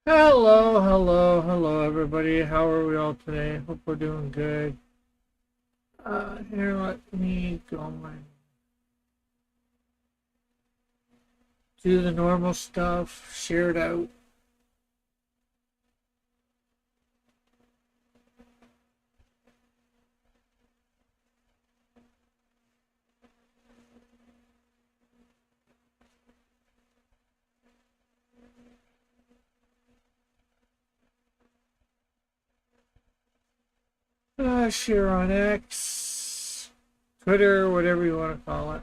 Hello, hello, hello, everybody. How are we all today? Hope we're doing good. Here, let me go and do the normal stuff, share it out. Share on X, Twitter, whatever you want to call it.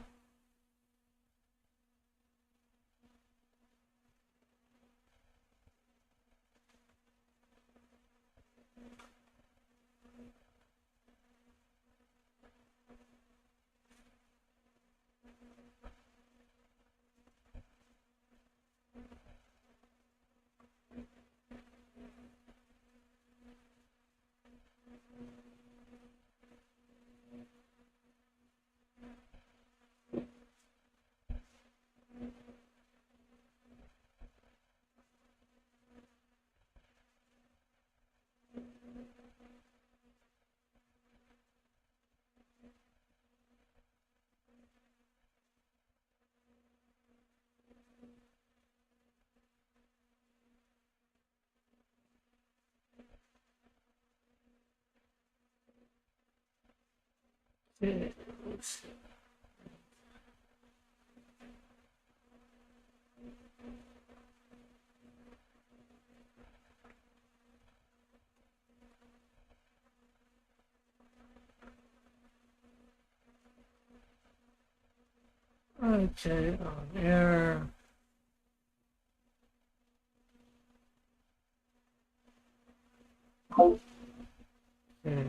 Okay, let's see. Okay, on air. Okay,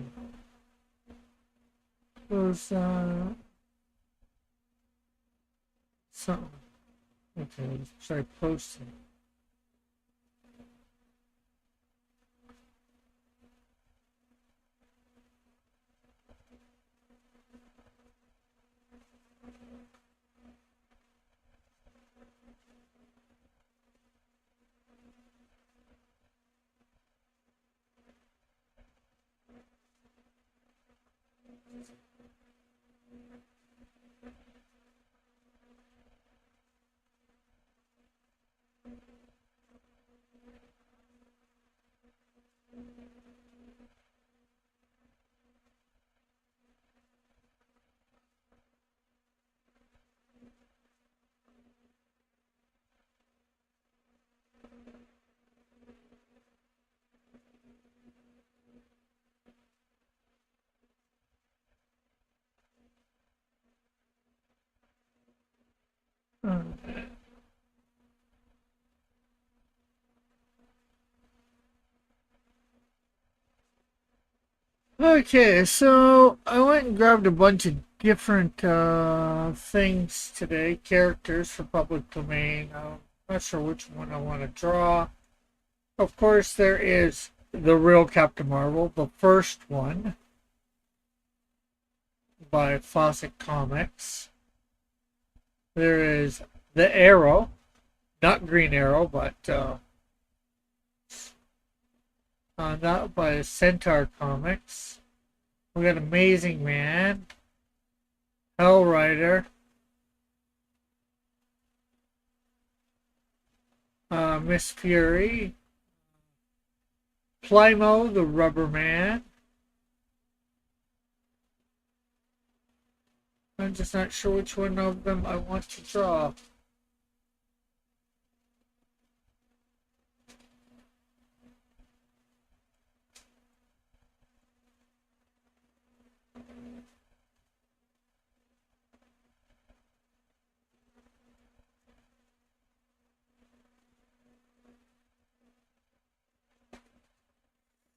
close something. Okay, try posting. Uh, Okay, so I went and grabbed a bunch of different things today, characters for public domain. I'm not sure which one I want to draw. Of course, there is the real Captain Marvel, the first one by Fawcett Comics. There is the Arrow, not Green Arrow, but not by Centaur Comics. We got Amazing Man, Hell Rider, Miss Fury, Plymo the Rubber Man. I'm just not sure which one of them I want to draw.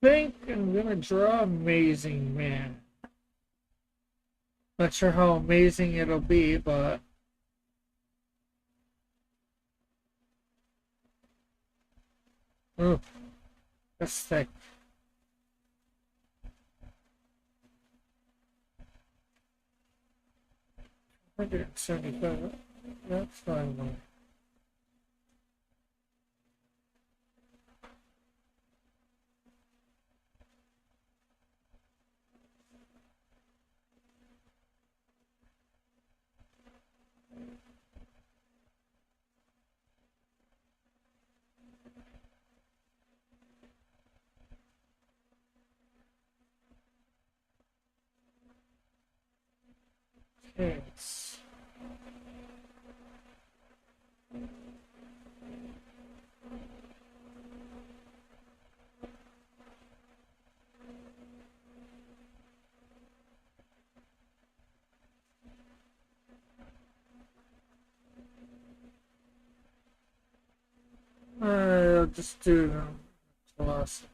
I think I'm gonna draw Amazing Man. Not sure how amazing it'll be, but ooh, that's thick. 175. That's fine. Yes. I'll just do the last.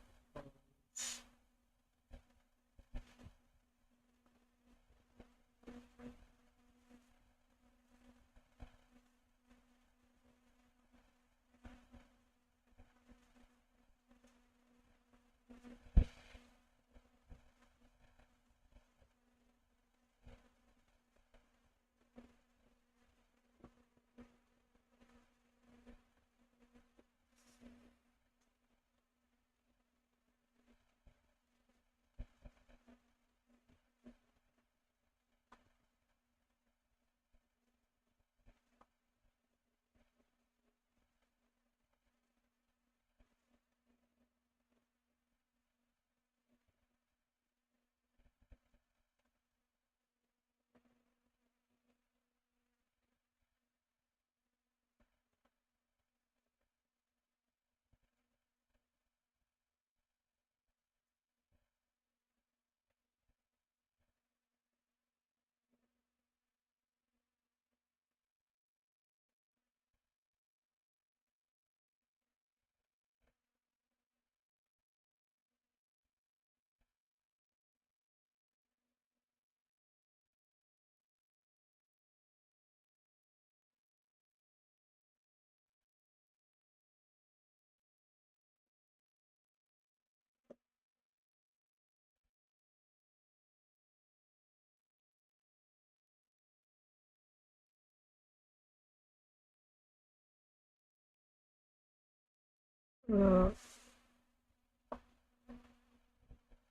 Uh,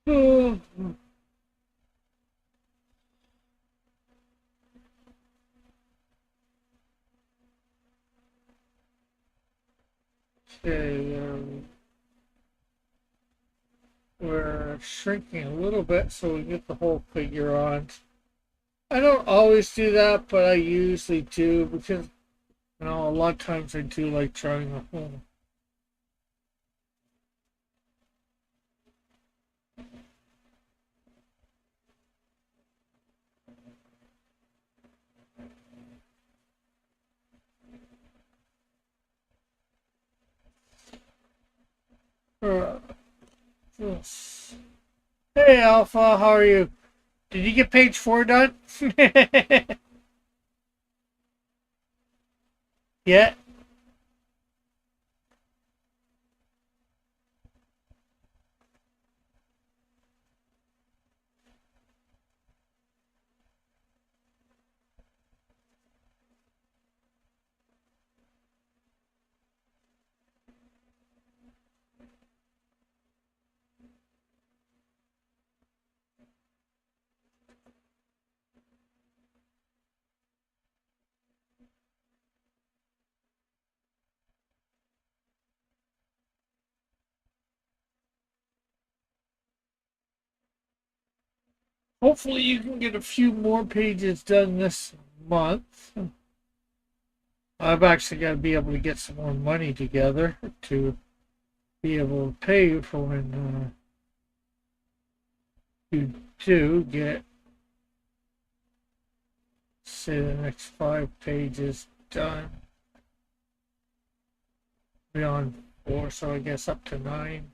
okay, we're shrinking a little bit so we get the whole figure on. I don't always do that, but I usually do because a lot of times I do like trying the whole. Uh, this. Hey Alpha, how are you? Did you get page 4 done? Yeah. Hopefully you can get a few more pages done this month. I've actually got to be able to get some more money together to be able to pay you for when you do get, say, the next 5 pages done. Beyond 4, so I guess up to 9.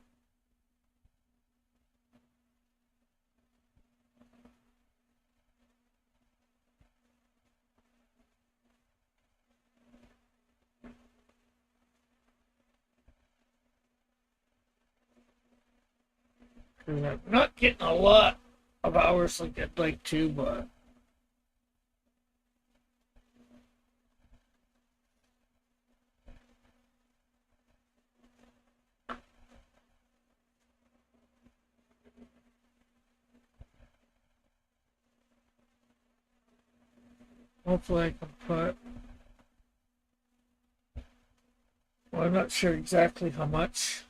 Because I'm not getting a lot of hours like I'd like to, but hopefully I can put. Well, I'm not sure exactly how much.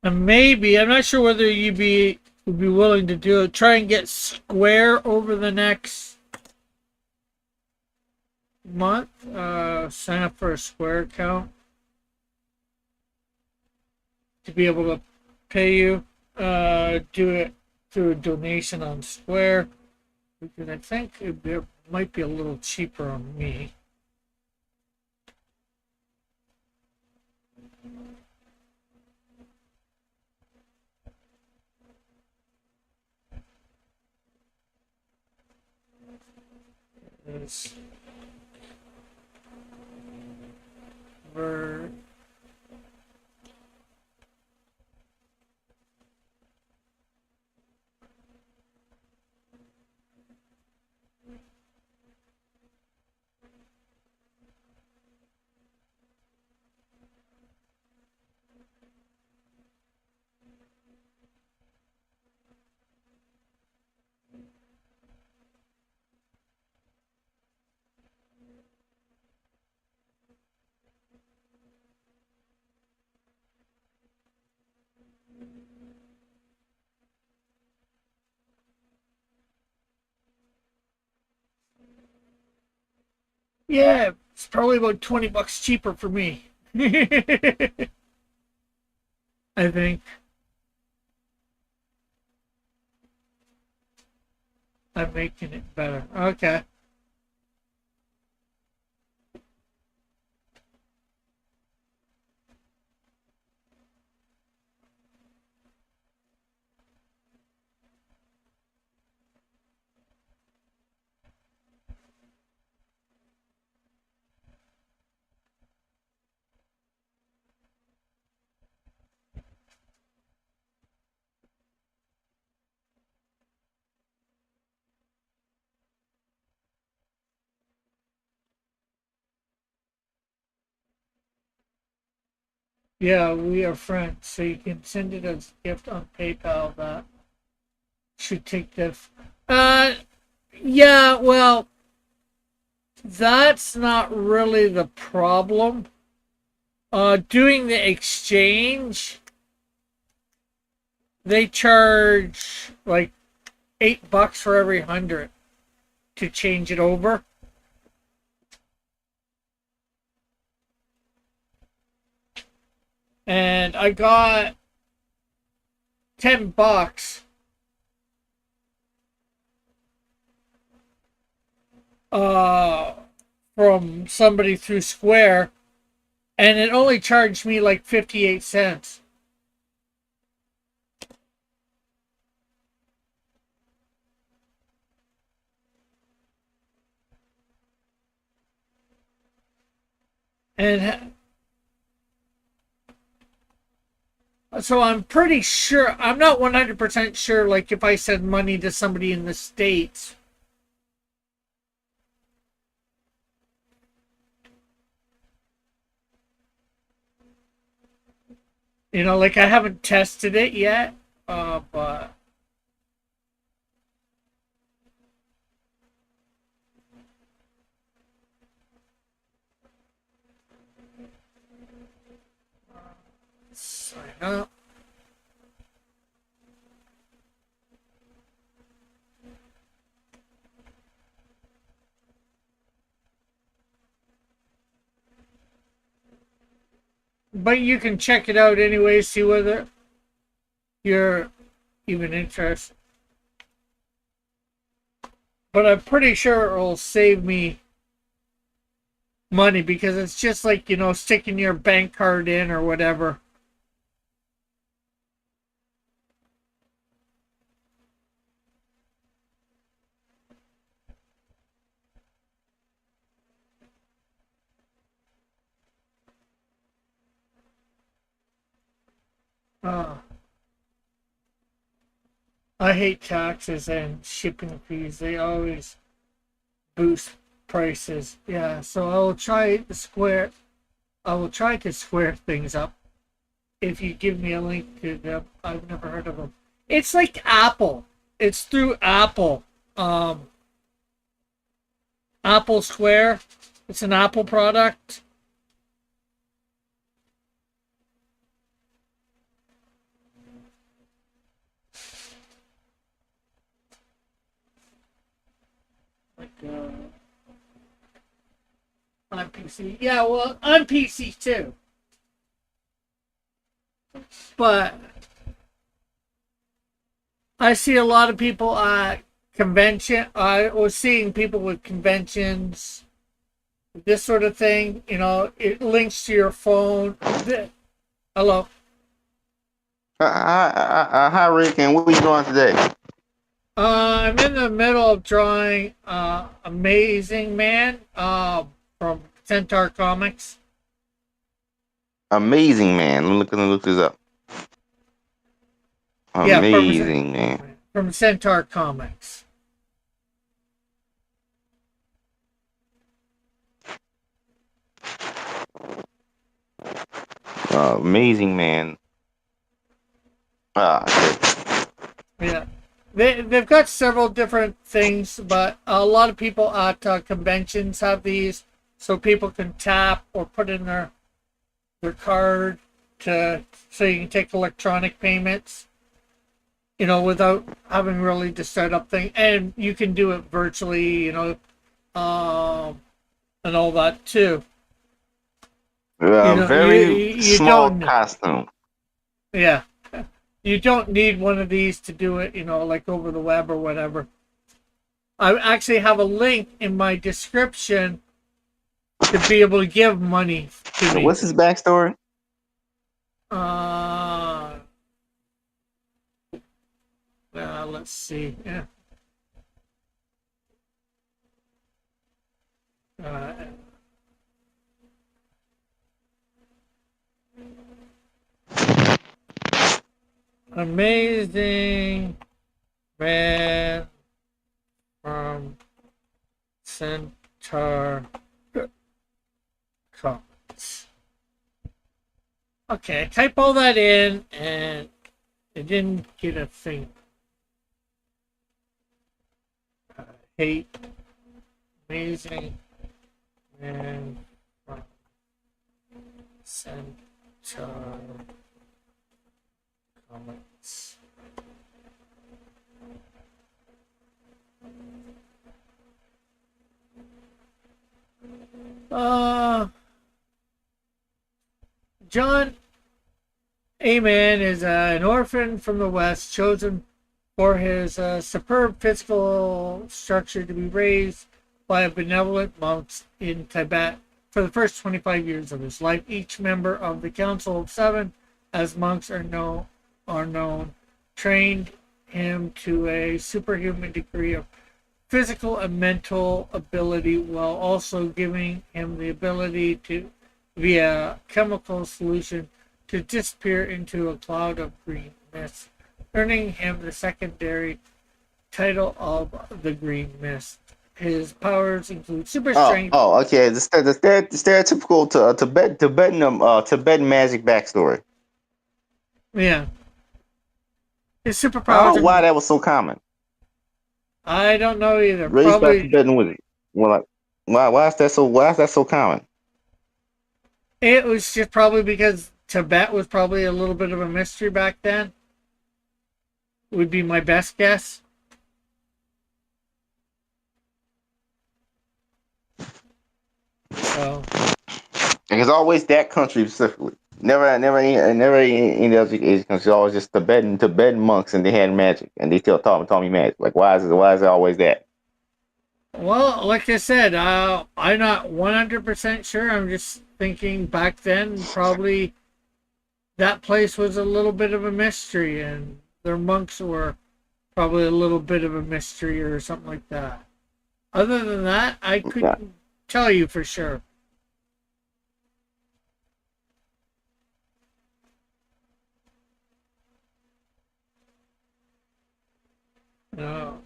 And maybe, I'm not sure whether you'd be would be willing to do it. Try and get Square over the next month. Sign up for a Square account to be able to pay you. Do it through a donation on Square because I think it might be a little cheaper on me. It's for yeah, it's probably about $20 cheaper for me. I think I'm making it better. Okay. Yeah, we are friends, so you can send it as a gift on PayPal. That should take the. Uh, yeah, well, that's not really the problem. Doing the exchange, they charge like $8 for every 100 to change it over. And I got $10 uh from somebody through Square, and it only charged me like 58 cents. And so I'm pretty sure, I'm not 100% sure, like if I send money to somebody in the States. Like I haven't tested it yet, but sign up. But you can check it out anyway, see whether you're even interested. But I'm pretty sure it will save me money because it's just like, sticking your bank card in or whatever. Uh, I hate taxes and shipping fees. They always boost prices. Yeah, so I will try to square things up if you give me a link to them. I've never heard of them. It's like Apple. It's through Apple. Um, Apple Square. It's an Apple product. On PC. Yeah, well, on PC too. But I see a lot of people at convention. I was seeing people with conventions, this sort of thing. You know, it links to your phone. Hello. Hi, Rick, and what are you doing today? I'm in the middle of drawing Amazing Man from Centaur Comics. Amazing man. Gonna look this up. Yeah, Amazing man. from Centaur Comics. Amazing man. Okay. Yeah. They've got several different things, but a lot of people at conventions have these so people can tap or put in their card to so you can take electronic payments, you know, without having really to set up things. And you can do it virtually, you know, and all that too. You know, Very you small don't, costume. yeah, you don't need one of these to do it, you know, like over the web or whatever. I actually have a link in my description to be able to give money to me. What's his backstory? Uh, let's see. Yeah. Uh, Amazing man from Centaur Comics. Okay, type all that in, and it didn't get a thing. Hate amazing man from Centaur Comics. John Amen is an orphan from the West, chosen for his superb physical structure to be raised by benevolent monks in Tibet for the first 25 years of his life. Each member of the Council of Seven, as monks are known, trained him to a superhuman degree of physical and mental ability while also giving him the ability to, via chemical solution, to disappear into a cloud of green mist, earning him the secondary title of the Green Mist. His powers include super strength. Okay. The stereotypical Tibetan magic backstory. Yeah. His I don't superpowers know why include. that was so common. I don't know either. Raised by Probably Tibetan wizard. Well, like, why is that so common? it was just probably because Tibet was probably a little bit of a mystery back then. Would be my best guess. So And it's always that country specifically. Never any other Asian country. Always just Tibetan monks, and they had magic, and they still taught me magic. Like, why is it always that? well, like I said, I'm not 100% sure. I'm just thinking back then, probably that place was a little bit of a mystery, and their monks were probably a little bit of a mystery or something like that. Other than that, I Yeah. couldn't tell you for sure. No.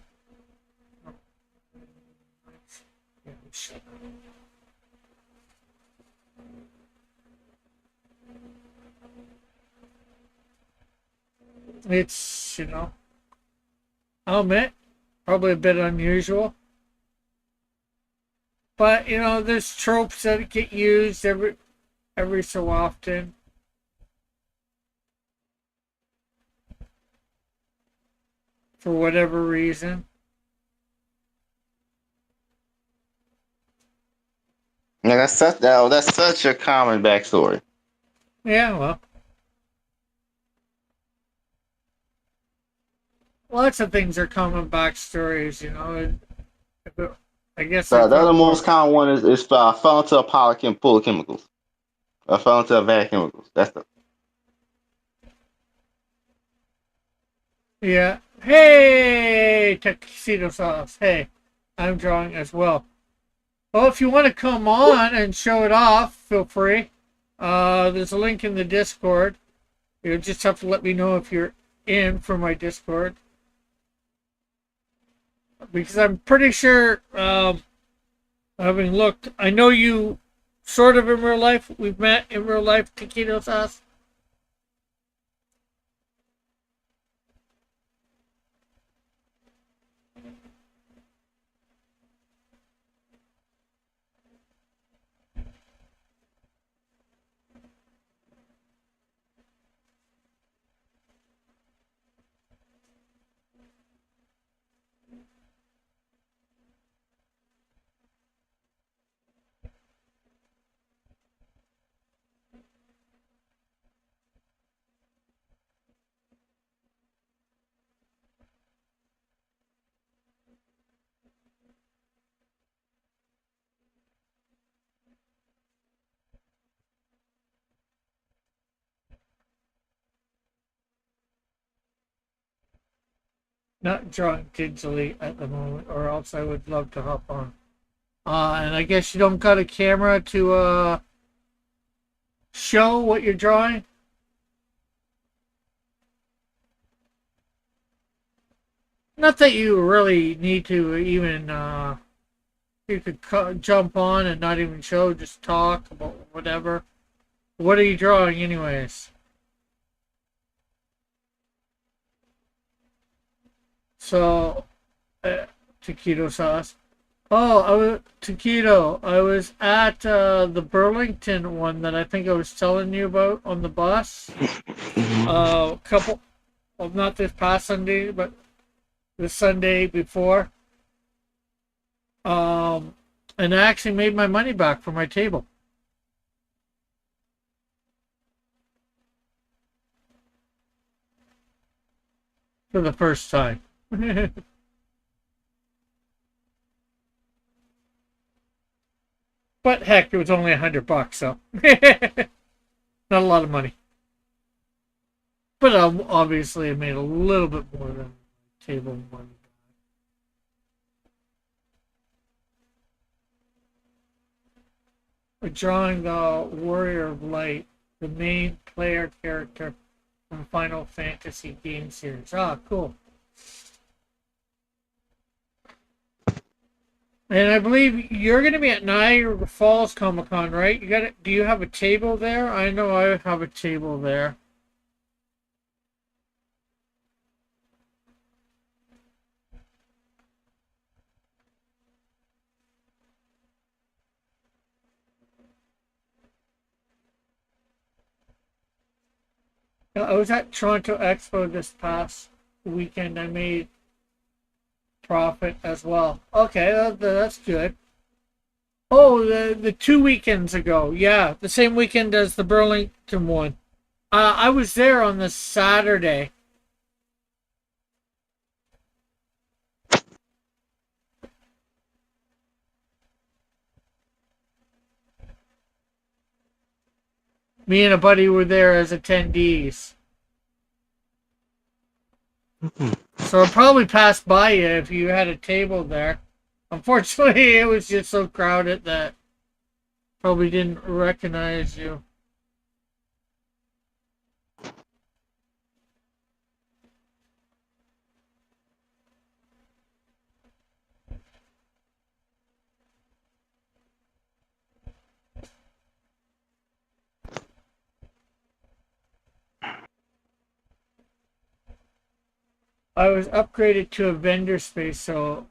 It's, I'll admit, probably a bit unusual. But, there's tropes that get used every so often. For whatever reason. Yeah, that's such a common backstory. Yeah, well, lots of things are common backstories, you know. I guess I The other thought more. most common one is fell into a full of chemicals. Fell into a vat of chemicals. That's the Yeah. Hey, tuxedo sauce. Hey, I'm drawing as well. Well, if you want to come on and show it off, feel free. There's a link in the Discord. You just have to let me know if you're in for my Discord. Because I'm pretty sure, having looked, I know you sort of in real life. We've met in real life, taquito sauce. Not drawing digitally at the moment, or else I would love to hop on. And I guess you don't got a camera to show what you're drawing. Not that you really need to even. You could jump on and not even show, just talk about whatever. What are you drawing, anyways? So, uh, taquito sauce. Oh, taquito. I was at the Burlington one that I think I was telling you about on the bus. Couple, well, not this past Sunday, but the Sunday before. Um, and I actually made my money back for my table for the first time. But heck, it was only $100, so not a lot of money. But obviously, I made a little bit more than table money. We're drawing the Warrior of Light, the main player character from Final Fantasy game series. Ah, cool. And I believe you're going to be at Niagara Falls Comic Con, right? You got it. Do you have a table there? I know I have a table there. I was at Toronto Expo this past weekend. I made profit as well. Okay, that's good. Oh, the 2 weekends ago. Yeah, the same weekend as the Burlington one. I was there on the Saturday. Me and a buddy were there as attendees. So I'd probably pass by you if you had a table there. Unfortunately, it was just so crowded that probably didn't recognize you. I was upgraded to a vendor space, so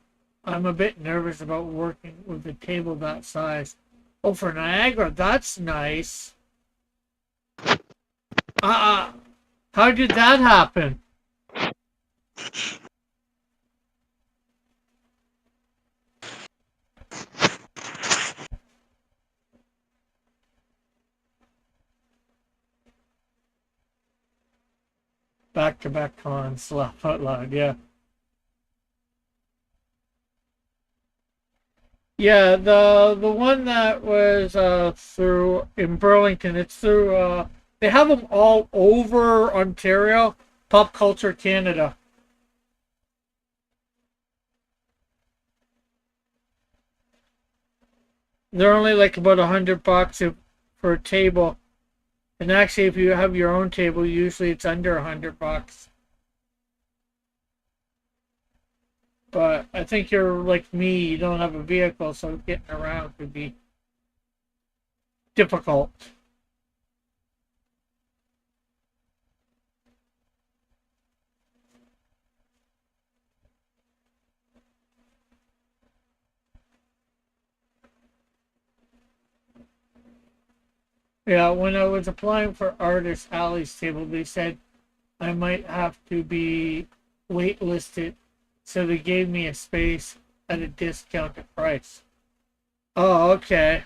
I'm a bit nervous about working with a table that size. Oh, for Niagara, that's nice. Uh, how did that happen? Back-to-back cons, laugh out loud, yeah. Yeah, the one that was through in Burlington, it's through they have them all over Ontario, Pop Culture Canada. They're only like about $100 for a table, and actually, if you have your own table, usually it's under $100. But I think you're like me, you don't have a vehicle, so getting around could be difficult. Yeah, when I was applying for Artist Alley's table, they said I might have to be waitlisted, so they gave me a space at a discounted price. Oh, okay.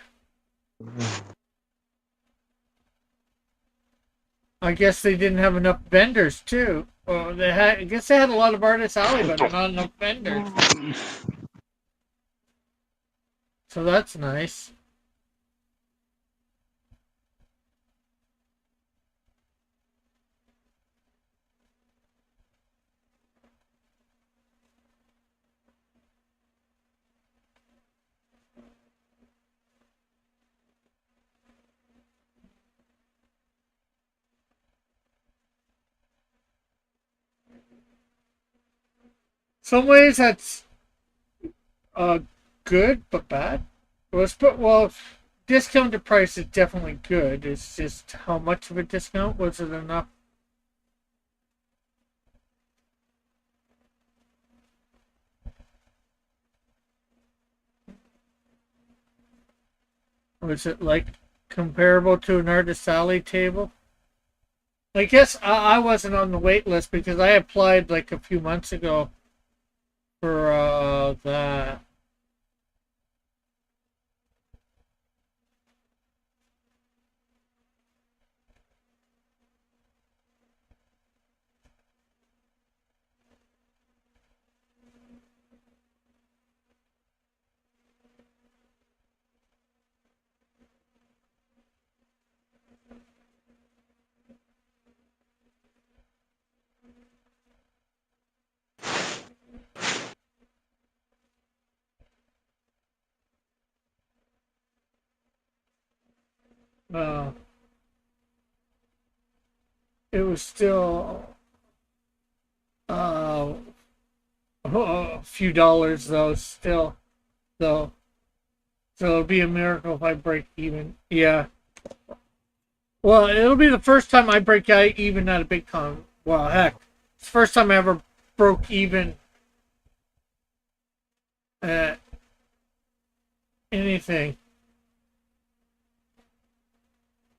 I guess they didn't have enough vendors too. Well, they had. I guess they had a lot of Artist Alley, but not enough vendors. So that's nice. Some ways that's uh good but bad. Well, discounted price is definitely good. It's just how much of a discount was it enough? Was it like comparable to an Artist Alley table? I guess I wasn't on the wait list because I applied like a few months ago for that. Uh, it was still uh, a few dollars though. Still though, so it'll be a miracle if I break even. Yeah. Well, it'll be the first time I break even at a big con. Well, heck, it's the first time I ever broke even at anything.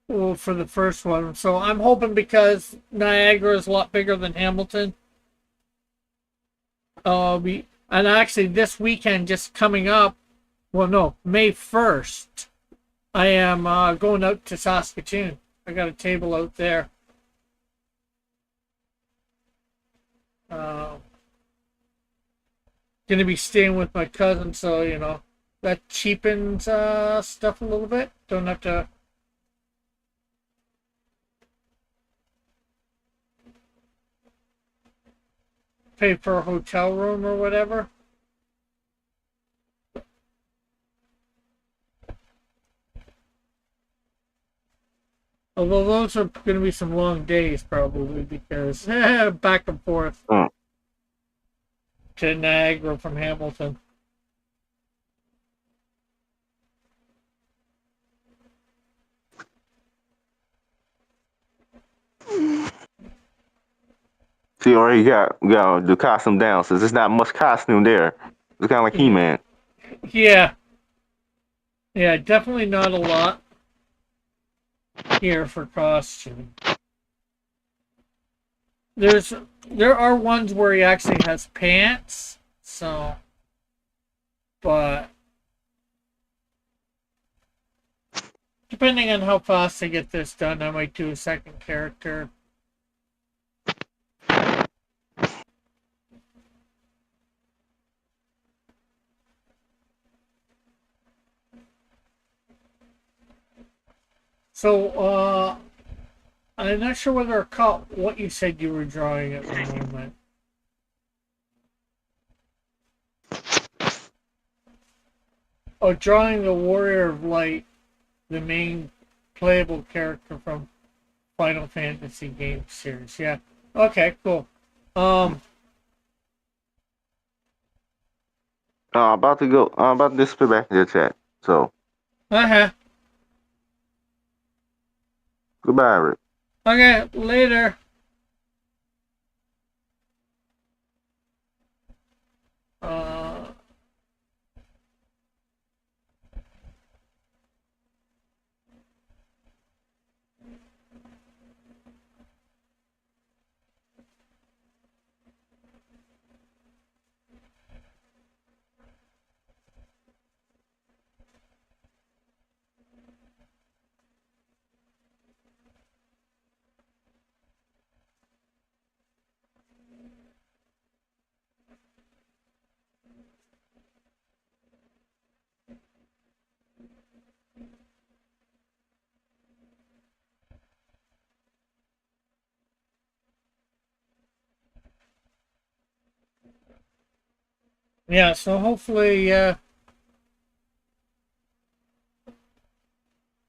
Well, for the first one. So I'm hoping because Niagara is a lot bigger than Hamilton. And actually this weekend just coming up. Well, no, May 1st. I am going out to Saskatoon. I got a table out there. Uh, Gonna be staying with my cousin, so that cheapens stuff a little bit. Don't have to pay for a hotel room or whatever. Although those are going to be some long days probably because back and forth to Niagara from Hamilton. So you already got the costume down, so there's not much costume there. It's kind of like He-Man. Yeah. Yeah, definitely not a lot here for costume. There are ones where he actually has pants, so but depending on how fast I get this done, I might do a second character. So, I'm not sure whether I caught what you said you were drawing at the moment. Oh, drawing the Warrior of Light, the main playable character from Final Fantasy game series. Yeah. Okay, cool. Um, About to go. I'm about to disappear back in the chat. So uh-huh. goodbye, Rick. Okay, later. Uh, yeah, so hopefully, and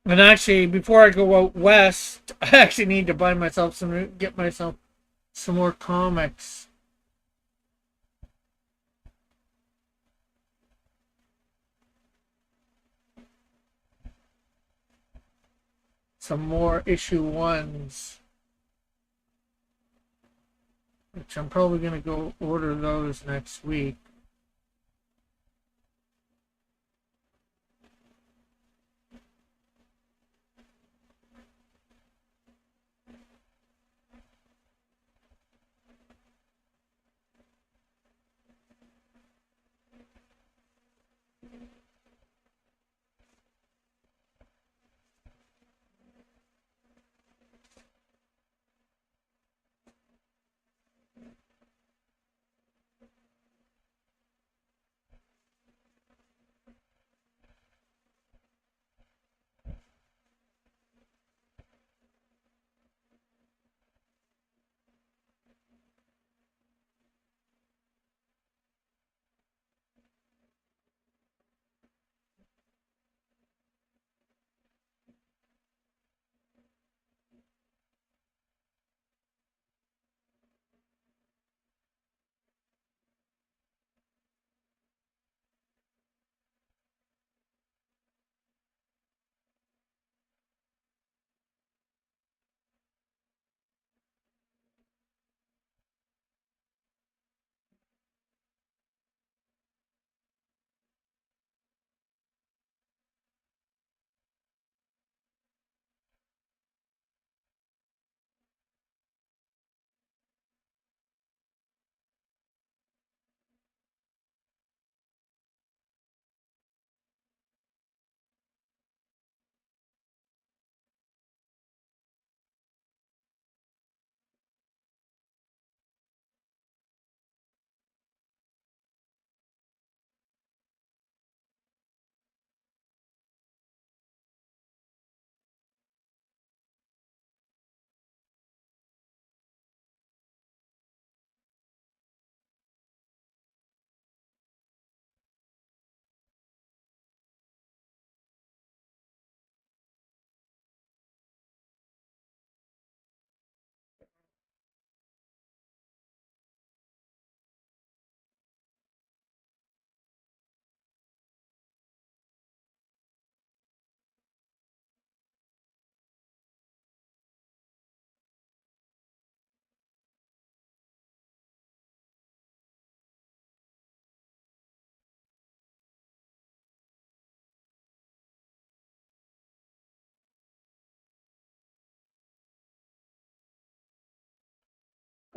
actually, before I go out west, I actually need to buy myself get myself some more comics. Some more issue ones, which I'm probably going to go order those next week.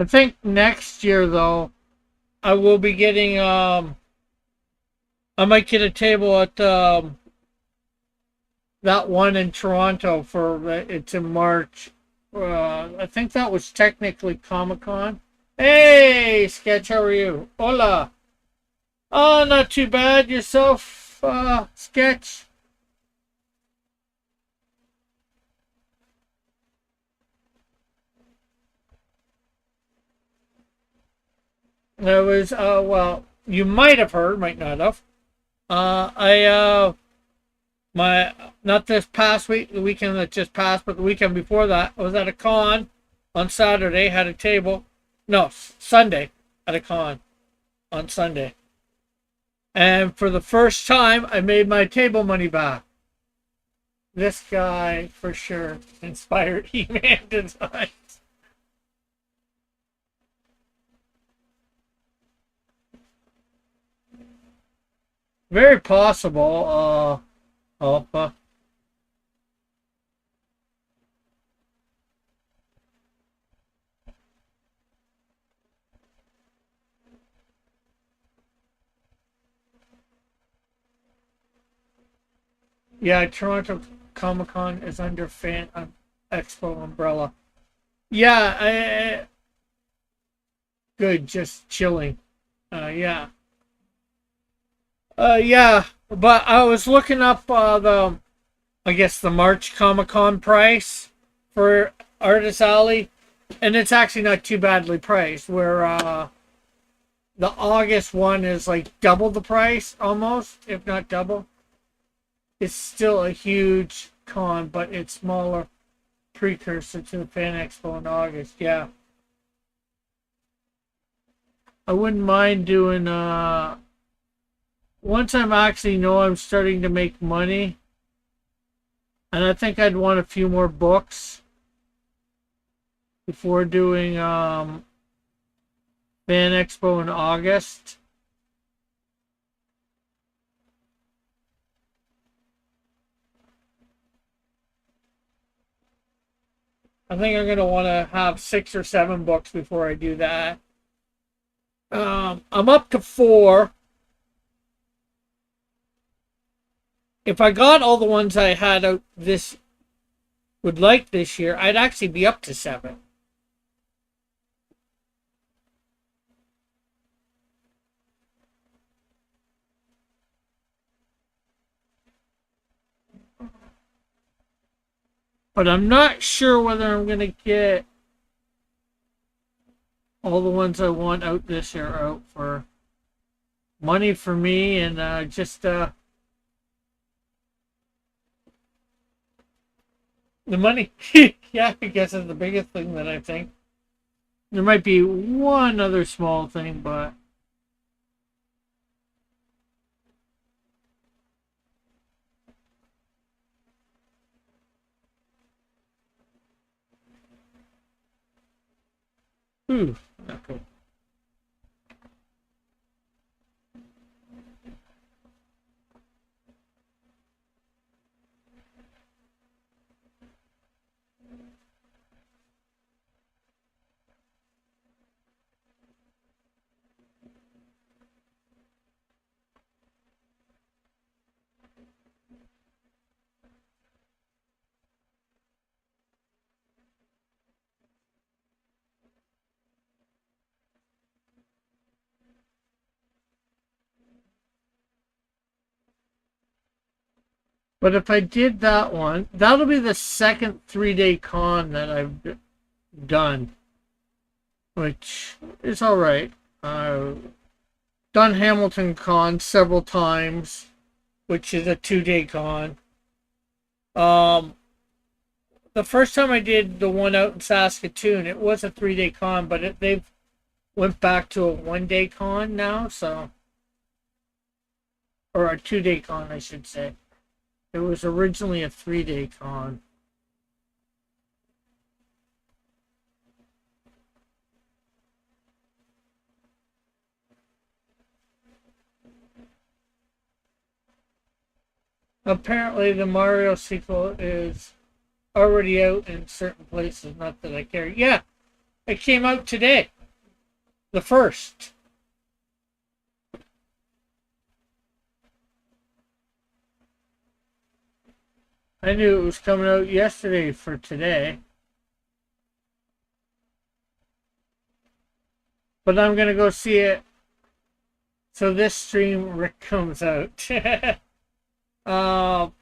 I think next year, though, I will be getting, I might get a table at, that one in Toronto for, it's in March. I think that was technically Comic Con. Hey, Sketch, how are you? Hola. Oh, not too bad. Yourself, Sketch? There was well, you might have heard, might not have. I my not this past week, the weekend that just passed, but the weekend before that, I was at a con on Saturday. Had a table, no Sunday at a con on Sunday, and for the first time, I made my table money back. This guy for sure inspired He-Man designs. Very possible. Alpha. Yeah, Toronto Comic Con is under Fan Expo umbrella. Yeah, good. Just chilling. Yeah. Yeah. But I was looking up I guess the March Comic Con price for Artist Alley, and it's actually not too badly priced. Where the August one is like double the price, almost, if not double. It's still a huge con, but it's smaller precursor to the Fan Expo in August. Yeah, I wouldn't mind doing. Once I'm actually know I'm starting to make money, and I think I'd want a few more books before doing Fan Expo in August. I think I'm gonna want to have 6 or 7 books before I do that. I'm up to 4. If I got all the ones I had out this would like this year, I'd actually be up to 7. But I'm not sure whether I'm gonna get all the ones I want out this year out for money for me and just the money. Yeah, I guess is the biggest thing that I think. There might be one other small thing, but ooh, not cool. But if I did that one, that'll be the second 3-day con that I've done, which is all right. I've done Hamilton Con several times, which is a 2-day con. Um, the first time I did the one out in Saskatoon, it was a 3-day con, but they've went back to a 1-day con now, so or a 2-day con, I should say. It was originally a 3-day con. Apparently, the Mario sequel is already out in certain places. Not that I care. Yeah, it came out today. The first. I knew it was coming out yesterday for today. But I'm going to go see it. So this stream comes out. I'm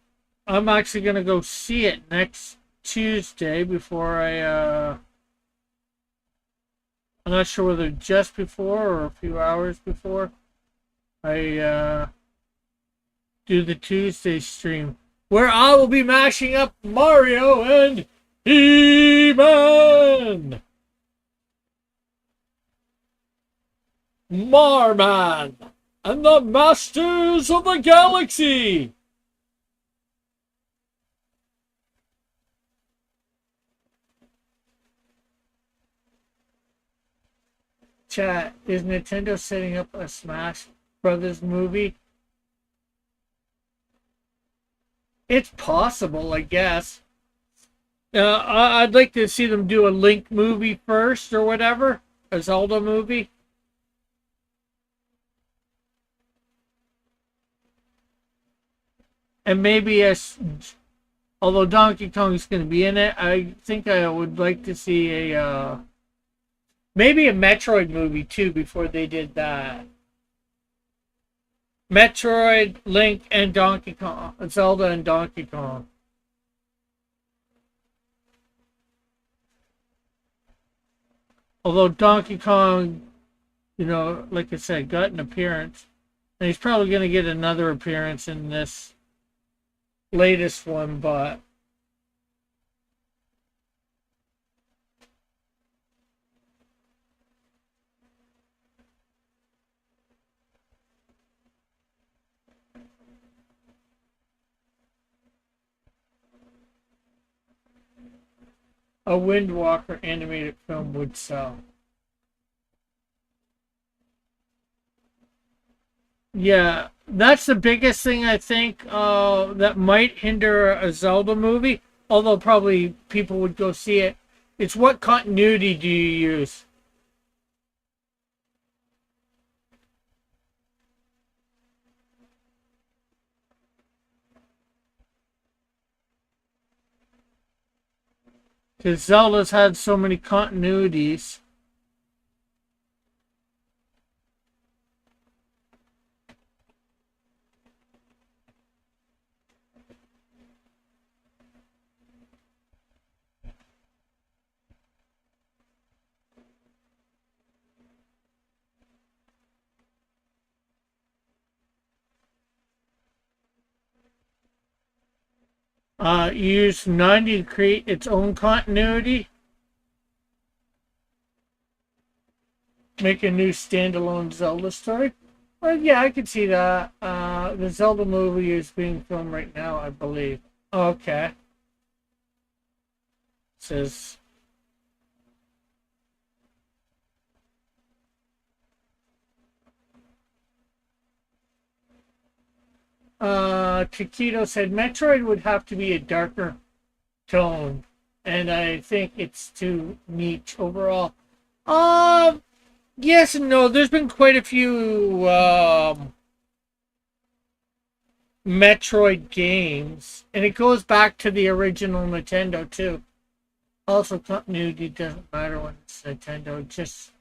actually going to go see it next Tuesday before I'm not sure whether just before or a few hours before I do the Tuesday stream, where I will be mashing up Mario and He-Man, Marman, and the Masters of the Galaxy. Chat, is Nintendo setting up a Smash Brothers movie? It's possible, I guess. I'd like to see them do a Link movie first or whatever, a Zelda movie. And maybe although Donkey Kong is going to be in it, I think I would like to see maybe a Metroid movie too before they did that. Metroid, Link, and Donkey Kong, Zelda and Donkey Kong. Although Donkey Kong, like I said, got an appearance, and he's probably going to get another appearance in this latest one, but a Wind Walker animated film would sell. Yeah, that's the biggest thing I think that might hinder a Zelda movie, although probably people would go see it. It's what continuity do you use? Because Zelda's had so many continuities. Use 90 to create its own continuity. Make a new standalone Zelda story. Well, yeah, I could see that. The Zelda movie is being filmed right now, I believe. Okay. It says Chiquito said Metroid would have to be a darker tone, and I think it's too niche overall. Yes and no. There's been quite a few Metroid games, and it goes back to the original Nintendo too. Also, continuity doesn't matter when it's Nintendo, just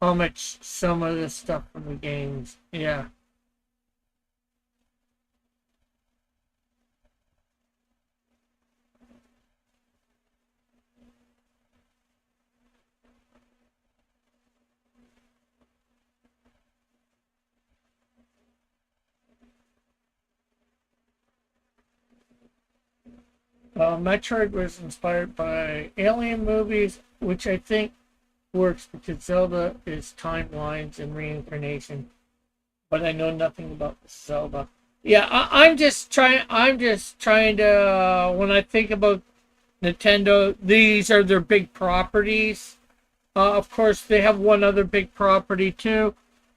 how much some of the stuff from the games. Yeah. Metroid was inspired by Alien movies, which I think works because Zelda is timelines and reincarnation. But I know nothing about Zelda. Yeah, I'm just trying. I'm just trying to. When I think about Nintendo, these are their big properties. Of course, they have one other big property too.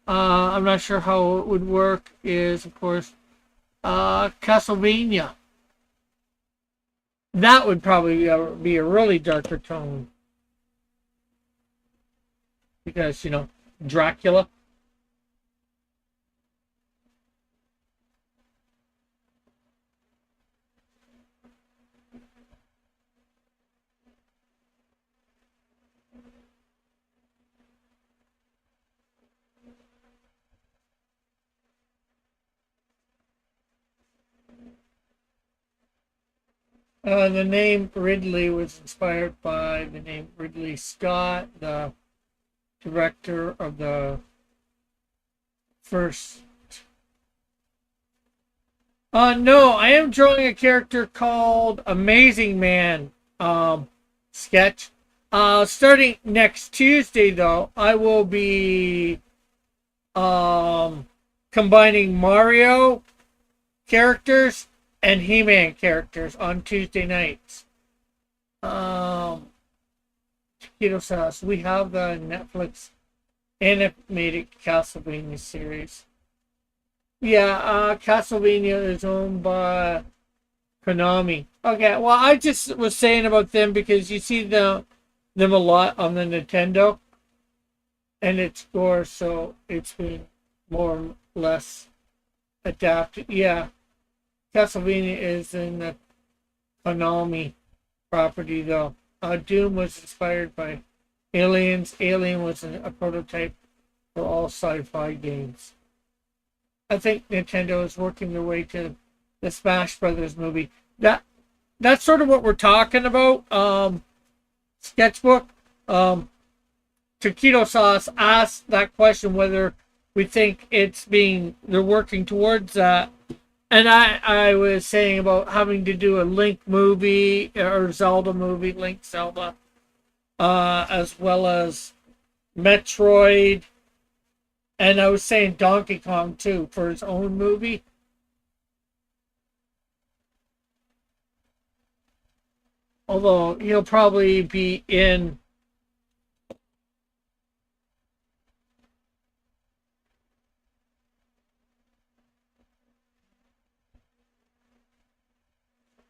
I'm not sure how it would work. Is of course Castlevania. That would probably be a really darker tone because Dracula. The name Ridley was inspired by the name Ridley Scott, the director of the first. No, I am drawing a character called Amazing Man sketch. Starting next Tuesday, though, I will be combining Mario characters and He-Man characters on Tuesday nights. Taquito Sauce. We have the Netflix animated Castlevania series. Yeah, Castlevania is owned by Konami. Okay, well, I just was saying about them because you see them a lot on the Nintendo, and it's Gore, so it's been more or less adapted. Yeah, Castlevania is in the Konami property, though. Doom was inspired by Aliens. Alien was a prototype for all sci-fi games. I think Nintendo is working their way to the Smash Brothers movie. That's sort of what we're talking about. Sketchbook. Taquito Sauce asked that question whether we think they're working towards that. And I was saying about having to do a Link movie or Zelda movie, Link Zelda, as well as Metroid. And I was saying Donkey Kong too for his own movie. Although he'll probably be in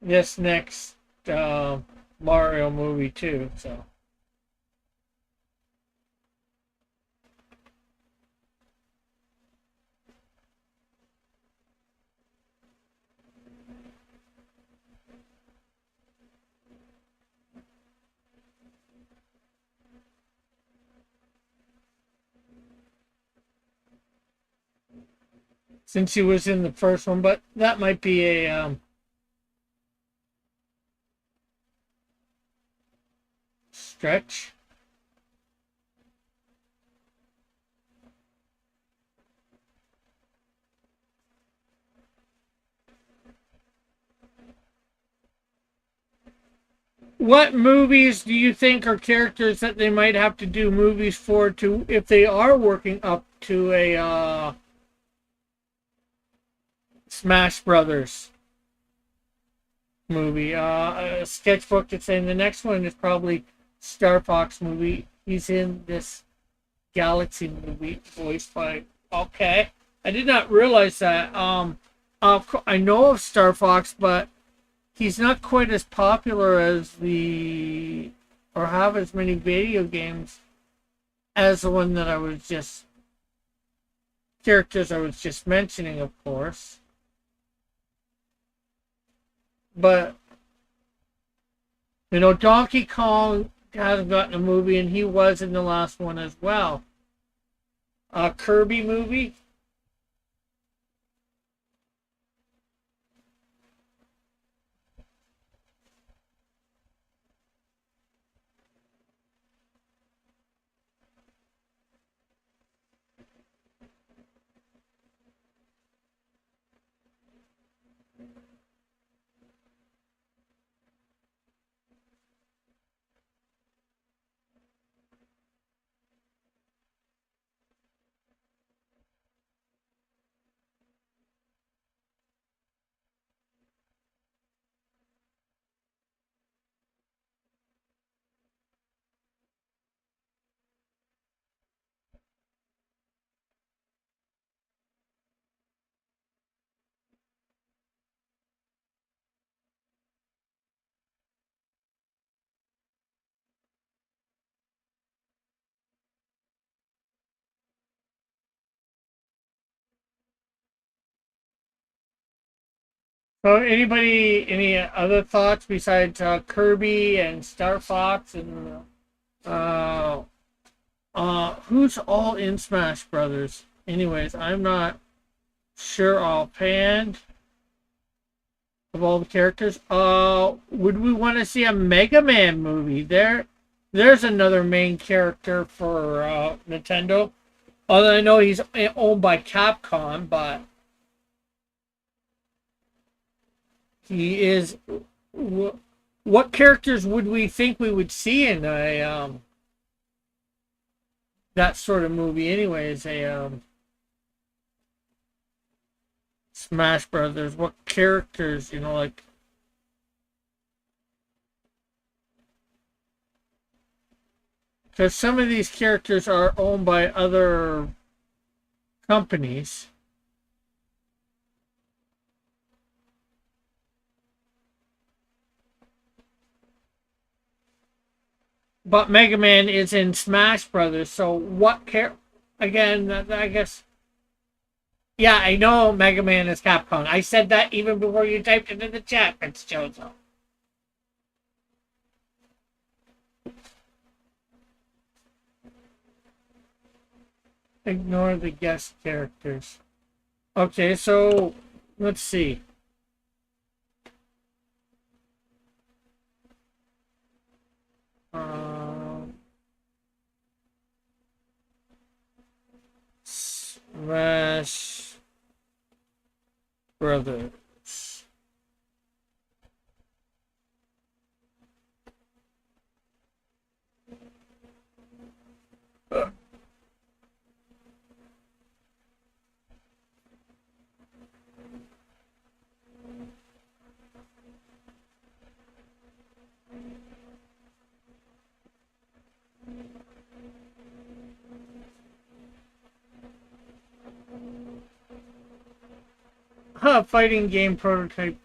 this next Mario movie too. So. Since he was in the first one, but that might be a stretch. What movies do you think are characters that they might have to do movies for to if they are working up to a Smash Brothers movie? A sketchbook that's saying the next one is probably Star Fox movie. He's in this Galaxy movie voiced by. Okay, I did not realize that. I know of Star Fox, but he's not quite as popular as or have as many video games as the one that characters I was just mentioning, of course. But, Donkey Kong hasn't gotten a movie, and he was in the last one as well. A Kirby movie. So, any other thoughts besides Kirby and Star Fox and who's all in Smash Brothers? Anyways, I'm not sure offhand of all the characters. Would we want to see a Mega Man movie? There's another main character for Nintendo. Although I know he's owned by Capcom, but he is. What characters would we think we would see in a that sort of movie? Anyways, a Smash Brothers. What characters? Like because some of these characters are owned by other companies. But Mega Man is in Smash Brothers, so what again, I guess. Yeah, I know Mega Man is Capcom. I said that even before you typed it in the chat, It's Jozo. Ignore the guest characters. Okay, so let's see. Um, Smash Brothers. Fighting game prototype.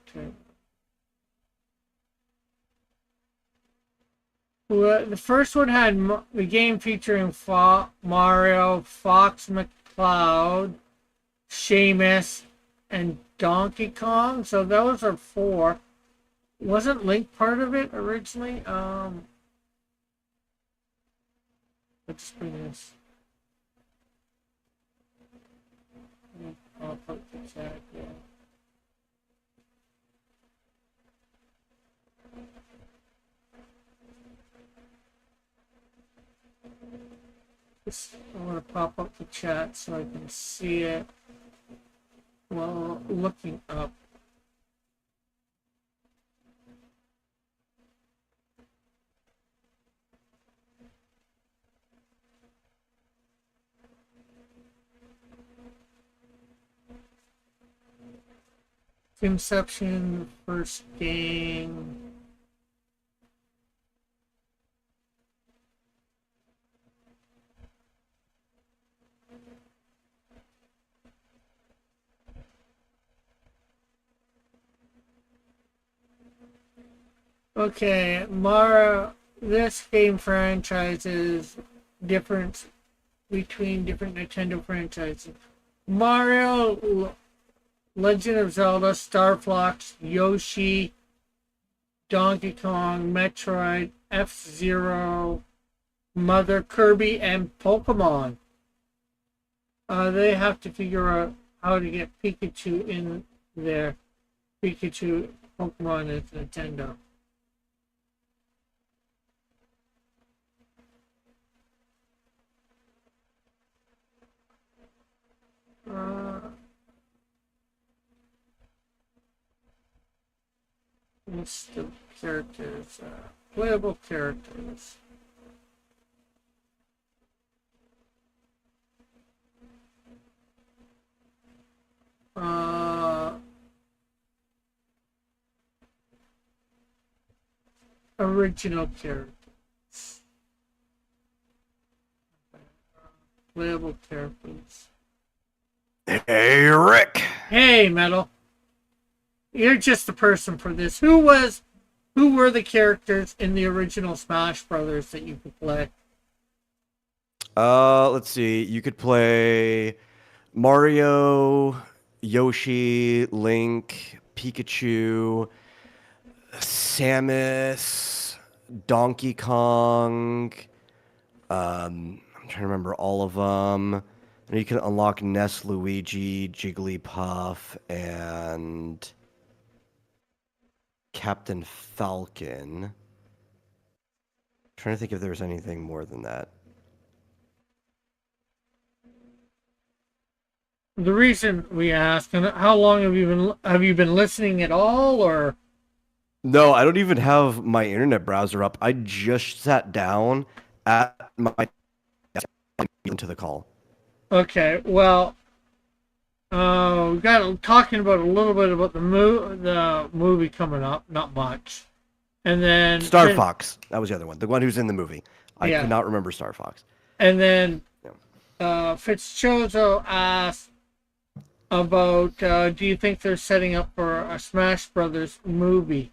Well, the first one had the game featuring Mario, Fox McCloud, Seamus, and Donkey Kong. So those are four. Wasn't Link part of it originally? Let's bring this. I'll put the chat. Yeah. I want to pop up the chat so I can see it while looking up. Inception, first game. Okay, Mara. This game franchise is different between different Nintendo franchises. Mario, Legend of Zelda, Star Fox, Yoshi, Donkey Kong, Metroid, F-Zero, Mother, Kirby, and Pokemon. They have to figure out how to get Pikachu in there. Pikachu, Pokemon is Nintendo. List of characters, playable characters. Original characters. Playable characters. Hey, Rick. Hey, Metal. You're just the person for this. Who were the characters in the original Smash Brothers that you could play? Let's see. You could play Mario, Yoshi, Link, Pikachu, Samus, Donkey Kong. I'm trying to remember all of them. And you can unlock Ness, Luigi, Jigglypuff, and Captain Falcon. trying to think if there's anything more than that. The reason we ask, and how long have you been listening at all, or? No, I don't even have my internet browser up. I just sat down at my desk into the call. Okay, well, we got talking about a little bit about the movie coming up, not much, and then Star Fox. That was the other one. The one who's in the movie. I could not remember Star Fox. And then Fitzchozo asked about, do you think they're setting up for a Smash Brothers movie?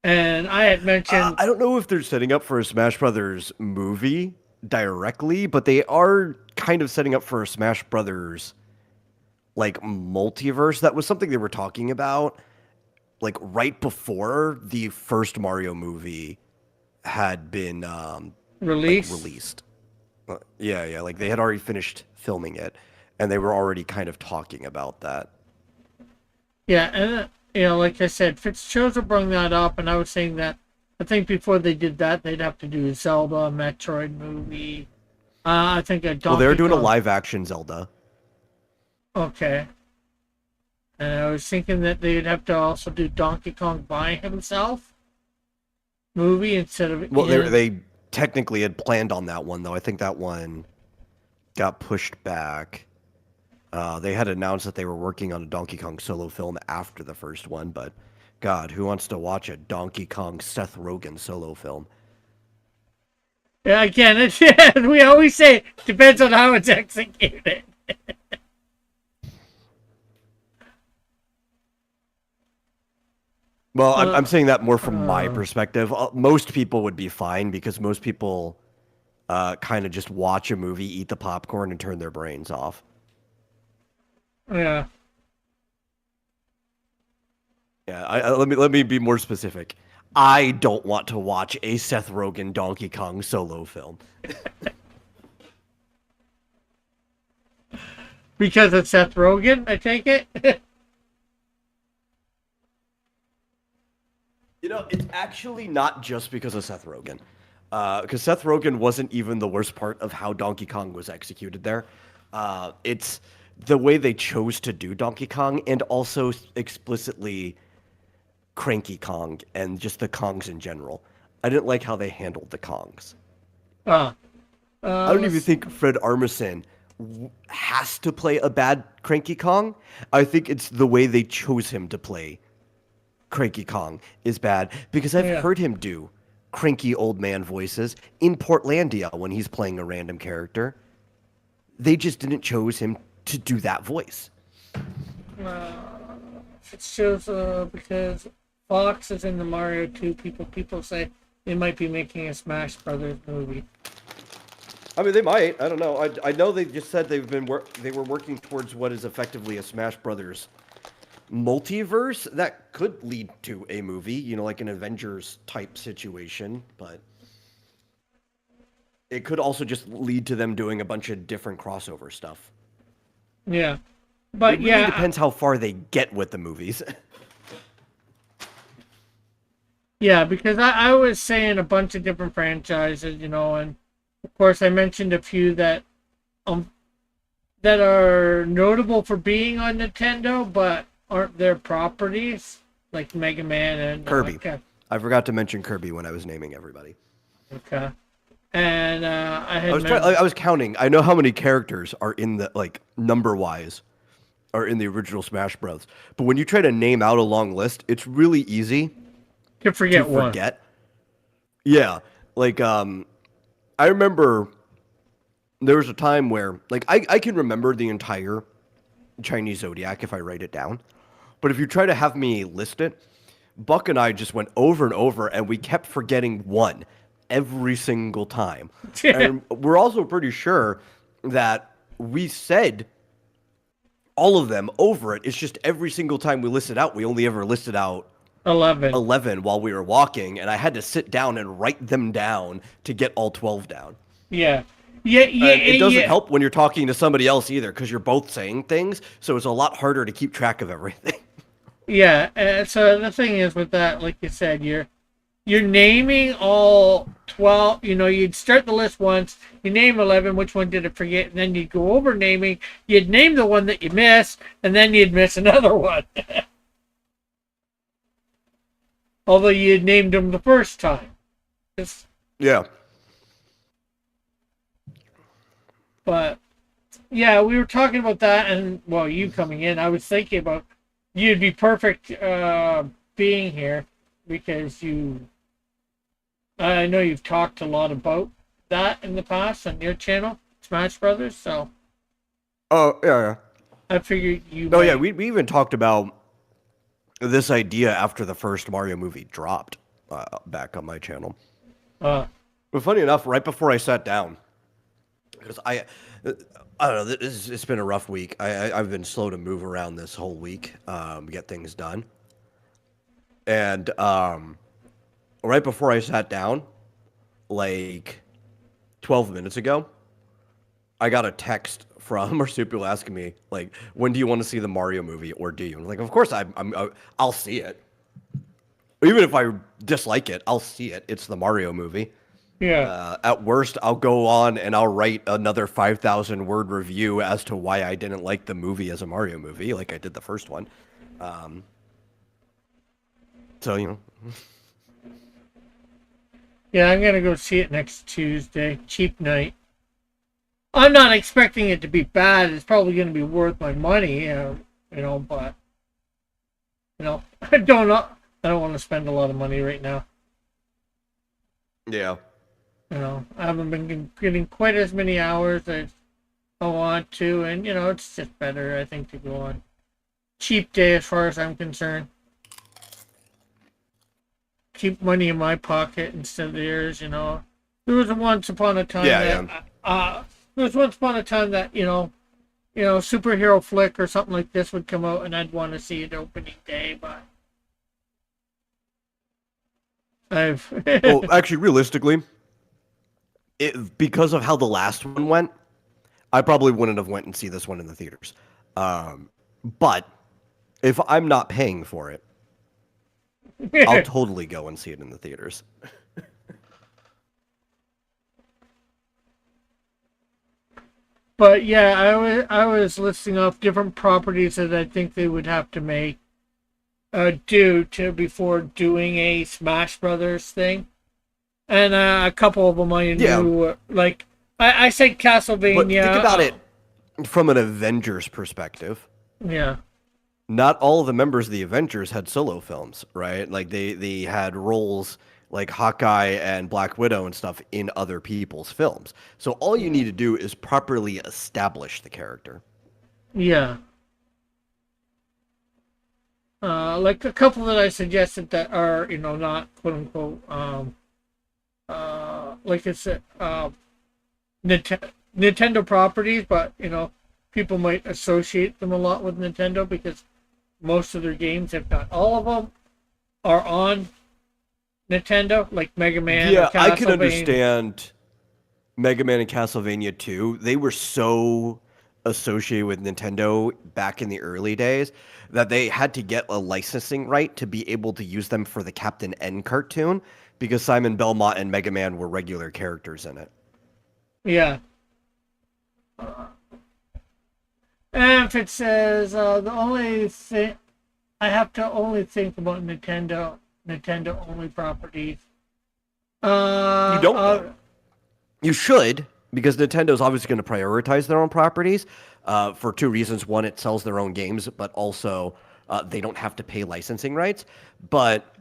And I had mentioned... I don't know if they're setting up for a Smash Brothers movie directly, but they are kind of setting up for a Smash Brothers, like, multiverse. That was something they were talking about, like, right before the first Mario movie had been released. Yeah, like, they had already finished filming it, and they were already kind of talking about that. Yeah, and like I said, Fitzchozo brought that up, and I was saying that I think before they did that, they'd have to do a Zelda, a Metroid movie. I think a Donkey Well, they were doing Kong. a live-action Zelda. Okay. And I was thinking that they'd have to also do Donkey Kong by himself movie instead of... Well, they technically had planned on that one, though. I think that one got pushed back. They had announced that they were working on a Donkey Kong solo film after the first one, but God, who wants to watch a Donkey Kong Seth Rogen solo film? Yeah, again, we always say it depends on how it's executed. Well, I'm saying that more from my perspective. Most people would be fine because most people kind of just watch a movie, eat the popcorn, and turn their brains off. Yeah. Yeah, let me be more specific. I don't want to watch a Seth Rogen Donkey Kong solo film. Because it's Seth Rogen, I take it? You know, it's actually not just because of Seth Rogen. Because Seth Rogen wasn't even the worst part of how Donkey Kong was executed there. It's the way they chose to do Donkey Kong and also explicitly Cranky Kong and just the Kongs in general. I didn't like how they handled the Kongs. I don't even think Fred Armisen has to play a bad Cranky Kong. I think it's the way they chose him to play Cranky Kong is bad because I've heard him do cranky old man voices in Portlandia when he's playing a random character. They just didn't choose him to do that voice. It shows because Fox is in the Mario 2. People say they might be making a Smash Brothers movie. I mean, they might. I don't know. I know they just said they were working towards what is effectively a Smash Brothers multiverse that could lead to a movie, you know, like an Avengers type situation, but it could also just lead to them doing a bunch of different crossover stuff. Yeah. But it really depends how far they get with the movies. Yeah, because I was saying a bunch of different franchises, you know, and of course I mentioned a few that are notable for being on Nintendo, but aren't their properties, like Mega Man and Kirby. I forgot to mention Kirby when I was naming everybody. Okay. And I was counting. I know how many characters are in the, like, number-wise, are in the original Smash Bros. But when you try to name out a long list, it's really easy to forget one. Yeah. Like, I remember there was a time where, like, I can remember the entire Chinese Zodiac if I write it down. But if you try to have me list it, Buck and I just went over and over, and we kept forgetting one every single time. And we're also pretty sure that we said all of them over it. It's just every single time we listed out, we only ever listed out 11 while we were walking, and I had to sit down and write them down to get all 12 down. Yeah. It doesn't help when you're talking to somebody else either, because you're both saying things, so it's a lot harder to keep track of everything. Yeah, so the thing is with that, like you said, you're naming all 12. You'd start the list once, you name 11, which one did it forget, and then you'd go over naming, you'd name the one that you missed, and then you'd miss another one. Although you had named them the first time. Yeah. But, yeah, we were talking about that, and, well, you coming in, I was thinking about you'd be perfect being here because I know you've talked a lot about that in the past on your channel, Smash Brothers, so Oh, yeah. I figured you Oh, might. yeah, we even talked about this idea after the first Mario movie dropped back on my channel. Uh, But funny enough, right before I sat down, because I don't know, it's been a rough week. I've been slow to move around this whole week, get things done. And right before I sat down, like 12 minutes ago, I got a text from Marsupial asking me, like, when do you want to see the Mario movie, or do you? And I'm like, of course I'll see it. Even if I dislike it, I'll see it. It's the Mario movie. yeah. At worst, I'll go on and I'll write another 5,000 word review as to why I didn't like the movie as a Mario movie, like I did the first one. So, you know. Yeah, I'm going to go see it next Tuesday. Cheap night. I'm not expecting it to be bad. It's probably going to be worth my money, but, I don't know. I don't want to spend a lot of money right now. Yeah. I haven't been getting quite as many hours as I want to, and, it's just better, I think, to go on cheap day as far as I'm concerned. Keep money in my pocket instead of theirs, There was once upon a time there was once upon a time that, superhero flick or something like this would come out and I'd want to see it opening day, but Well, actually, realistically, because of how the last one went, I probably wouldn't have went and see this one in the theaters. But if I'm not paying for it, I'll totally go and see it in the theaters. But yeah, I was listing off different properties that I think they would have to make do to before doing a Smash Brothers thing, and a couple of them I knew, like I said Castlevania. But think about it from an Avengers perspective. Yeah. Not all of the members of the Avengers had solo films, right? Like they had roles like Hawkeye and Black Widow and stuff in other people's films. So all you need to do is properly establish the character. Yeah. Like a couple that I suggested that are, not quote unquote, like it's Nintendo properties, but people might associate them a lot with Nintendo because most of their games, if not all of them, are on Nintendo, like Mega Man. Yeah, I can understand Mega Man and Castlevania 2. They were so associated with Nintendo back in the early days that they had to get a licensing right to be able to use them for the Captain N cartoon because Simon Belmont and Mega Man were regular characters in it. Yeah. And if it says the only thing I have to only think about Nintendo only properties. You don't know. You should, because Nintendo's obviously going to prioritize their own properties for two reasons. One, it sells their own games, but also they don't have to pay licensing rights. But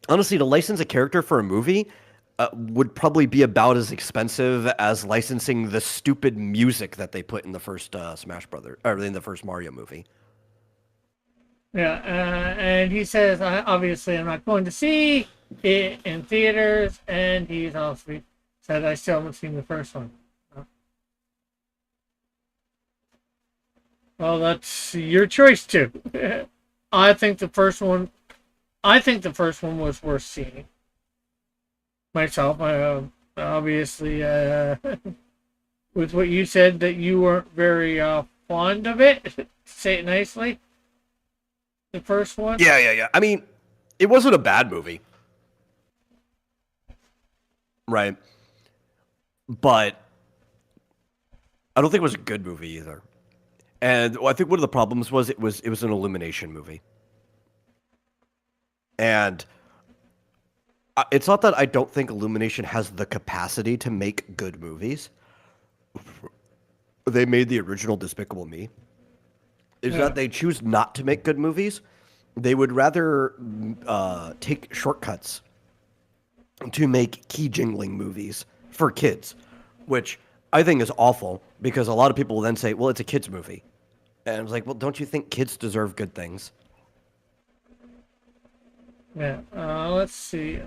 honestly, to license a character for a movie would probably be about as expensive as licensing the stupid music that they put in the first Smash Brothers, or in the first Mario movie. Yeah, and he says, obviously, I'm not going to see it in theaters, and he's also said, I still haven't seen the first one. Well, that's your choice, too. I think the first one was worth seeing. Myself, obviously, with what you said, that you weren't very fond of it, to say it nicely. The first one? Yeah. I mean, it wasn't a bad movie. right? But I don't think it was a good movie either. And I think one of the problems was it was an Illumination movie. And it's not that I don't think Illumination has the capacity to make good movies. They made the original Despicable Me. Is that they choose not to make good movies. They would rather take shortcuts to make key jingling movies for kids, which I think is awful because a lot of people will then say, well, it's a kid's movie. And I was like, well, don't you think kids deserve good things? Yeah. Let's see.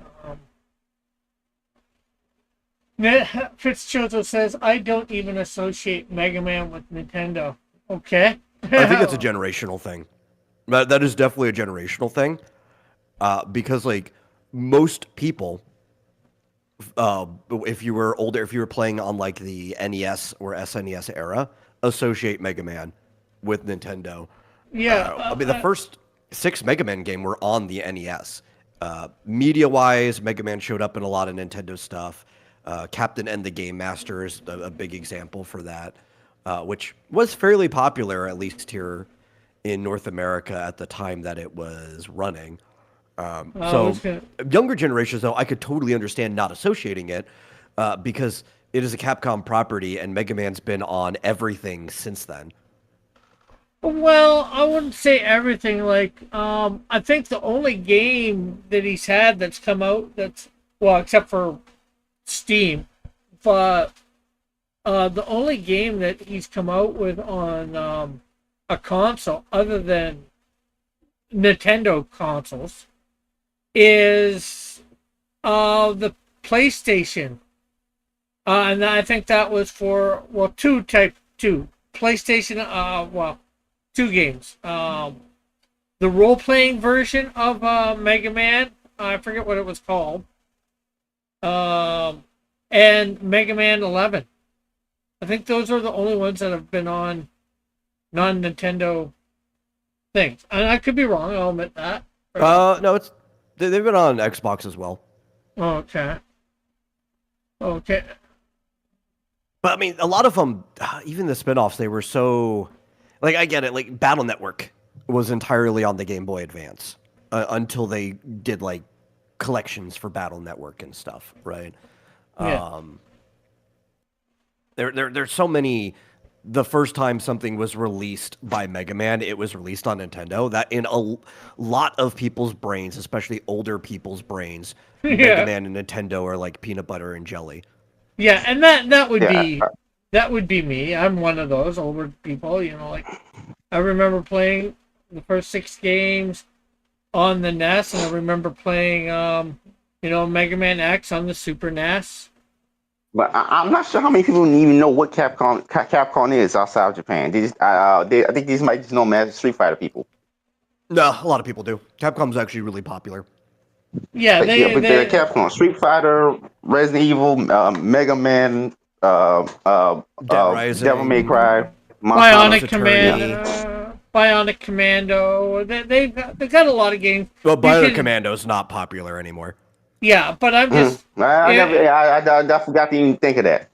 Ned Fitzgerald says, I don't even associate Mega Man with Nintendo. Okay. I think that's a generational thing. That is definitely a generational thing. Because, like, most people, if you were older, if you were playing on, like, the NES or SNES era, associate Mega Man with Nintendo. Yeah. I mean, the first 6 Mega Man game were on the NES. Media-wise, Mega Man showed up in a lot of Nintendo stuff. Captain N the Game Master is a big example for that, which was fairly popular, at least here in North America at the time that it was running. Younger generations, though, I could totally understand not associating it because it is a Capcom property and Mega Man's been on everything since then. Well, I wouldn't say everything. Like, I think the only game that he's had that's come out well, except for Steam, but the only game that he's come out with on a console other than Nintendo consoles is the PlayStation. And I think that was for, well, two PlayStation, 2 games. The role-playing version of Mega Man, I forget what it was called, and Mega Man 11. I think those are the only ones that have been on non-Nintendo things. And I could be wrong, I'll admit that. No, they've been on Xbox as well. Okay. But I mean, a lot of them, even the spin-offs, they were so... Like, I get it. Like, Battle Network was entirely on the Game Boy Advance until they did, like, collections for Battle Network and stuff, right? Yeah. There's so many... The first time something was released by Mega Man, it was released on Nintendo. That in a lot of people's brains, especially older people's brains, Mega Man and Nintendo are like peanut butter and jelly. Yeah, and that would be me. I'm one of those older people, like I remember playing the first 6 games on the NES, and I remember playing Mega Man X on the Super NES. But I'm not sure how many people even know what Capcom is outside of Japan. I think these might just know Master Street Fighter people. No, a lot of people do. Capcom's actually really popular. Yeah, they're Capcom. Street Fighter, Resident Evil, Mega Man, Devil May Cry, Bionic Commando. They've got a lot of games. Well, Bionic Commando is not popular anymore. Yeah, but I'm just... I forgot to even think of that.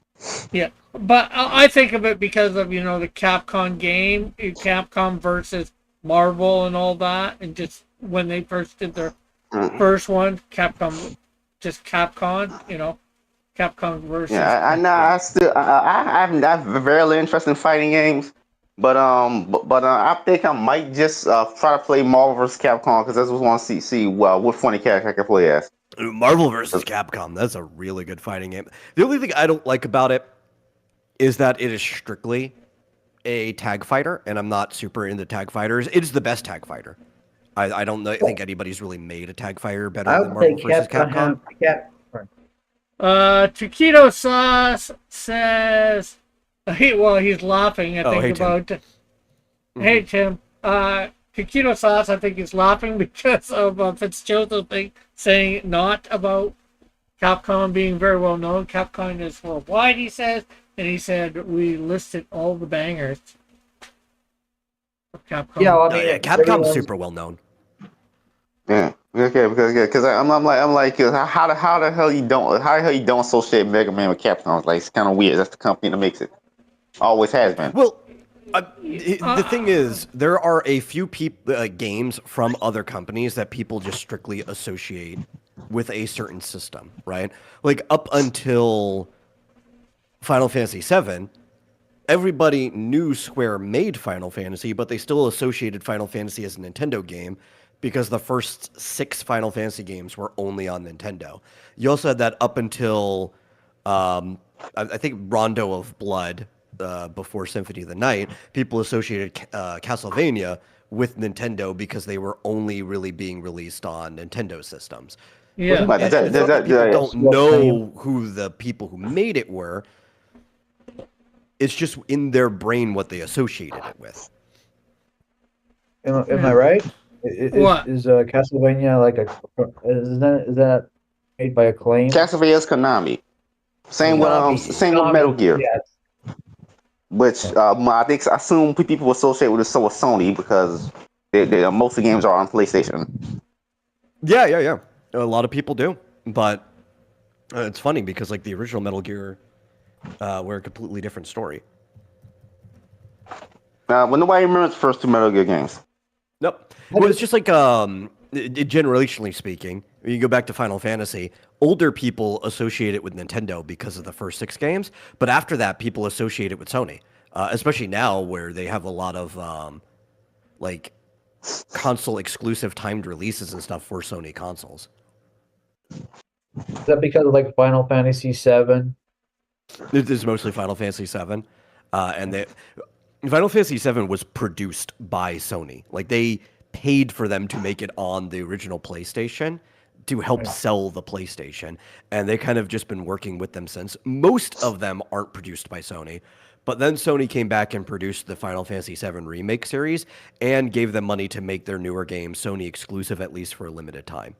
Yeah, but I think of it because of, the Capcom game, Capcom versus Marvel and all that, and just when they first did their first one, Capcom versus... Yeah, I'm very interested in fighting games, but I think I might just try to play Marvel vs. Capcom because I just want to see what funny character I can play as. Marvel vs. Capcom, that's a really good fighting game. The only thing I don't like about it is that it is strictly a tag fighter, and I'm not super into tag fighters. It is the best tag fighter. I don't think anybody's really made a tag fighter better than Marvel vs. Capcom. Chiquito Sauce says, he's laughing, I think, about... Hey, Tim. Chiquito Sauce, I think, is laughing because of Fitzgerald saying not about Capcom being very well known. Capcom is worldwide, he says, and he said we listed all the bangers of Capcom. Yeah, Capcom's super well known. Yeah, Okay, because I'm like, how the hell you don't associate Mega Man with Capcom? Like, it's kind of weird. That's the company that makes it. Always has been. Well, the thing is, there are a few games from other companies that people just strictly associate with a certain system, right? Like up until Final Fantasy VII, everybody knew Square made Final Fantasy, but they still associated Final Fantasy as a Nintendo game because the first 6 Final Fantasy games were only on Nintendo. You also had that up until I think Rondo of Blood before Symphony of the Night. People associated Castlevania with Nintendo because they were only really being released on Nintendo systems. Yeah. But It's not that people don't What know name? who the people who made it were. It's just in their brain what they associated it with. Am I right? What? Is Castlevania like is that made by Acclaim? Castlevania's Konami. Same with Konami, Metal Gear. yes. Which I assume people associate with Sony because most of the games are on PlayStation. Yeah. A lot of people do, but it's funny because like the original Metal Gear were a completely different story. Well, nobody remembers the first 2 Metal Gear games. Nope. Well, it's just like generationally speaking, when you go back to Final Fantasy, older people associate it with Nintendo because of the first 6 games, but after that, people associate it with Sony, especially now where they have a lot of like console exclusive timed releases and stuff for Sony consoles. Is that because of like Final Fantasy VII? This is mostly Final Fantasy VII, and Final Fantasy VII was produced by Sony. Like they paid for them to make it on the original PlayStation to help sell the PlayStation, and they kind of just been working with them since. Most of them aren't produced by Sony, but then Sony came back and produced the Final Fantasy VII Remake series and gave them money to make their newer games Sony exclusive, at least for a limited time.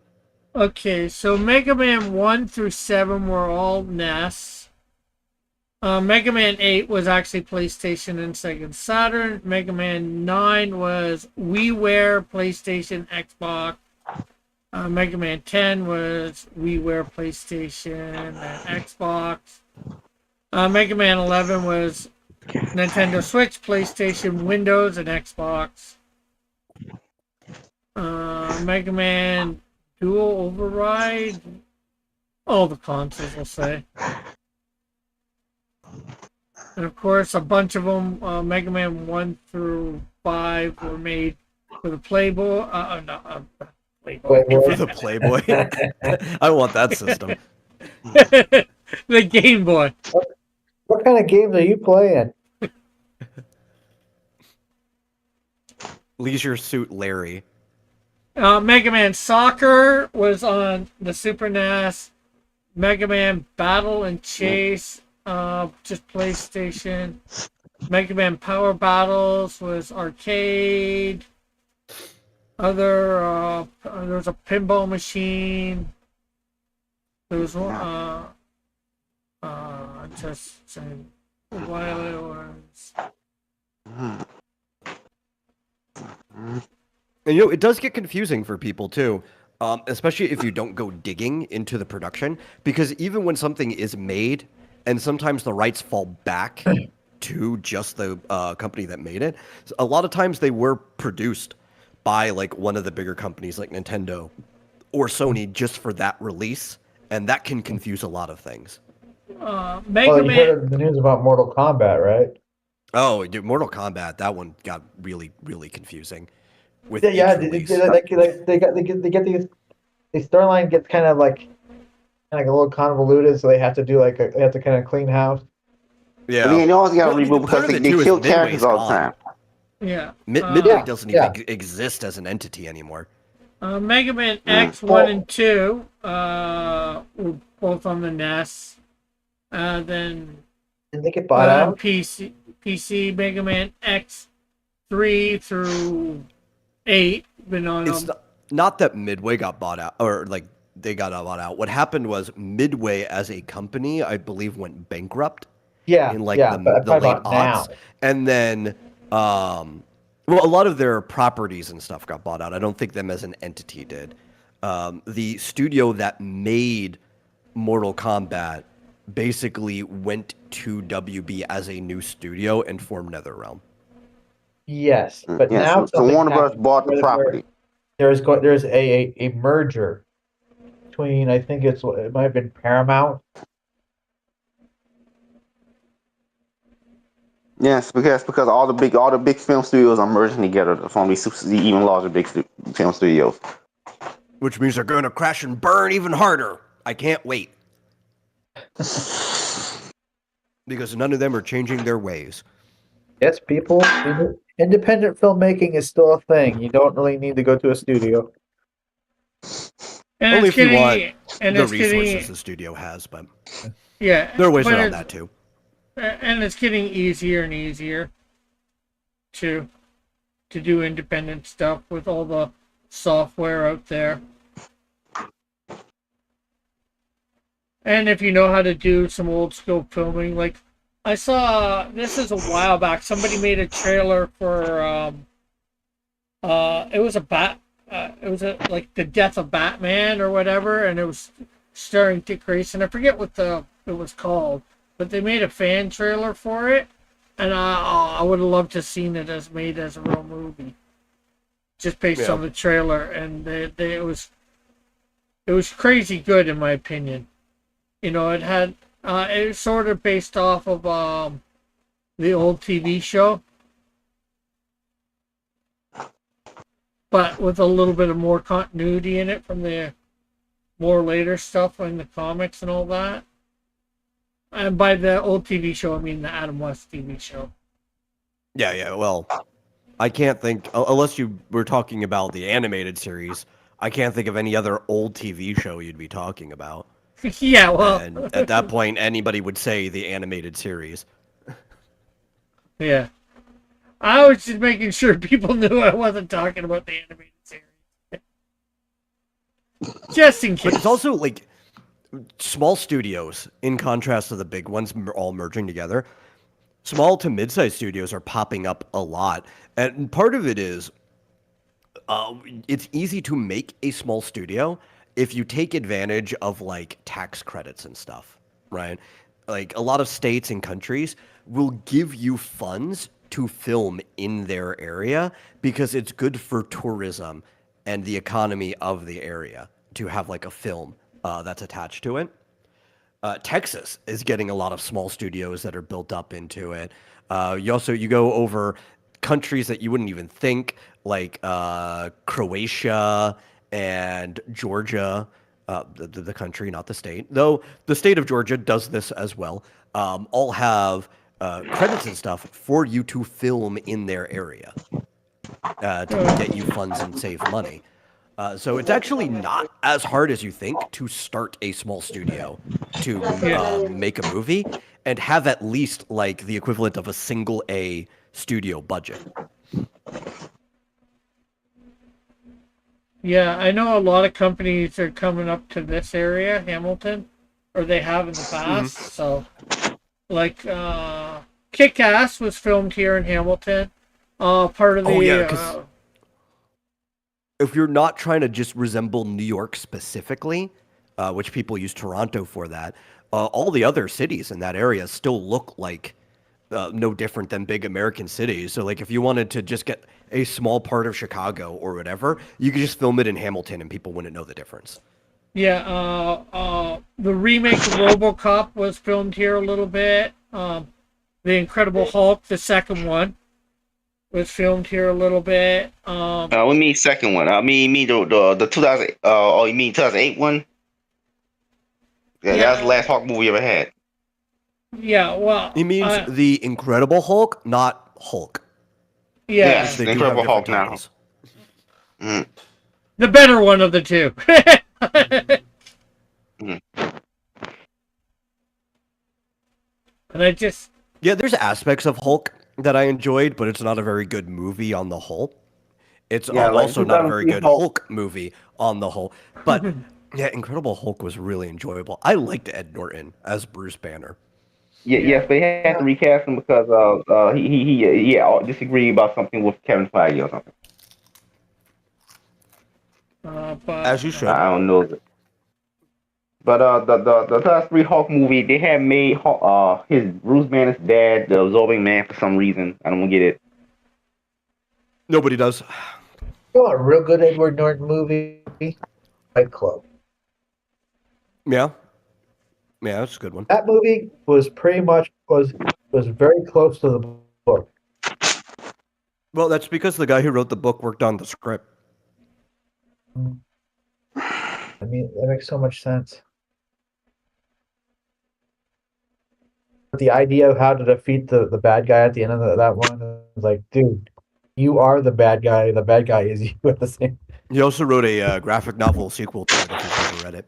Okay, so Mega Man 1 through 7 were all NES. Mega Man 8 was actually PlayStation and Sega Saturn. Mega Man 9 was WiiWare, PlayStation, Xbox. Mega Man 10 was WiiWare, PlayStation, and Xbox. Mega Man 11 was Nintendo Switch, PlayStation, Windows, and Xbox. Mega Man Dual Override, all the consoles, we'll say. And of course, a bunch of them, Mega Man 1 through 5, were made for the Playboy. Playboy. For the Playboy. I want that system. The Game Boy. What kind of games are you playing? Leisure Suit Larry. Mega Man Soccer was on the Super NES. Mega Man Battle and Chase, just PlayStation. Mega Man Power Battles was arcade. There was a pinball machine. There was one, just saying while it was. And it does get confusing for people too, especially if you don't go digging into the production, because even when something is made, and sometimes the rights fall back to just the company that made it, a lot of times they were produced by like one of the bigger companies like Nintendo or Sony just for that release, and that can confuse a lot of things. Mega You Man. heard the news about Mortal Kombat, right? Oh, dude, Mortal Kombat, that one got really, really confusing. With Yeah, each release. they get the storyline gets kind of like a little convoluted, so they have to do they have to kind of clean house. Yeah. But then you always got to Well, reboot part because of it they too is kill Midway's characters all the gone. time. Yeah. Midway doesn't yeah. even exist as an entity anymore. Mega Man X 1 and 2 were both on the NES. Then Did they get bought out? PC Mega Man X 3 through 8 been on. It's not that Midway got bought out, or like they got bought out. What happened was Midway as a company, I believe, went bankrupt Yeah, in like yeah, but I'm the talking late about now. aughts. And then, well, a lot of their properties and stuff got bought out. I don't think them as an entity did. The studio that made Mortal Kombat basically went to WB as a new studio and formed NetherRealm. Yes, but Yeah, now so something Warner Bros. happened Bought the where property. there's a merger between, I think it might have been Paramount. Yes, because all the big film studios are merging together to form these even larger film studios. Which means they're going to crash and burn even harder. I can't wait. Because none of them are changing their ways. Yes, people, independent filmmaking is still a thing. You don't really need to go to a studio. And Only it's if you want getting, and the it's resources getting, the studio has, but yeah, there are ways but around it's, that too. and it's getting easier and easier to do independent stuff with all the software out there. And if you know how to do some old school filming, like I saw, this is a while back, somebody made a trailer for it was like the death of Batman or whatever, and it was starring Dick Grayson. I forget what it was called, but they made a fan trailer for it, and I would have loved to have seen it as made as a real movie, just based on the trailer, and it was crazy good in my opinion. You know, it had it was sort of based off of the old TV show, but with a little bit of more continuity in it from the more later stuff in the comics and all that. And by the old TV show, I mean the Adam West TV show. Yeah, well, I can't think, unless you were talking about the animated series, I can't think of any other old TV show you'd be talking about. Yeah, well. And at that point, anybody would say the animated series. Yeah. I was just making sure people knew I wasn't talking about the animated series. Just in case. But it's also like small studios, in contrast to the big ones all merging together. Small to mid-sized studios are popping up a lot. And part of it is it's easy to make a small studio if you take advantage of like tax credits and stuff, right? Like a lot of states and countries will give you funds to film in their area because it's good for tourism and the economy of the area to have like a film that's attached to it. Texas is getting a lot of small studios that are built up into it. You go over countries that you wouldn't even think, like Croatia and Georgia, the country, not the state. Though the state of Georgia does this as well. All have credits and stuff for you to film in their area to get you funds and save money. So it's actually not as hard as you think to start a small studio to make a movie and have at least like the equivalent of a single A studio budget. Yeah, I know a lot of companies are coming up to this area, Hamilton, or they have in the past. So, like, Kick-Ass was filmed here in Hamilton. Part of the... if you're not trying to just resemble New York specifically, which people use Toronto for that, all the other cities in that area still look like no different than big American cities. So, like, if you wanted to just get a small part of Chicago or whatever, you could just film it in Hamilton and people wouldn't know the difference. Yeah, the remake of RoboCop was filmed here a little bit. The Incredible Hulk, the second one, was filmed here a little bit. We mean second one. I mean the 2000. Oh, you mean 2008 one? Yeah, that was the last Hulk movie we ever had. Yeah, well, he means the Incredible Hulk, not Hulk. Yeah, yes, the Incredible Hulk now. Mm. The better one of the two. And I just there's aspects of Hulk that I enjoyed, but it's not a very good movie on the whole. It's also not a very good Hulk movie on the whole. But yeah, Incredible Hulk was really enjoyable. I liked Ed Norton as Bruce Banner. Yes, they had to recast him because he disagreed about something with Kevin Feige or something. But As you should. I don't know. But the last three Hulk movie, they had made his Bruce Banner's dad the Absorbing Man for some reason. I don't get it. Nobody does. You know, a real good Edward Norton movie, Fight Club. Yeah. Yeah, that's a good one. That movie was pretty much was very close to the book. Well, that's because the guy who wrote the book worked on the script. I mean, that makes so much sense. But the idea of how to defeat the bad guy at the end of that one is like, dude, you are the bad guy. The bad guy is you at the same. He also wrote a graphic novel sequel to it, if you've ever read it.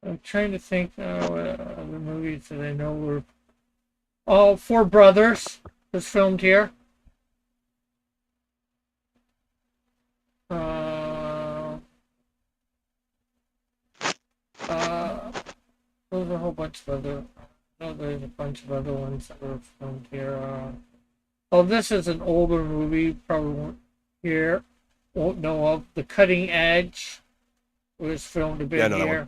I'm trying to think of the movies that I know were. All Four Brothers was filmed here. There's a whole bunch of other. No, there's a bunch of other ones that were filmed here. This is an older movie, probably won't know of. The Cutting Edge was filmed a bit Yeah, I know that here.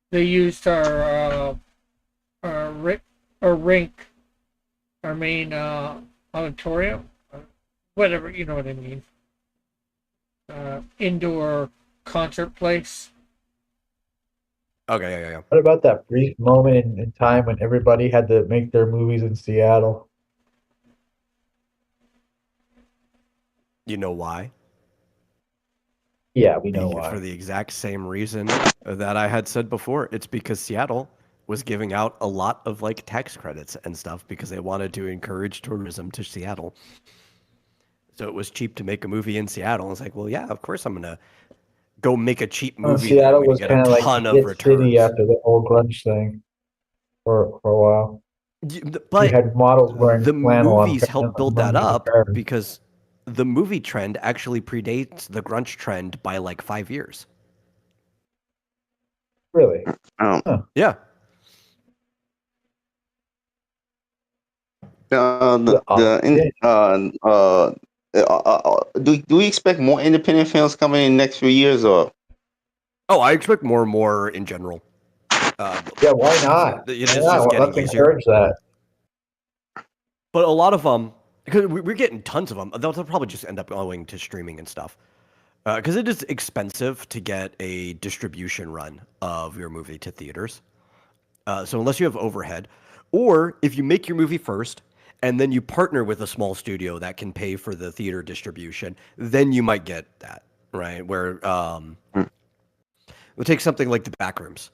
They used our rink, our main auditorium, whatever, you know what I mean. Indoor concert place. Okay, yeah. What about that brief moment in time when everybody had to make their movies in Seattle? You know why? Yeah, we know why. For the exact same reason that I had said before. It's because Seattle was giving out a lot of like tax credits and stuff because they wanted to encourage tourism to Seattle. So it was cheap to make a movie in Seattle. It's like, well, yeah, of course I'm gonna go make a cheap movie. Seattle there. was Get kind of a like ton the of hit returns. city after the whole grunge thing for a while. But you had models wearing the flannel movies on, helped build that up because the movie trend actually predates the grunge trend by like 5 years. Really? Yeah. Do we expect more independent films coming in the next few years, or? Oh, I expect more and more in general. Yeah, why not? It's just getting Let's easier. encourage that. But a lot of them, because we're getting tons of them, they'll probably just end up going to streaming and stuff. Because it is expensive to get a distribution run of your movie to theaters. So unless you have overhead, or if you make your movie first and then you partner with a small studio that can pay for the theater distribution, then you might get that, right? Where we'll take something like The Backrooms,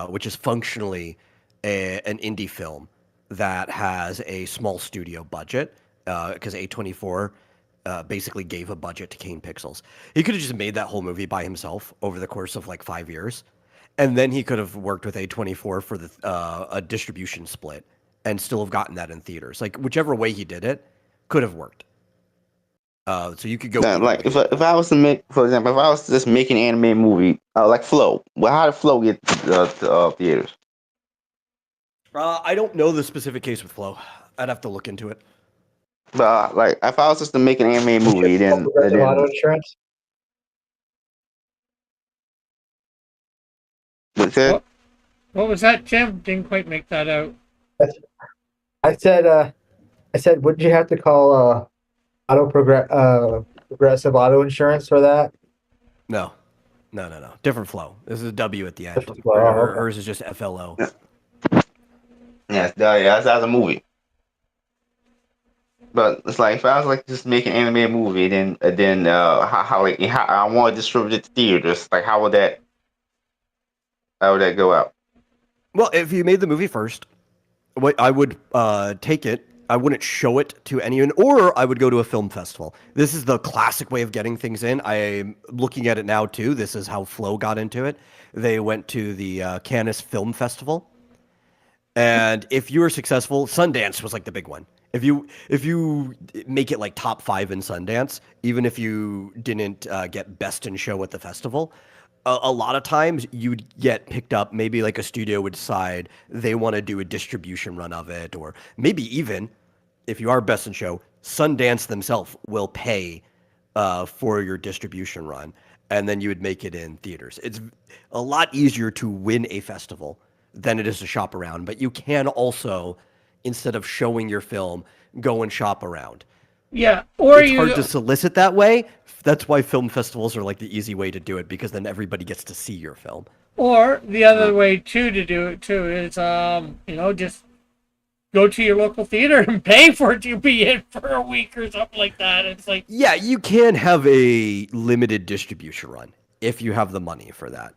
which is functionally an indie film that has a small studio budget, because A24 basically gave a budget to Kane Pixels. He could have just made that whole movie by himself over the course of like 5 years, and then he could have worked with A24 for a distribution split and still have gotten that in theaters. Like whichever way he did it could have worked. So you could go like if I was to make, for example, if I was to just make an anime movie like Flow, well, how did Flow get to theaters? I don't know the specific case with Flow. I'd have to look into it. But like if I was just to make an anime movie, then auto insurance. What's that? What was that, Jim? Didn't quite make that out. I said, wouldn't you have to call progressive auto insurance for that? No. Different Flow. This is a W at the end. Hers is just FLO. Yes, that's a movie. But it's like if I was like just making an anime movie, then how I want to distribute it to theaters, like how would that go out? Well, if you made the movie first, I would take it. I wouldn't show it to anyone, or I would go to a film festival. This is the classic way of getting things in. I'm looking at it now too. This is how Flow got into it. They went to the Cannes Film Festival, and if you were successful, Sundance was like the big one. If you make it like top 5 in Sundance, even if you didn't get best in show at the festival, a lot of times you'd get picked up. Maybe like a studio would decide they want to do a distribution run of it, or maybe even if you are best in show, Sundance themselves will pay for your distribution run, and then you would make it in theaters. It's a lot easier to win a festival than it is to shop around, but you can also, instead of showing your film, go and shop around. Yeah, or It's hard to solicit that way. That's why film festivals are like the easy way to do it, because then everybody gets to see your film. Or the other way too to do it too is just go to your local theater and pay for it to be in for a week or something like that. It's like, Yeah, you can have a limited distribution run if you have the money for that.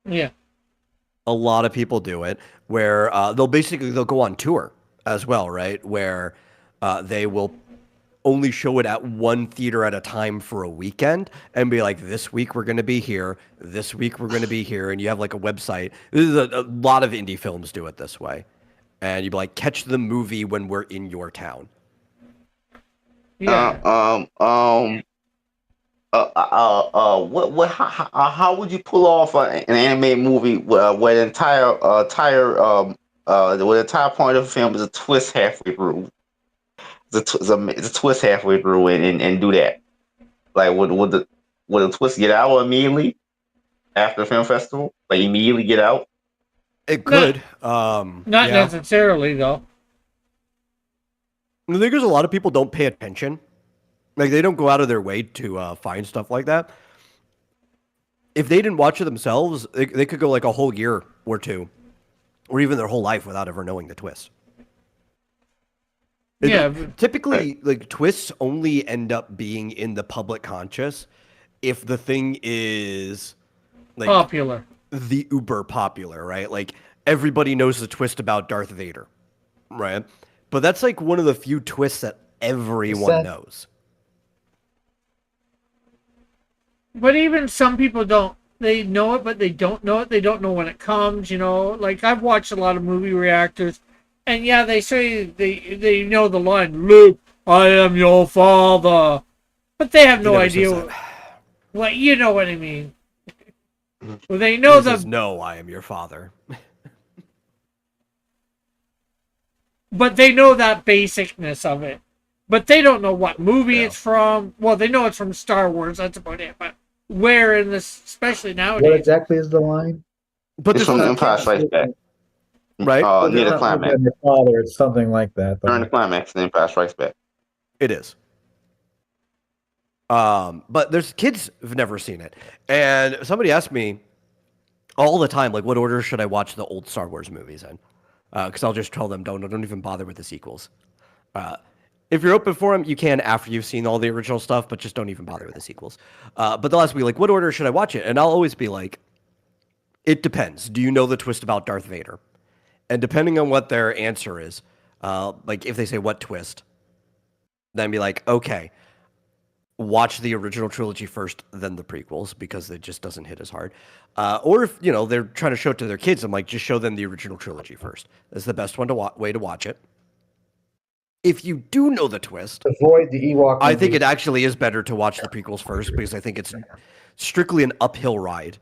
yeah. A lot of people do it where they'll go on tour as well, right? Where they will only show it at one theater at a time for a weekend and be like, this week we're going to be here, this week we're going to be here, and you have like a website. This is a lot of indie films do it this way, and you'd be like, catch the movie when we're in your town. Yeah. How would you pull off an animated movie where the entire point of the film is a twist halfway through? It's a twist halfway through and do that. Like would the twist get out immediately after the film festival? Like immediately get out? It could. Not yeah. necessarily though. I think there's a lot of people don't pay attention. Like, they don't go out of their way to find stuff like that. If they didn't watch it themselves, they could go like a whole year or two, or even their whole life without ever knowing the twist. Yeah. Typically, like, twists only end up being in the public conscious if the thing is like Popular. the uber popular, right? Like, everybody knows the twist about Darth Vader, right? But that's like one of the few twists that everyone knows. But even some people don't. They know it, but they don't know it. They don't know when it comes, Like, I've watched a lot of movie reactors, and yeah, they say they know the line, Luke, I am your father. But they have no idea. What, you know what I mean. Well, they know No, I am your father. But they know that basicness of it. But they don't know what movie it's from. Well, they know it's from Star Wars. That's about it. But where in this, especially nowadays. What exactly is the line? But It's from Empire Strikes Back. Right? Near the climax. Your father, it's something like that. During the climax, the Empire Strikes Back. It is. But there's kids who've never seen it. And somebody asked me all the time, like, what order should I watch the old Star Wars movies in? Because I'll just tell them, don't even bother with the sequels. If you're open for them, you can after you've seen all the original stuff, but just don't even bother with the sequels. But they'll ask me, like, what order should I watch it? And I'll always be like, it depends. Do you know the twist about Darth Vader? And depending on what their answer is, like if they say what twist, then be like, okay, watch the original trilogy first, then the prequels, because it just doesn't hit as hard. Or if, they're trying to show it to their kids, I'm like, just show them the original trilogy first. That's the best way to watch it. If you do know the twist, avoid the Ewok. I think it actually is better to watch the prequels first, because I think it's strictly an uphill ride,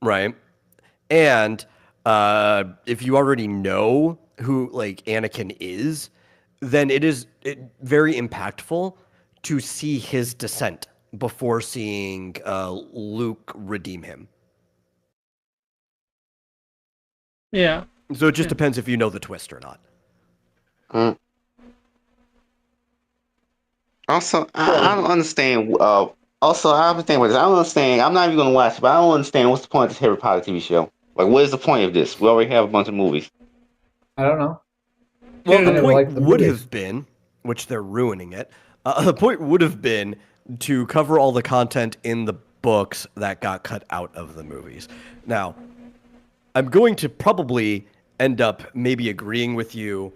right? And if you already know who like Anakin is, then it is very impactful to see his descent before seeing Luke redeem him. Yeah. So it just depends if you know the twist or not. Also, I don't understand. Also, I have to think about this. I don't understand. I'm not even going to watch it, but I don't understand what's the point of this Harry Potter TV show. Like, what is the point of this? We already have a bunch of movies. I don't know. Well, the never point liked the would movies. have been, which they're ruining it, the point would have been to cover all the content in the books that got cut out of the movies. Now, I'm going to probably end up maybe agreeing with you,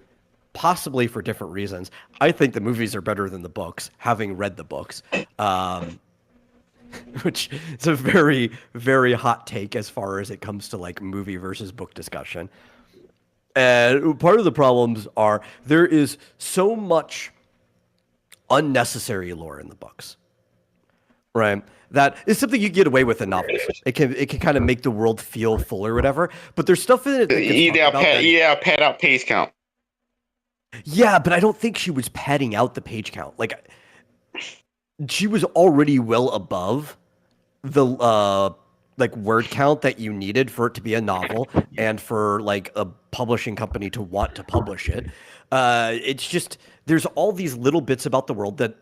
possibly for different reasons. I think the movies are better than the books, having read the books. Which is a very, very hot take as far as it comes to like movie versus book discussion. And part of the problems are there is so much unnecessary lore in the books, right? That is something you get away with in novels. It can kind of make the world feel full or whatever. But there's stuff in it. Pad out page count. Yeah, but I don't think she was padding out the page count. Like, she was already well above the like word count that you needed for it to be a novel and for like a publishing company to want to publish it. It's just there's all these little bits about the world that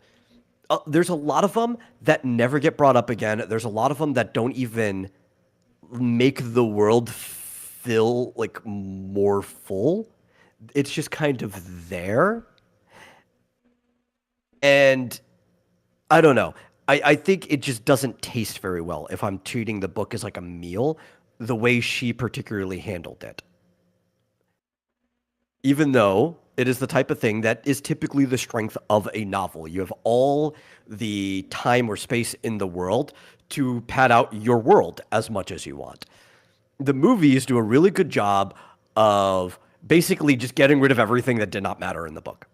there's a lot of them that never get brought up again. There's a lot of them that don't even make the world feel like more full. It's just kind of there. And I don't know. I think it just doesn't taste very well if I'm treating the book as like a meal, the way she particularly handled it. Even though it is the type of thing that is typically the strength of a novel. You have all the time or space in the world to pad out your world as much as you want. The movies do a really good job of basically just getting rid of everything that did not matter in the book.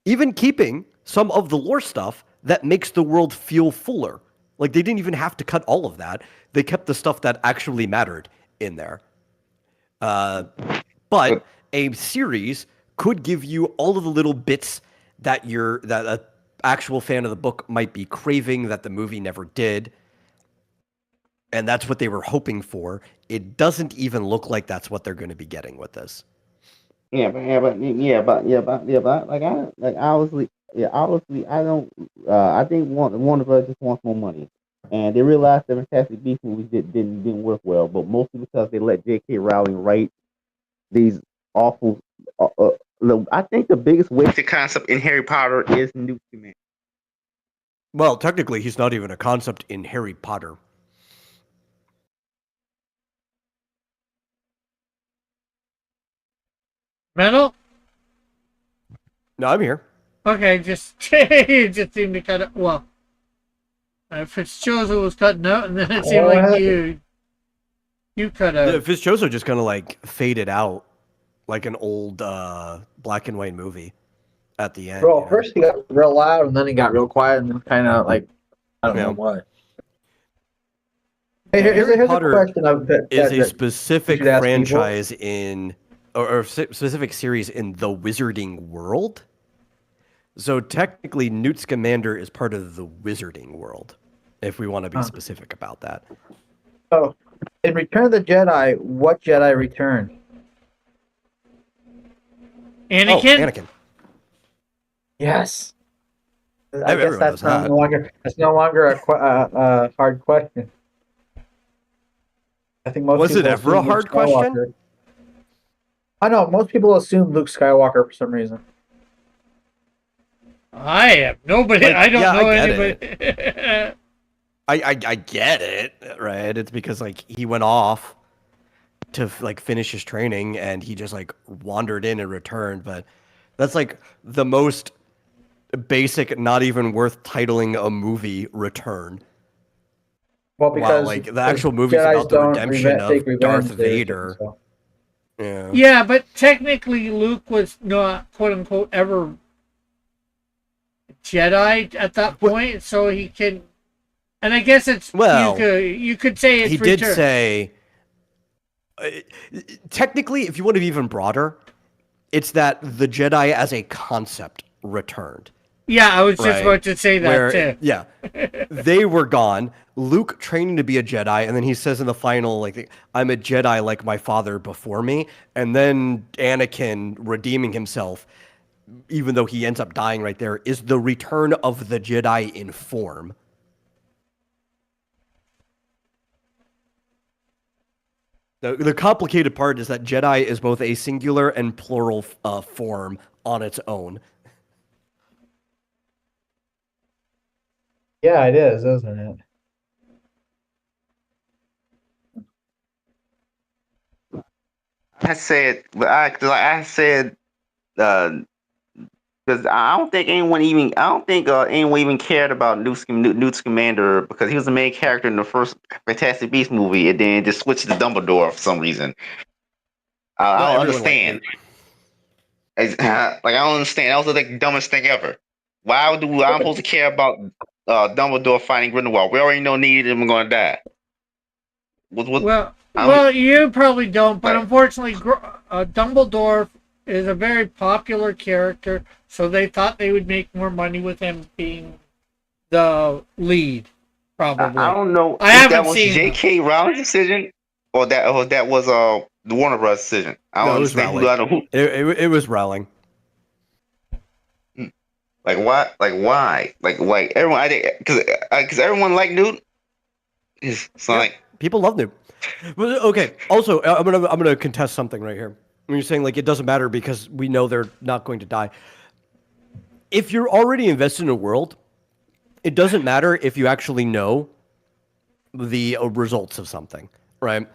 Even keeping some of the lore stuff that makes the world feel fuller. Like they didn't even have to cut all of that. They kept the stuff that actually mattered in there. But a series could give you all of the little bits that that an actual fan of the book might be craving that the movie never did. And that's what they were hoping for. It doesn't even look like that's what they're going to be getting with this. Obviously, I don't. I think Warner Bros. Just wants more money, and they realized the Fantastic Beasts movies didn't work well, but mostly because they let J.K. Rowling write these awful. I think the biggest wasted concept in Harry Potter is Newt Scamander. Well, technically, he's not even a concept in Harry Potter. Metal? No, I'm here. Okay, just it just seemed to cut it. Well, Fitzchozo was cutting out, and then it seemed like you cut out. Fitzchozo just kind of like faded out like an old black and white movie at the end. Bro, first he got real loud, and then he got real quiet, and then kind of like I don't know what. Hey, here's a question is a specific franchise in or specific series in the Wizarding world. So technically, Newt Scamander is part of the Wizarding world, if we want to be specific about that. So, in Return of the Jedi, what Jedi returned? Anakin? Oh, Anakin. Yes. I guess that's no longer a hard question. I think most was people it ever a hard question? I know most people assume Luke Skywalker for some reason. I have nobody. Like, I don't know anybody. I get it, right? It's because like he went off to like finish his training and he just like wandered in and returned, but that's like the most basic, not even worth titling a movie return. Well, because like the actual movie is about the redemption of Darth Vader. So. Yeah. Yeah, but technically Luke was not quote unquote ever Jedi at that point, so he can. And I guess it's you could say it's he return. did say. Technically, if you want to be even broader, it's that the Jedi as a concept returned. Yeah, I was just about to say that too. Yeah, they were gone. Luke training to be a Jedi, and then he says in the final, like, "I'm a Jedi like my father before me," and then Anakin redeeming himself, even though he ends up dying right there, is the return of the Jedi in form. The complicated part is that Jedi is both a singular and plural form on its own. Yeah, it is, isn't it? I said, because I don't think anyone even cared about Newt Scamander because he was the main character in the first Fantastic Beasts movie, and then just switched to Dumbledore for some reason. I don't understand. I don't understand. That was like the dumbest thing ever. Why do I'm supposed to care about Dumbledore fighting Grindelwald? We already know neither of them are going to die. Well, you probably don't, but unfortunately, Dumbledore is a very popular character, so they thought they would make more money with him being the lead, probably. I don't know I if haven't that was seen J.K. Rowling's decision or that was the Warner Bros. Decision. I No, don't it was understand Rowling. who. It was Rowling. Like why? Like everyone? Because everyone liked Newt. So Yeah. like, People love Noob. Well, okay. Also, I'm gonna contest something right here. When you're saying like it doesn't matter because we know they're not going to die. If you're already invested in a world, it doesn't matter if you actually know the results of something, right?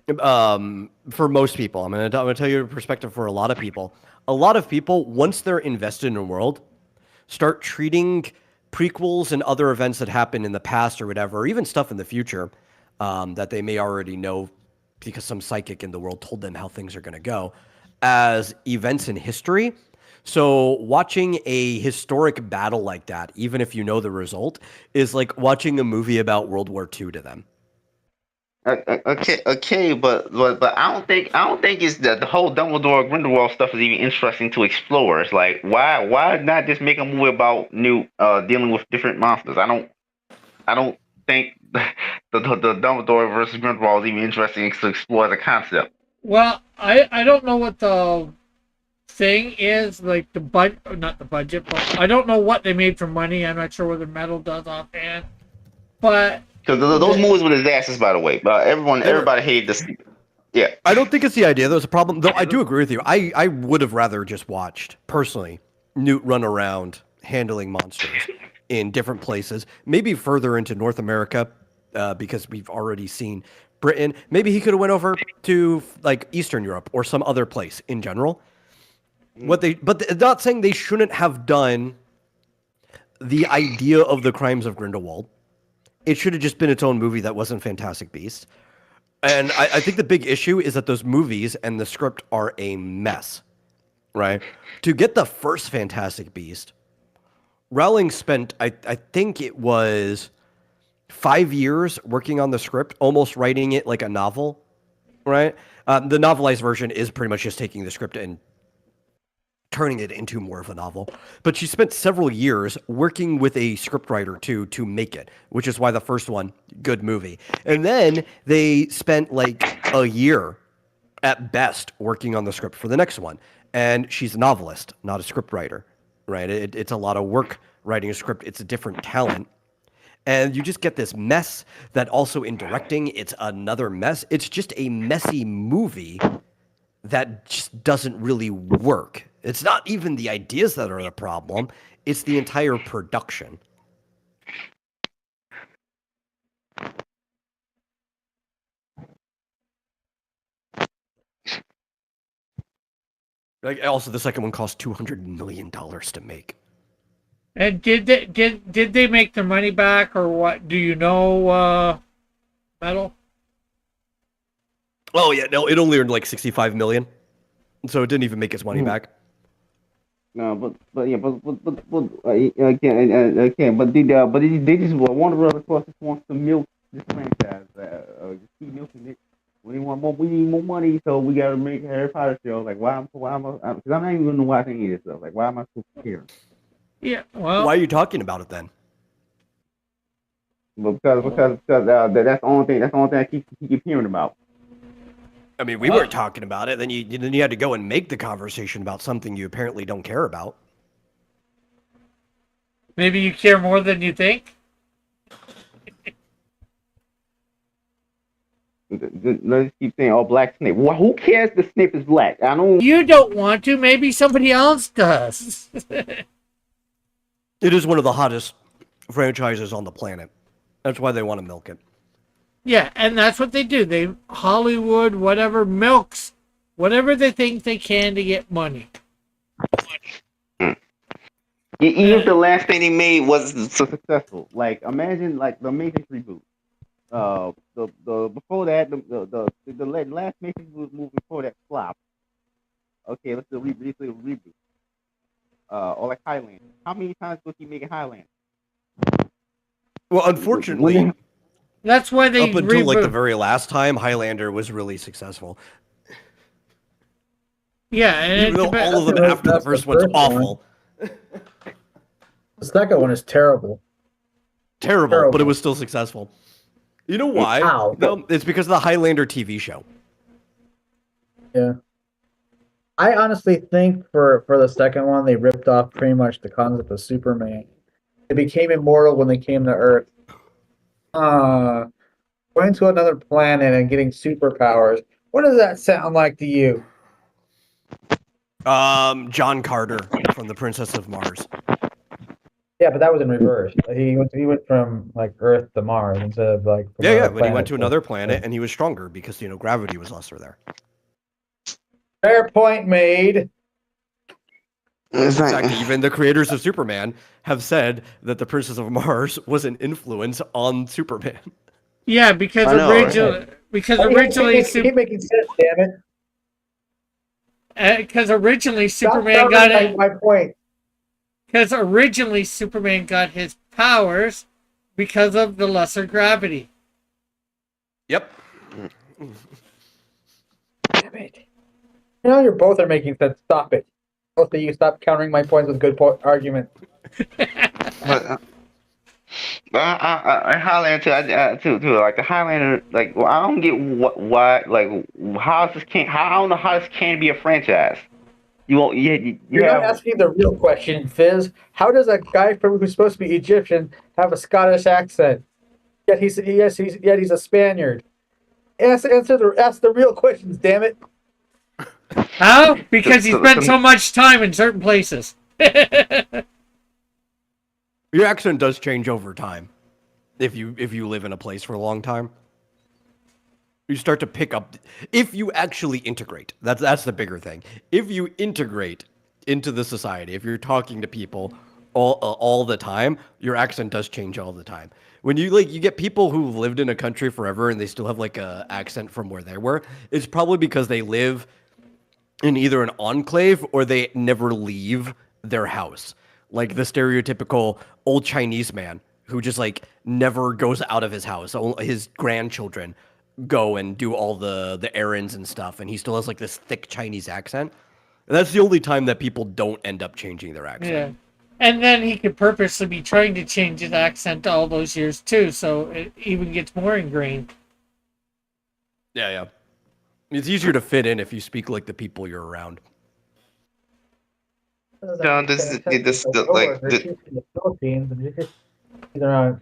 For most people, I'm gonna tell you a perspective for a lot of people. A lot of people, once they're invested in a world, start treating prequels and other events that happen in the past or whatever, or even stuff in the future that they may already know because some psychic in the world told them how things are going to go, as events in history. So watching a historic battle like that, even if you know the result, is like watching a movie about World War II to them. okay, but I don't think it's the whole Dumbledore Grindelwald stuff is even interesting to explore. It's like why not just make a movie about Newt dealing with different monsters? I don't think the Dumbledore versus Grindelwald is even interesting to explore the concept. Well, I don't know what the thing is, like not the budget, but I don't know what they made for money. I'm not sure what the metal does offhand. But Because those movies were disasters, by the way. But everybody hated this. Yeah, I don't think it's the idea. There's a problem, though. I do agree with you. I would have rather just watched personally Newt run around handling monsters in different places, maybe further into North America, because we've already seen Britain. Maybe he could have went over to like Eastern Europe or some other place in general. Not saying they shouldn't have done the idea of the Crimes of Grindelwald. It should have just been its own movie that wasn't Fantastic Beasts. And I think the big issue is that those movies and the script are a mess, right? To get the first Fantastic Beast, Rowling spent, I think it was 5 years working on the script, almost writing it like a novel, right? The novelized version is pretty much just taking the script and turning it into more of a novel. But she spent several years working with a scriptwriter to make it, which is why the first one, good movie. And then they spent like a year at best working on the script for the next one. And she's a novelist, not a scriptwriter, right? It's a lot of work writing a script. It's a different talent. And you just get this mess that also in directing, it's another mess. It's just a messy movie that just doesn't really work. It's not even the ideas that are the problem. It's the entire production. Like, also, the second one cost $200 million to make. and did they make their money back or what? Do you know, metal? Oh yeah, no, it only earned like $65 million, so it didn't even make its money back. no, but again, but they just Warner Brothers of course just wants to milk this franchise, just keep milking it. We need more money, so we gotta make Harry Potter show. Like why am I? Because I'm not even gonna watch any of this stuff. Like why am I so scared? Yeah. Well, Why are you talking about it then? But because that's the only thing I keep hearing about. I mean, we weren't talking about it. Then you had to go and make the conversation about something you apparently don't care about. maybe you care more than you think. Let's keep saying, "Oh, Black Snape." Well, who cares? The Snape is black. I don't. You don't want to. Maybe somebody else does. It is one of the hottest franchises on the planet. That's why they want to milk it. Yeah, and that's what they do. They Hollywood, whatever, milks whatever they think they can to get money. Even if the last thing they made wasn't so successful, like imagine like the Matrix reboot. The before that the last Matrix movie before that flopped. Okay, let's do a reboot. Or like Highlander. How many times will he make it Highlander? Well, unfortunately, That's why they up until like the very last time, Highlander was really successful. Yeah, and Even though all of them That's after the the first one's first one. awful. The second one is terrible. Terrible, but it was still successful. You know why? How? No, it's because of the Highlander TV show. Yeah. I honestly think for the second one, they ripped off pretty much the concept of Superman. They became immortal when they came to Earth. Going to another planet and getting superpowers. What does that sound like to you? John Carter from The Princess of Mars. Yeah, but that was in reverse. He went from like Earth to Mars instead of like from Yeah, another when he went planet to another planet and he was stronger because gravity was lesser there. Fair point made. It's like, Exactly. Even the creators of Superman have said that the Princess of Mars was an influence on Superman. yeah, because I know, originally Keep making sense, damn it. because originally Stop Superman got starting it. my point. Because originally Superman got his powers because of the lesser gravity. Yep. Damn it. You're both are making sense. Stop it. Both of you stop countering my points with good arguments. but I Highlander too. Like the Highlander, like I don't get why like how this can't. How I don't know how this can be a franchise. You won't. You're not asking the real question, Fizz. How does a guy who's supposed to be Egyptian have a Scottish accent? Yet he's a Spaniard. Ask the real questions, damn it. How? Because he spent so much time in certain places. Your accent does change over time if you live in a place for a long time. You start to pick up if you actually integrate. That's the bigger thing. If you integrate into the society, if you're talking to people all the time, your accent does change all the time. When you get people who lived in a country forever and they still have like a accent from where they were, it's probably because they live in either an enclave or they never leave their house. Like the stereotypical old Chinese man who just like never goes out of his house. His grandchildren go and do all the errands and stuff, and he still has like this thick Chinese accent. And that's the only time that people don't end up changing their accent. Yeah. And then he could purposely be trying to change his accent all those years too, so it even gets more ingrained. Yeah. It's easier to fit in if you speak like the people you're around. No, this She's in the Philippines, and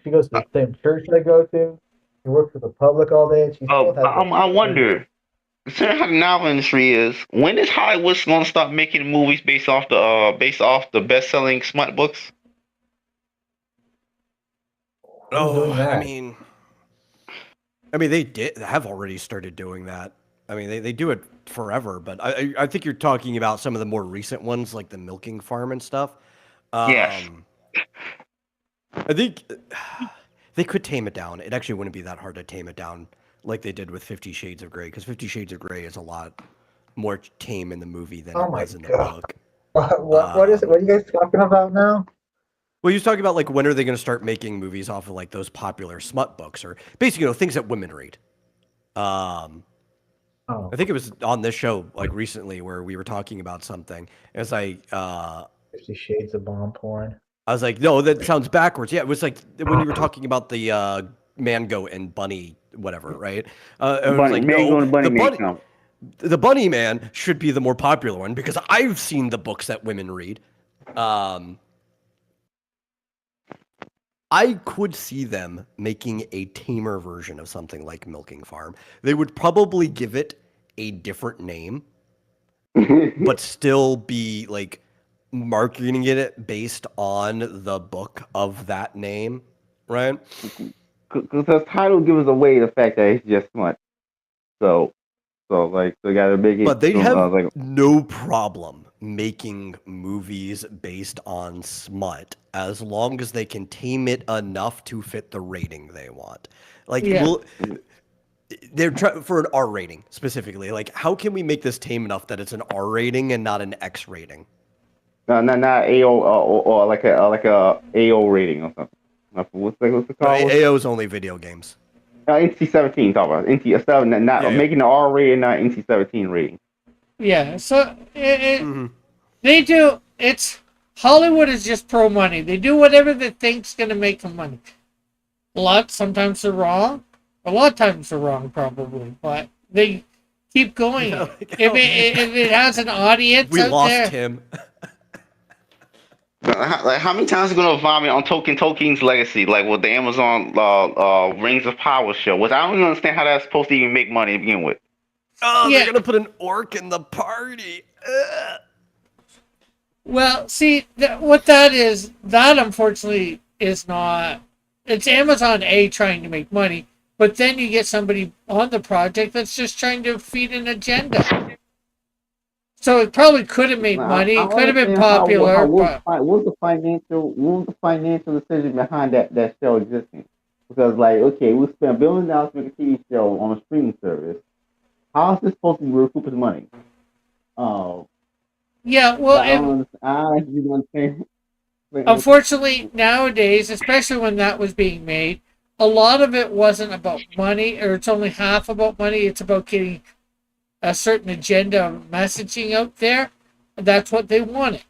she goes to the same church I go to. She works for the public all day. And she still has I wonder. Considering how the novel industry is, when is Hollywood going to start making movies based off the best-selling smut books? Oh, I mean, they have already started doing that. I mean, they do it forever, but I think you're talking about some of the more recent ones, like the Milking Farm and stuff. Yes. I think they could tame it down. It actually wouldn't be that hard to tame it down like they did with 50 Shades of Grey, because 50 Shades of Grey is a lot more tame in the movie than it was in the book. What is it? What are you guys talking about now? Well, he was talking about, like, when are they going to start making movies off of, like, those popular smut books, or basically, things that women read. I think it was on this show, like, recently, where we were talking about something. It was like, 50 Shades of Bomb Porn. I was like, no, that sounds backwards. Yeah, it was like when you were talking about the Mango and Bunny, whatever, right? The Bunny Man should be the more popular one because I've seen the books that women read. I could see them making a tamer version of something like Milking Farm. They would probably give it a different name, but still be like marketing it based on the book of that name, right? Because the title gives away the fact that it's just smut. So like they gotta make it. But they'd have no problem making movies based on smut as long as they can tame it enough to fit the rating they want. Like, they're trying for an R rating specifically. Like, how can we make this tame enough that it's an R rating and not an X rating? No, not AO or like a AO rating or something. What's it called? AO is only video games. NC-17, talk about NC-7, not making the R rating, not NC-17 rating. Yeah, so Mhm. they do. It's Hollywood is just pro money. They do whatever they think's going to make them money. Sometimes they're wrong. A lot of times they're wrong, probably, but they keep going. Yeah, If it has an audience we out lost there, him. Like how many times are you gonna vomit on Tolkien's legacy, like with the Amazon Rings of Power show? Which I don't even understand how that's supposed to even make money to begin with. Oh, Yeah. they're gonna put an orc in the party. Ugh. well, see what that is. That unfortunately is not. It's Amazon trying to make money, but then you get somebody on the project that's just trying to feed an agenda. So it probably could have made money. I It could have been understand popular, but what was the financial decision behind that show existing? Because like, okay, we spent $1 billion to make a TV show on a streaming service. How is this supposed to be recouping money? Oh, yeah. Well, I don't understand. I don't understand. unfortunately, nowadays, especially when that was being made, a lot of it wasn't about money, or it's only half about money. It's about getting a certain agenda of messaging out there. That's what they wanted.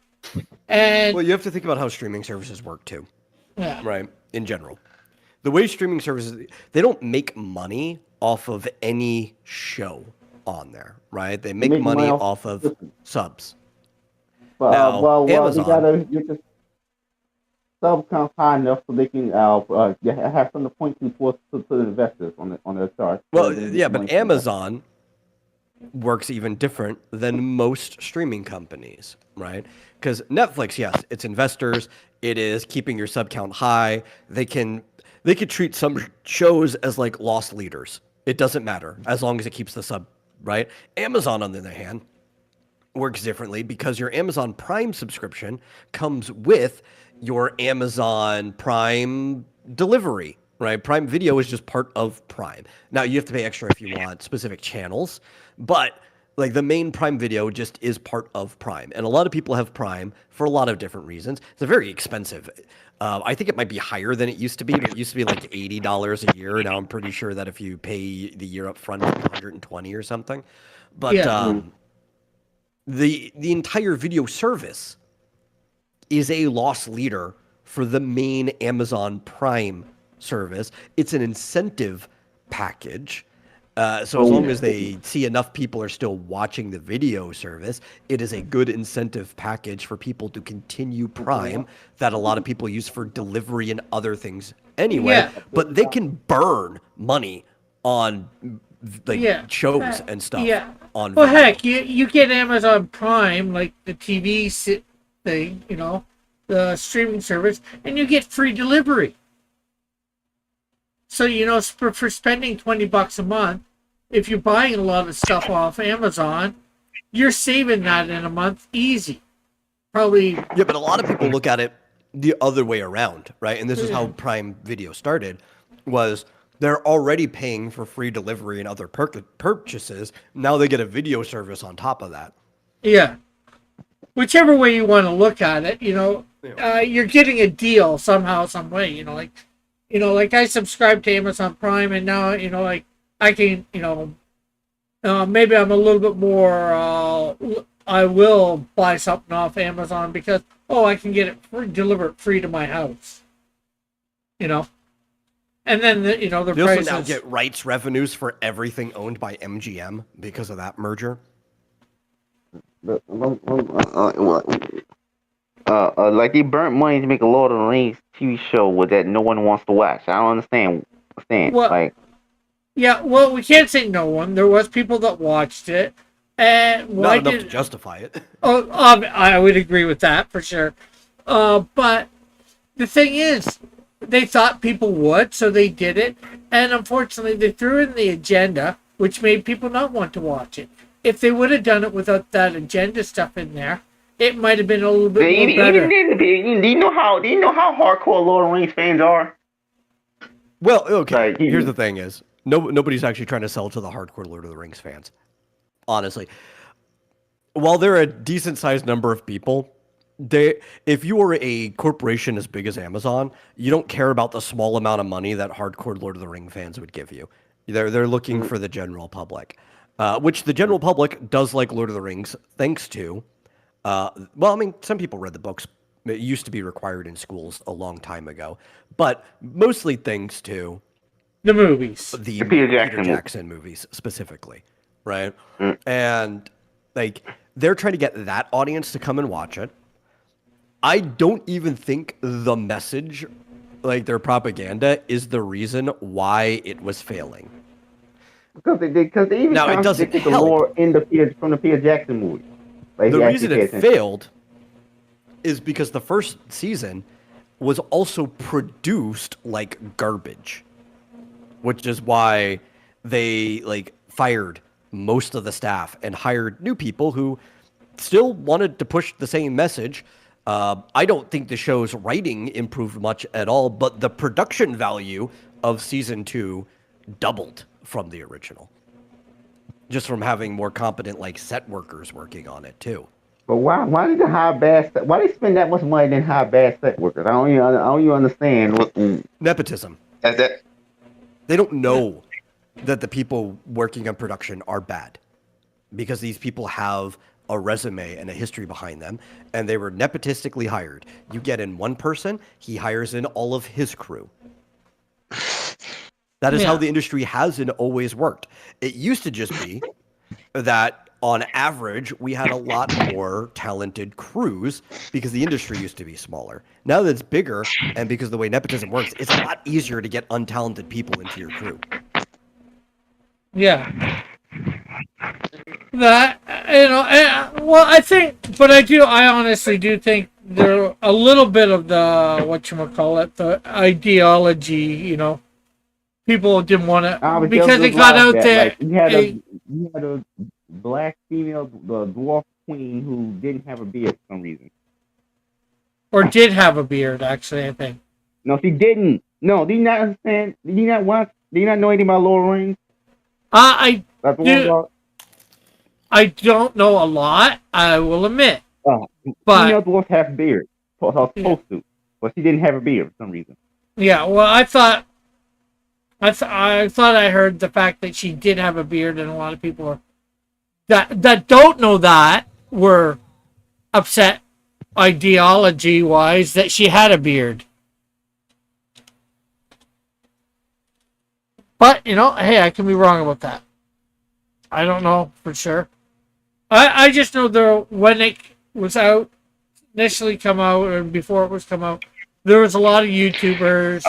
And Well, you have to think about how streaming services work too, yeah, right? In general, the way streaming services, they don't make money off of any show on there, right? They make money off of subs. Now, well, they Amazon- gotta get the sub count high enough so they can have something to point to the investors on their chart. Well, yeah, but Amazon works even different than most streaming companies, right? Because Netflix, yes, it's investors. It is keeping your sub count high. They could treat some shows as like lost leaders. It doesn't matter as long as it keeps the sub right. Amazon, on the other hand, works differently because your Amazon Prime subscription comes with your Amazon Prime delivery, right? Prime Video is just part of Prime. Now, you have to pay extra if you want specific channels, but like the main Prime Video just is part of Prime. And a lot of people have Prime for a lot of different reasons. It's a very expensive. I think it might be higher than it used to be, but it used to be like $80 a year. Now I'm pretty sure that if you pay the year up front, it's $120 or something. But Yeah. the entire video service is a loss leader for the main Amazon Prime service. It's an incentive package. So as long as they see enough people are still watching the video service, it is a good incentive package for people to continue Prime that a lot of people use for delivery and other things anyway. Yeah. But they can burn money on like Yeah. shows and stuff yeah. on Well, video. heck, you get Amazon Prime, like the TV thing, the streaming service, and you get free delivery. So, for spending $20 a month, if you're buying a lot of stuff off Amazon, you're saving that in a month easy. Probably, Yeah, but a lot of people look at it the other way around, right? And this is how Prime Video started, was they're already paying for free delivery and other purchases. Now they get a video service on top of that. yeah. Whichever way you want to look at it, you're getting a deal somehow, some way, like I subscribe to Amazon Prime, and now, like I can, maybe I'm a little bit more, I will buy something off Amazon because, I can get it delivered free to my house, and then, the They also prices. now get rights revenues for everything owned by MGM because of that merger. Like they burnt money to make a Lord of the Rings TV show that no one wants to watch. I don't understand. Well- Like, Yeah, well, we can't say no one. There was people that watched it, and why Not enough to did? justify it. Oh, I would agree with that for sure. But the thing is, they thought people would, so they did it, and unfortunately, they threw in the agenda, which made people not want to watch it. If they would have done it without that agenda stuff in there, it might have been a little bit more better. do you know how hardcore Lord of the Rings fans are? Well, okay. Like, Here's the thing: is nobody's actually trying to sell to the hardcore Lord of the Rings fans. Honestly, while they're a decent sized number of people, if you are a corporation as big as Amazon, you don't care about the small amount of money that hardcore Lord of the Ring fans would give you. They're looking for the general public. which the general public does like Lord of the Rings, thanks to. Well, I mean, some people read the books. It used to be required in schools a long time ago, but mostly thanks to The movies. the The Peter Peter Jackson movie. Jackson movies specifically, right? Mm. And like they're trying to get that audience to come and watch it. I don't even think the message, like their propaganda, is the reason why it was failing. Because they even Now, it doesn't contradicted the help. lore from the Peter Jackson movie. Like, The he reason actually it paid attention. failed is because the first season was also produced like garbage, which is why they like fired most of the staff and hired new people who still wanted to push the same message. I don't think the show's writing improved much at all, but the production value of season 2 doubled from the original, just from having more competent like set workers working on it too. But why did they hire bad? Why they spend that much money then hire bad set workers? I don't even understand. Nepotism. That They don't know that the people working on production are bad because these people have a resume and a history behind them, and they were nepotistically hired. You get in one person, he hires in all of his crew. That is how Yeah. the industry has and always worked. It used to just be that on average, we had a lot more talented crews because the industry used to be smaller. Now that it's bigger, and because of the way nepotism works, it's a lot easier to get untalented people into your crew. Yeah. That, well, I honestly do think there a little bit of the, whatchamacallit, the ideology, people didn't want to, because it got out there. Like, you had a black female, the dwarf queen who didn't have a beard for some reason. Or did have a beard, actually, I think. No, she didn't. No, do you not understand? Do you not watch? Do you not know anything about Lord of the Rings? I That's the do- one about. I don't know a lot, I will admit. Female But, dwarfs have beards. Supposed to, but she didn't have a beard for some reason. yeah, well, I thought I heard the fact that she did have a beard, and a lot of people were, that don't know that were upset ideology-wise that she had a beard. But, hey, I can be wrong about that. I don't know for sure. I just know when it was out, initially come out, or before it was come out, there was a lot of YouTubers,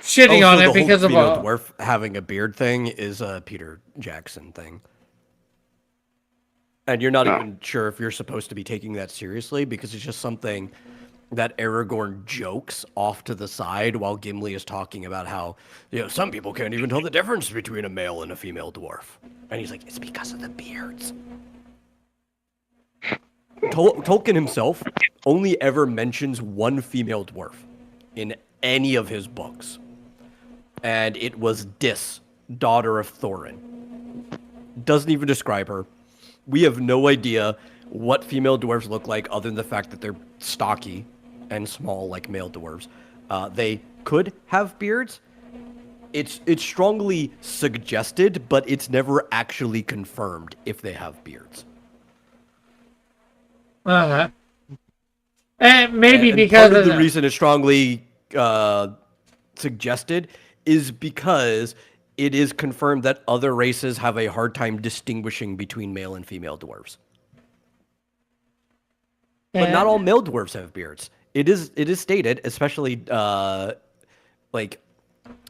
shitting on Also, it the because whole of female a... dwarf having a beard thing is a Peter Jackson thing. And you're not even sure if you're supposed to be taking that seriously because it's just something that Aragorn jokes off to the side while Gimli is talking about how, some people can't even tell the difference between a male and a female dwarf. And he's like, it's because of the beards. Tolkien himself only ever mentions one female dwarf in any of his books. And it was Dis, daughter of Thorin. Doesn't even describe her. We have no idea what female dwarves look like other than the fact that they're stocky and small like male dwarves. They could have beards. It's strongly suggested, but it's never actually confirmed if they have beards. Uh-huh. And maybe And because part of the that. reason it's strongly suggested is because it is confirmed that other races have a hard time distinguishing between male and female dwarves. But not all male dwarves have beards. It is stated, especially like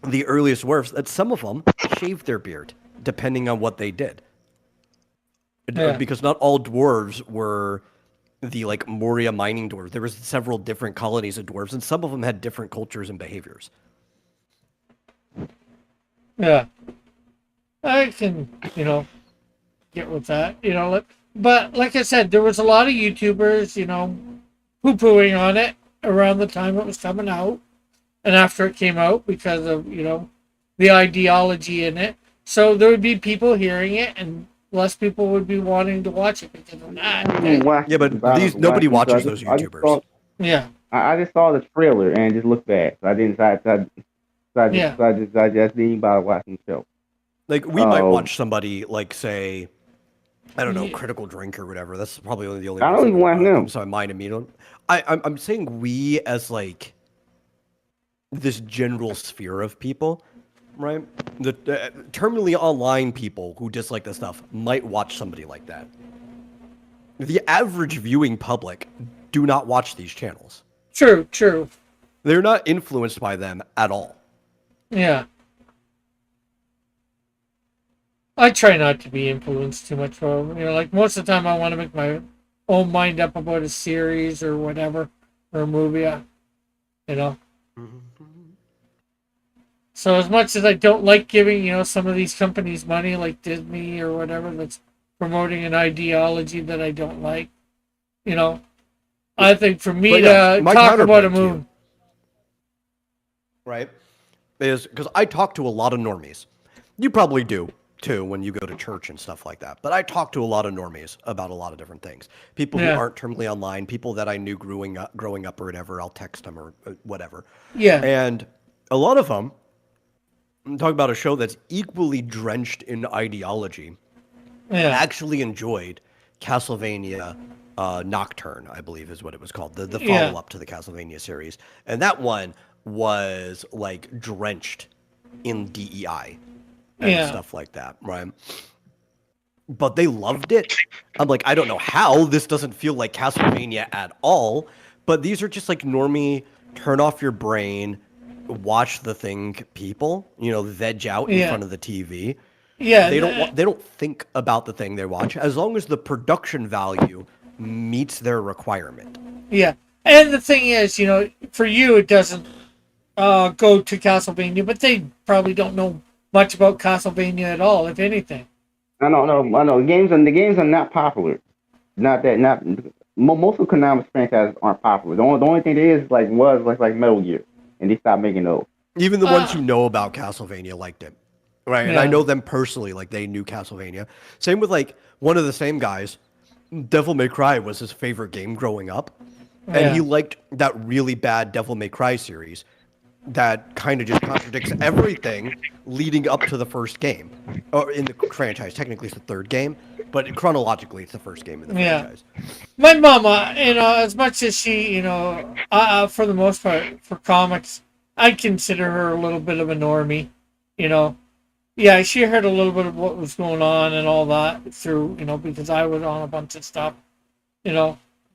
the earliest dwarves, that some of them shaved their beard, depending on what they did. Yeah. Because not all dwarves were the like Moria mining dwarves. There was several different colonies of dwarves, and some of them had different cultures and behaviors. Yeah. I can, get with that. But like I said, there was a lot of YouTubers, poo-pooing on it around the time it was coming out and after it came out because of, the ideology in it. So there would be people hearing it and less people would be wanting to watch it because of that. Yeah, but nobody watches those YouTubers. Yeah. I just saw the trailer and it just looked bad. So I didn't. I just didn't bother watching the show. Like we might Oh. watch somebody like say, I don't know, Yeah. Critical Drink or whatever. That's probably only the only I ones don't even watch them. comes to my mind immediately. I'm saying we as like this general sphere of people, right? The terminally online people who dislike this stuff might watch somebody like that. The average viewing public do not watch these channels. True, true. They're not influenced by them at all. Yeah. I try not to be influenced too much. Like most of the time, I want to make my own mind up about a series or whatever, or a movie. You know. So as much as I don't like giving, some of these companies money, like Disney or whatever, that's promoting an ideology that I don't like, I think for me But yeah, to my talk about a counterpoint to you, movie, right, is because I talk to a lot of normies. You probably do too when you go to church and stuff like that. But I talk to a lot of normies about a lot of different things. People who Yeah. aren't terminally online, people that I knew growing up or whatever. I'll text them or whatever. yeah, And a lot of them talk about a show that's equally drenched in ideology. yeah, Actually enjoyed Castlevania Nocturne, I believe is what it was called, the Yeah. follow-up to the Castlevania series. And that one was like drenched in DEI and Yeah. stuff like that, right? But they loved it. I'm like, I don't know how this doesn't feel like Castlevania at all, but these are just like normie, turn off your brain, watch the thing people, veg out in Yeah. front of the TV. yeah. They don't think about the thing they watch as long as the production value meets their requirement. Yeah, and the thing is, for you it doesn't go to Castlevania, but they probably don't know much about Castlevania at all, if anything. I know. The games are not popular. Most of Konami's franchises aren't popular. The only thing there is was Metal Gear, and they stopped making those. Even the ones who know about Castlevania liked it. Right. And I Yeah. know them personally, like they knew Castlevania. Same with like one of the same guys, Devil May Cry was his favorite game growing up. And Yeah. he liked that really bad Devil May Cry series that kind of just contradicts everything leading up to the first game. Or in the franchise. Technically it's the third game, but chronologically it's the first game in the Yeah. franchise. My mama, as much as she, for the most part, for comics, I consider her a little bit of a normie, Yeah, she heard a little bit of what was going on and all that through, because I was on a bunch of stuff,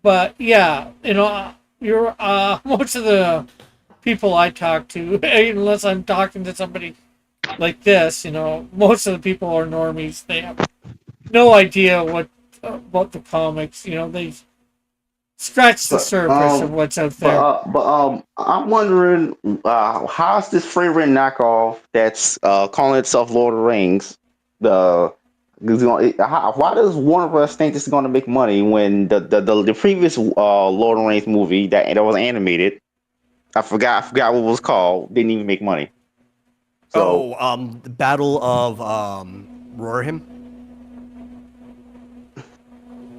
But yeah, you're most of the people I talk to, unless I'm talking to somebody like this, most of the people are normies. They have no idea what about the comics. They scratch the surface of what's out there. I'm wondering how's this free rent knockoff that's calling itself Lord of the Rings? Why does Warner Bros. Think this is going to make money when the previous Lord of the Rings movie that was animated, I forgot what it was called, didn't even make money. So the Battle of Rohirrim.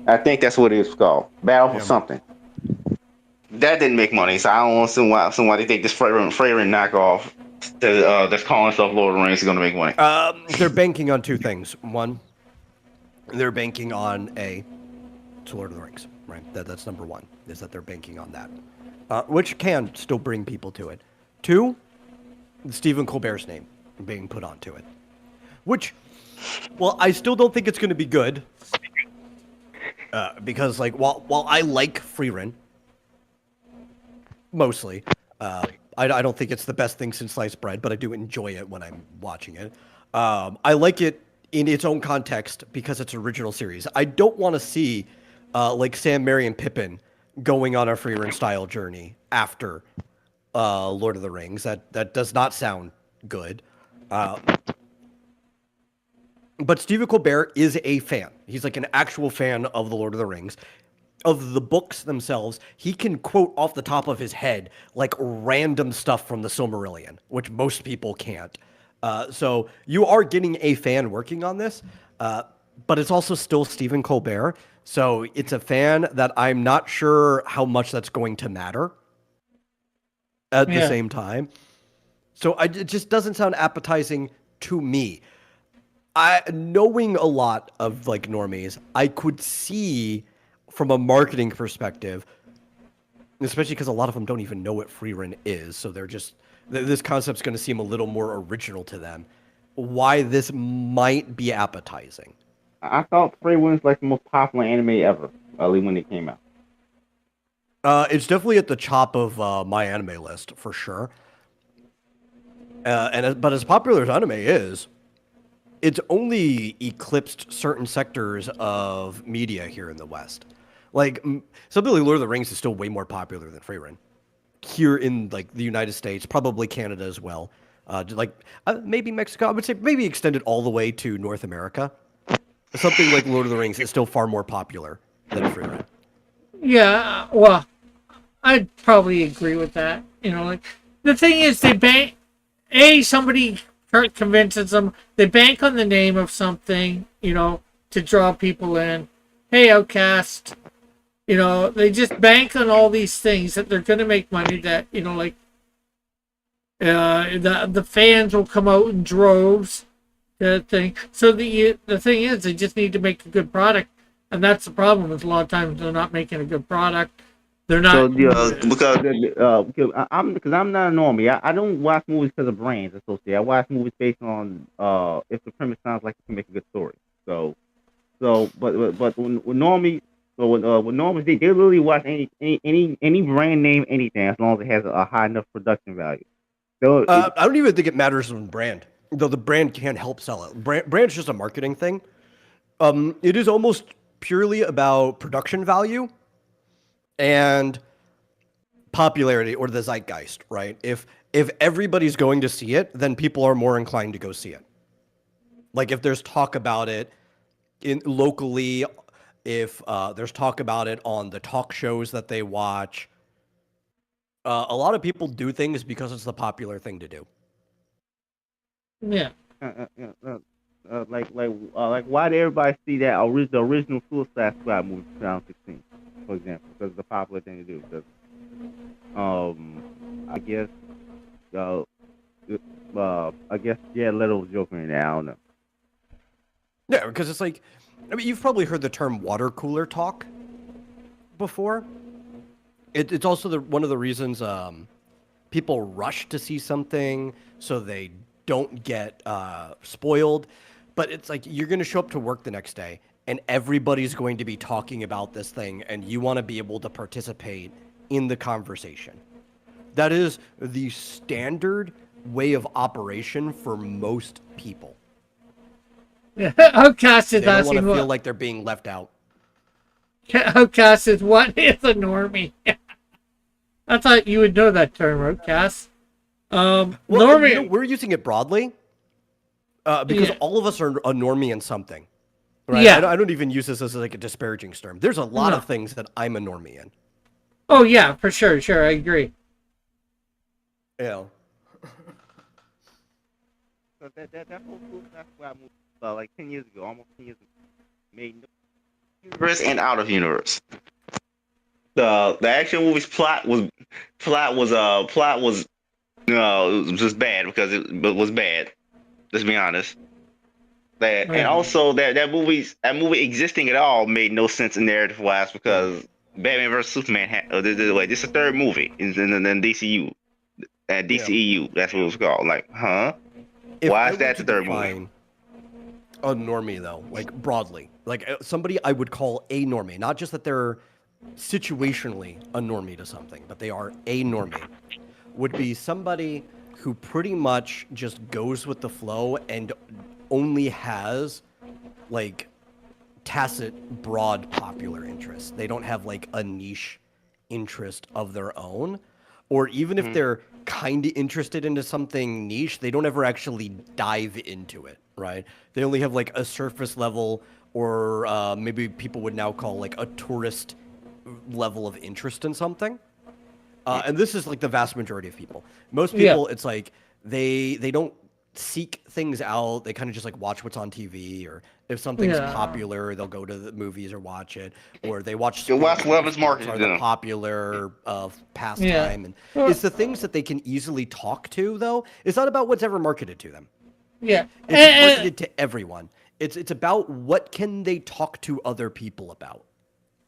I think that's what it was called, Battle for Yeah. something. That didn't make money, so I don't understand why they think this Freyrin knockoff that's calling itself Lord of the Rings is going to make money. They're banking on two things. One, they're banking on it's Lord of the Rings, right? That's number one, is that they're banking on that, which can still bring people to it. Two, Stephen Colbert's name being put onto it, which, well, I still don't think it's going to be good, because like while I like Frieren, mostly, I don't think it's the best thing since sliced bread, but I do enjoy it when I'm watching it. I like it in its own context because it's an original series. I don't want to see like Sam, Merry, and Pippin going on a Frieren style journey after Lord of the Rings. That does not sound good. But Stephen Colbert is a fan. He's like an actual fan of the Lord of the Rings. Of the books themselves, he can quote off the top of his head like random stuff from the Silmarillion, which most people can't. So you are getting a fan working on this, but it's also still Stephen Colbert. So it's a fan that I'm not sure how much that's going to matter at the same time. So it just doesn't sound appetizing to me. Knowing a lot of like normies, I could see from a marketing perspective, especially because a lot of them don't even know what free rent is, so they're just this concept's going to seem a little more original to them. Why this might be appetizing. I thought Free was like the most popular anime ever, early when it came out. It's definitely at the top of my anime list for sure. But as popular as anime is, it's only eclipsed certain sectors of media here in the West. Like something like Lord of the Rings is still way more popular than Frieren here in like the United States, probably Canada as well. Maybe Mexico. I would say maybe extended all the way to North America. Something like Lord of the Rings is still far more popular than Frieren. Yeah, well, I'd probably agree with that. You know, like the thing is, they bank. Somebody convinces them. They bank on the name of something, you know, to draw people in. Hey, Outcast. You know, they just bank on all these things that they're going to make money. That, you know, like the fans will come out in droves. The thing. So the thing is, they just need to make a good product, and that's the problem. Is a lot of times they're not making a good product. They're not. So because I'm not a normie. I don't watch movies because of brands associated. I watch movies based on if the premise sounds like it can make a good story. But when normies, with normies, they literally watch any brand name, anything, as long as it has a high enough production value. So I don't even think it matters on brand, though the brand can help sell it. Brand's just a marketing thing. It is almost purely about production value and popularity or the zeitgeist, right? If everybody's going to see it, then people are more inclined to go see it. Like if there's talk about it locally, if there's talk about it on the talk shows that they watch, a lot of people do things because it's the popular thing to do. Yeah. like why did everybody see that the original Suicide Squad movie from 2016, for example? Because it's a popular thing to do. Because I guess Jared Leto was joking in there. I don't know. Yeah, because it's like, I mean, you've probably heard the term water cooler talk before. It's also one of the reasons people rush to see something so they don't get spoiled. But it's like you're going to show up to work the next day and everybody's going to be talking about this thing and you want to be able to participate in the conversation. That is the standard way of operation for most people. Yeah. Outcast is They don't want asking to feel what. like they're being left out. Outcast is what is a normie? I thought you would know that term, Outcast. Well, Normie. you know, we're using it broadly because Yeah. all of us are a normie in something. Right? Yeah. I don't even use this as like a disparaging term. There's a lot No. of things that I'm a normie in. Oh yeah, for sure, I agree. You know. So that whole Suicide Squad movie, like 10 years ago, almost 10 years ago, made no universe and out of universe. The actual movie's plot was it was just bad because it was bad. Let's be honest. That Right. and also that movie existing at all made no sense in narrative wise because Batman vs Superman this is the third movie in DCU. DCEU, that's what it was called. Like, huh? If Why I is were that to the third movie? define a normie, though, like broadly, like somebody I would call a normie, not just that they're situationally a normie to something, but they are a normie, would be somebody who pretty much just goes with the flow and only has like tacit, broad popular interests. They don't have like a niche interest of their own. Or even if they're kind of interested into something niche, they don't ever actually dive into it, right? They only have like a surface level or maybe people would now call like a tourist level of interest in something. And this is like the vast majority of people. Most people, it's like they don't seek things out. They kind of just like watch what's on TV, or if something's popular, they'll go to the movies or watch it, or they watch. Watch Love is Marketing marketed are the them. popular pastime, and it's the things that they can easily talk to. Though it's not about what's ever marketed to them. Yeah. It's marketed to everyone. It's about what can they talk to other people about.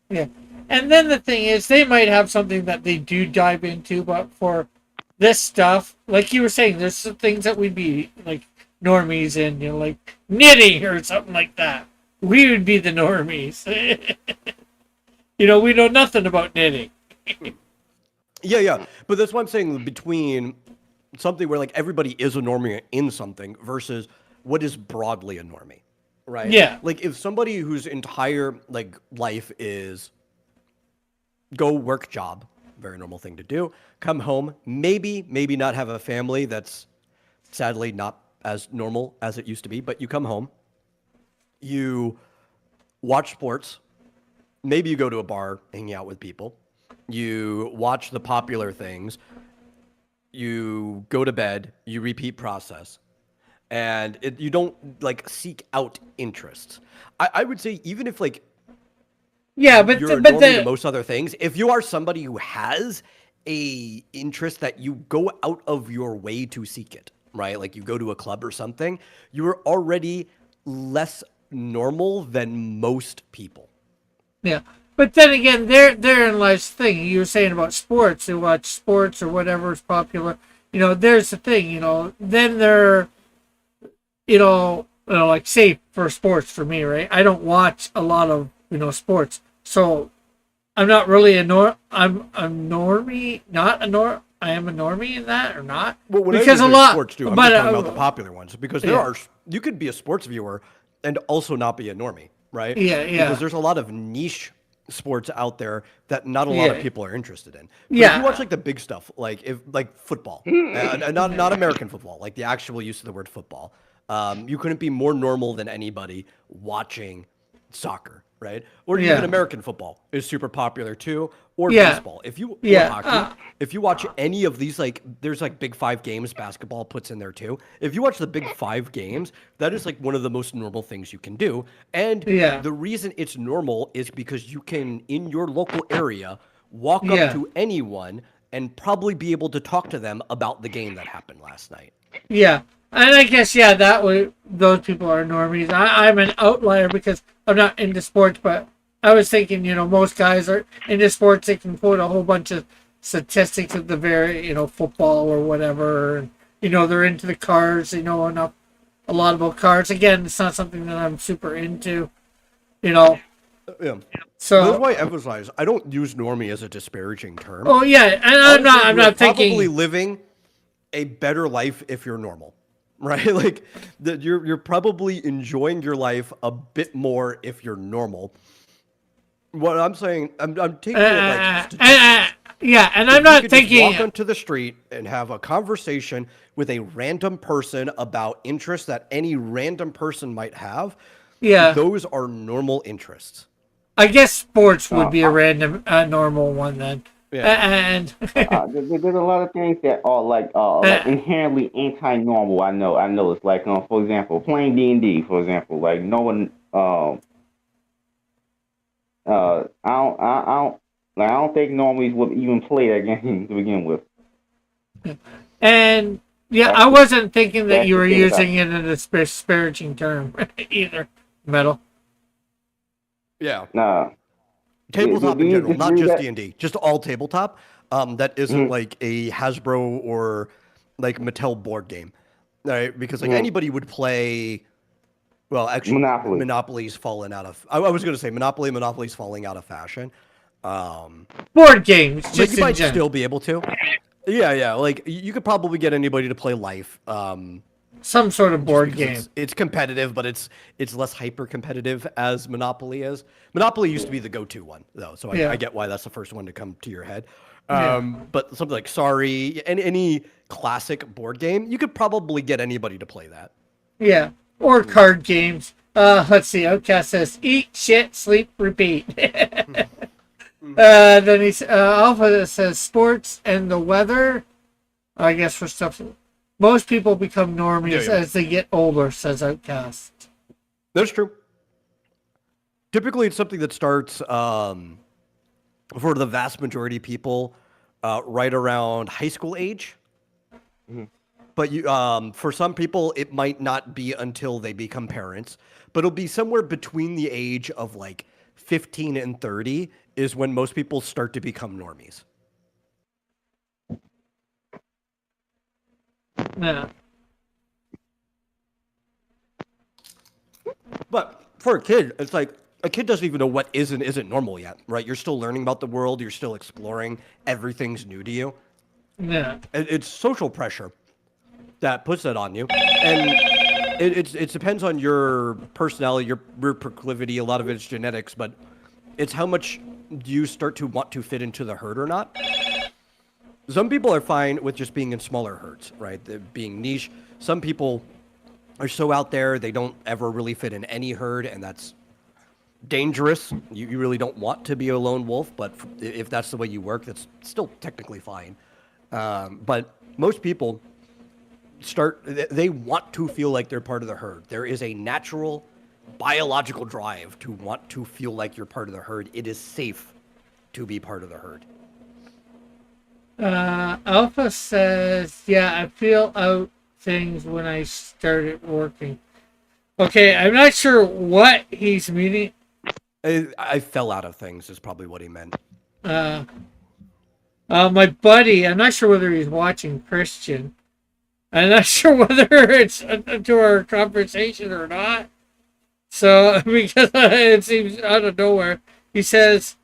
Yeah. And then the thing is, they might have something that they do dive into, but for this stuff, like you were saying, there's some things that we'd be like normies in, like knitting or something like that. We would be the normies. We know nothing about knitting. Yeah. But that's what I'm saying between something where like everybody is a normie in something versus what is broadly a normie, right? Yeah. Like if somebody whose entire like life is go work job, very normal thing to do, come home, maybe not have a family, that's sadly not as normal as it used to be, but you come home, you watch sports, maybe you go to a bar, hanging out with people, you watch the popular things, you go to bed, you repeat process, and you don't like seek out interests. I would say even if like Yeah, but you're a but normie to the most other things, if you are somebody who has a interest that you go out of your way to seek it, right? Like you go to a club or something, you are already less normal than most people. yeah. But then again, therein lies the thing you were saying about sports. They watch sports or whatever is popular. There's the thing. Then they're, like say for sports for me, right? I don't watch a lot of sports, so I'm not really I'm a normie, not a nor. I am a normie in that or not? Well, when Because I a say lot, sports too, I'm but just talking about the popular ones because there yeah. are you could be a sports viewer and also not be a normie, right? Yeah. Because there's a lot of niche sports out there that not a lot of Yeah. people are interested in. But Yeah. if you watch like the big stuff, like football, and not American football, like the actual use of the word football, you couldn't be more normal than anybody watching soccer, right? Or Yeah. even American football is super popular too, or Yeah. baseball. If you Yeah. or hockey, if you watch any of these, like there's like Big Five games, basketball puts in there too. If you watch the Big Five games, that is like one of the most normal things you can do. And Yeah. the reason it's normal is because you can, in your local area, walk Yeah. up to anyone and probably be able to talk to them about the game that happened last night. Yeah, and I guess that way those people are normies. I'm an outlier because I'm not into sports, but I was thinking, most guys are into sports. They can quote a whole bunch of statistics of the very, football or whatever. And, they're into the cars. They know a lot about cars. Again, it's not something that I'm super into. Yeah. So That's why I emphasize I don't use normie as a disparaging term. oh yeah, and I'm Honestly, not you're thinking. probably living a better life if you're normal, right? Like that you're probably enjoying your life a bit more if you're normal. What I'm saying, I'm taking it like statistics. Yeah, and If I'm you not could just thinking. walk onto the street and have a conversation with a random person about interests that any random person might have. Yeah, Those are normal interests. I guess sports would be a random, normal one then. Yeah. And There's a lot of things that are like inherently anti-normal. I know. It's like for example, playing D&D. For example, like no one I don't think normies would even play that game to begin with. and yeah, That's I wasn't thinking that that's you the were thing about using it in a disparaging term either. Metal. Yeah. Nah. Tabletop Do in you general, not disagree just that- D&D, just all tabletop. That isn't like a Hasbro or like Mattel board game, right? Because like anybody would play. Well, actually, Monopoly. Monopoly's fallen out of. I was going to say Monopoly's falling out of fashion. Board games, But just you in might general. still be able to. Yeah. Like you could probably get anybody to play Life. Some sort of board because game. It's competitive, but it's less hyper competitive as Monopoly is. Monopoly used to be the go-to one, though, so Yeah. I get why that's the first one to come to your head. Yeah. But something like Sorry, any classic board game, you could probably get anybody to play that. Yeah, or card games. Let's see. Outcast says, "Eat shit, sleep, repeat." Then he's Alpha says, "Sports and the weather." I guess for stuff. Most people become normies Yeah. as they get older, says Outcast. That's true. Typically, it's something that starts for the vast majority of people right around high school age. but you for some people it might not be until they become parents, but it'll be somewhere between the age of like 15 and 30 is when most people start to become normies. Yeah. But for a kid, it's like a kid doesn't even know what is and isn't normal yet, right? You're still learning about the world, you're still exploring, everything's new to you. Yeah. It's social pressure that puts that on you, and it depends on your personality, your proclivity. A lot of it's genetics, but it's how much you start to want to fit into the herd or not. Some people are fine with just being in smaller herds, right? Being niche. Some people are so out there they don't ever really fit in any herd, and that's dangerous. You really don't want to be a lone wolf, but if that's the way you work, that's still technically fine. But most people they want to feel like they're part of the herd. There is a natural biological drive to want to feel like you're part of the herd. It is safe to be part of the herd. Alpha says, yeah, I feel out things when I started working. Okay, I'm not sure what he's meaning. I fell out of things is probably what he meant. My buddy, I'm not sure whether he's watching Christian. I'm not sure whether it's to our conversation or not. So, because it seems out of nowhere, he says,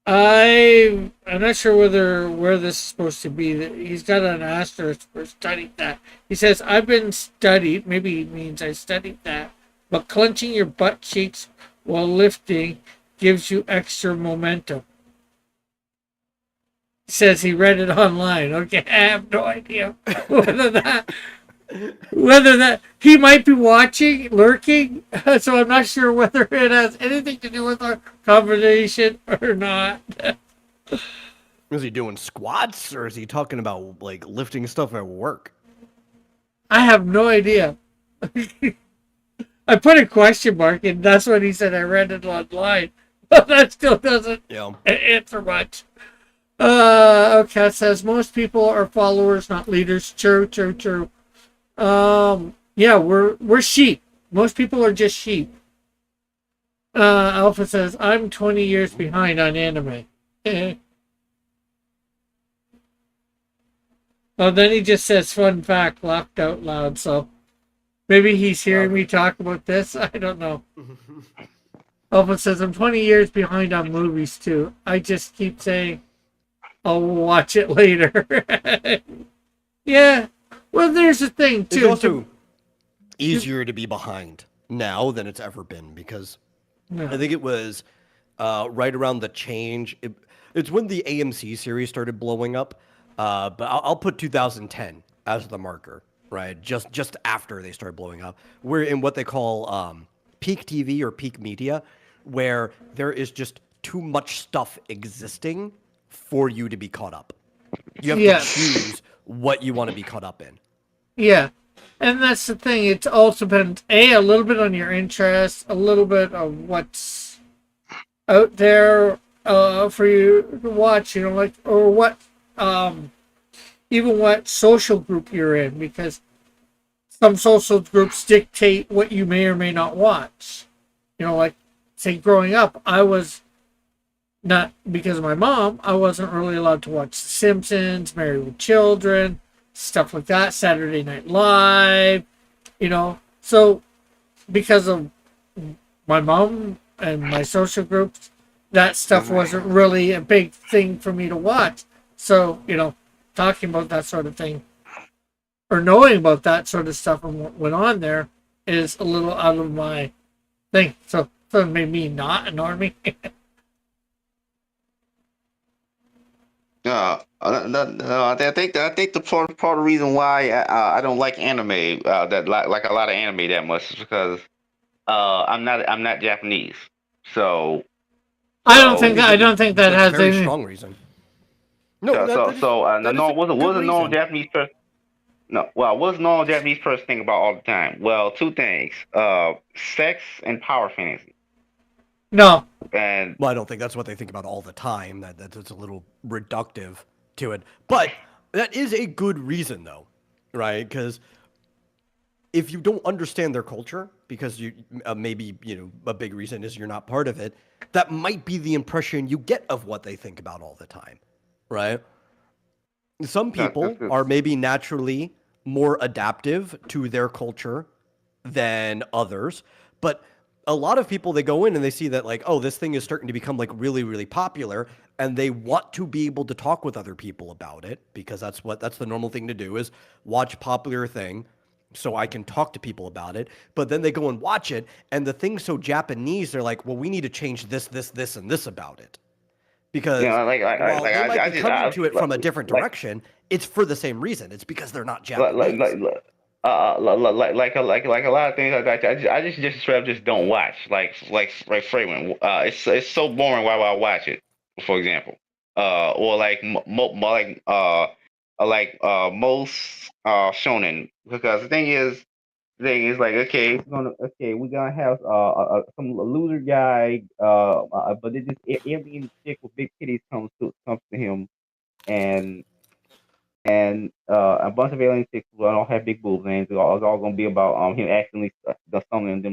I'm not sure where this is supposed to be. He's got an asterisk for studying that. He says, I've been studied, maybe he means I studied that, but clenching your butt cheeks while lifting gives you extra momentum. He says he read it online. Okay, I have no idea whether that he might be watching, lurking, so I'm not sure whether it has anything to do with our conversation or not. Is he doing squats or is he talking about like lifting stuff at work? I have no idea. I put a question mark and that's what he said. I read it online, but that still doesn't answer much. Okay, it says most people are followers, not leaders. True. Yeah, we're sheep. Most people are just sheep. Alpha says, I'm 20 years behind on anime. Oh, then he just says, fun fact, laughed out loud. So maybe he's hearing me talk about this. I don't know. Alpha says, I'm 20 years behind on movies too. I just keep saying, I'll watch it later. Yeah. Well, there's the thing too. It's also easier to be behind now than it's ever been because I think it was right around the change. It's when the AMC series started blowing up, but I'll put 2010 as the marker, right? Just after they started blowing up. We're in what they call peak TV or peak media, where there is just too much stuff existing for you to be caught up. You have to choose what you want to be caught up in. Yeah. And that's the thing. It also depends, a little bit on your interests, a little bit of what's out there for you to watch, like, or what, even what social group you're in, because some social groups dictate what you may or may not watch. Like, say, growing up, I was not, because of my mom, I wasn't really allowed to watch The Simpsons, Married with Children, stuff like that, Saturday Night Live, So, because of my mom and my social groups, that stuff wasn't really a big thing for me to watch. So, talking about that sort of thing, or knowing about that sort of stuff and what went on there is a little out of my thing. So it made me not a normie. No, I think the part of the reason why I don't like anime that like a lot of anime that much is because I'm not Japanese, so I don't think that has a very any strong reason. No, wasn't normal Japanese person. No, well, what's normal Japanese person think about all the time? Well, two things: sex and power fantasy. No. And well, I don't think that's what they think about all the time. That's a little reductive to it. But that is a good reason, though. right? Because if you don't understand their culture, because you maybe a big reason is you're not part of it, that might be the impression you get of what they think about all the time, right? Some people That's are maybe naturally more adaptive to their culture than others, but a lot of people, they go in and they see that, like, oh, this thing is starting to become like really really popular, and they want to be able to talk with other people about it, because that's the normal thing to do, is watch popular thing so I can talk to people about it. But then they go and watch it, and the thing's so Japanese, they're like, well, we need to change this and this about it, you because know, while they might be coming to it from a different like direction, it's for the same reason. It's because they're not like like Japanese. like like a lot of things like that. I just straight up just don't watch. Like Freeman. It's so boring. Why would I watch it? For example, or like most shonen, because the thing is like, okay, we're gonna have some loser guy, but it just every chick with big titties comes to him, and a bunch of alien chicks who don't have big boobs, and it's all gonna be about him accidentally stumbling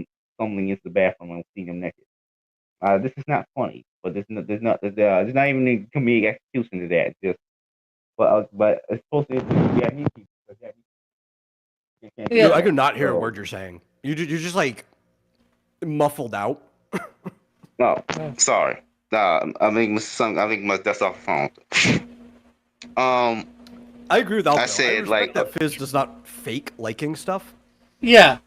into the bathroom and seeing them naked. This is not funny, but there's not even a comedic execution to that. Just but it's supposed to be Japanese people, because Japanese people can't do Dude, Yeah. I that. could not hear a So word you're saying. You're just like muffled out. no, Yeah. sorry. I think that's off the phone. Um, I agree with I Alco. I said respect like that Fizz does not fake liking stuff. Yeah.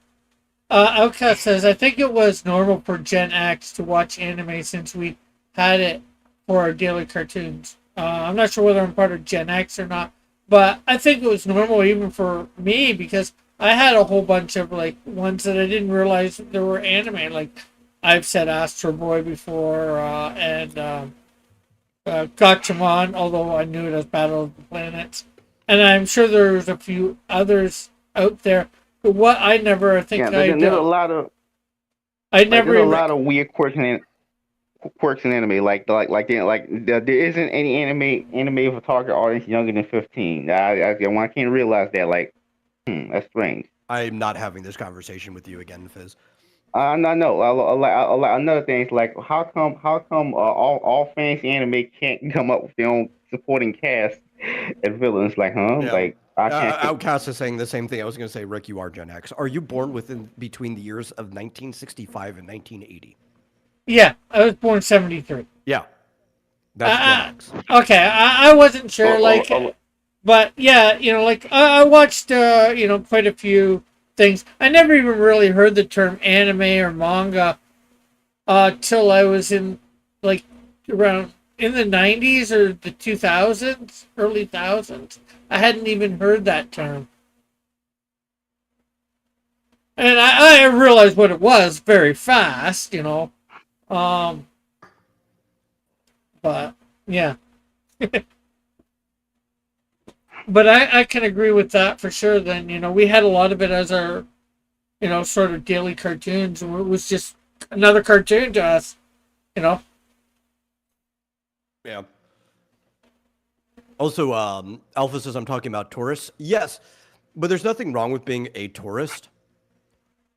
Outcast says, I think it was normal for Gen X to watch anime since we had it for our daily cartoons. I'm not sure whether I'm part of Gen X or not, but I think it was normal even for me, because I had a whole bunch of like ones that I didn't realize there were anime. Like I've said Astro Boy before, and Gatchaman, although I knew it as Battle of the Planets. And I'm sure there's a few others out there. But what I never yeah, think there's a lot of I like never there's a even, lot of weird quirks in anime. There isn't any anime for target audience younger than 15. I can't realize that. Like, that's strange. I'm not having this conversation with you again, Fizz. No, no. Another thing is like, how come all fantasy anime can't come up with their own supporting cast as villains? Like, huh? Yeah. Like, I can't. Outcast is saying the same thing. I was going to say, Rick, you are Gen X. Are you born between the years of 1965 and 1980? yeah, I was born 73. Yeah, that's Gen X. Okay, I wasn't sure, Oh, like, oh, oh, but yeah, like, I watched, quite a few things. I never even really heard the term anime or manga till I was in, like, around in the 90s or the 2000s, early thousands. I hadn't even heard that term. And I realized what it was very fast. Um, but yeah. But I can agree with that for sure. Then, we had a lot of it as our, sort of daily cartoons. And it was just another cartoon to us, you know. Yeah. Also, Alpha says I'm talking about tourists. Yes, but there's nothing wrong with being a tourist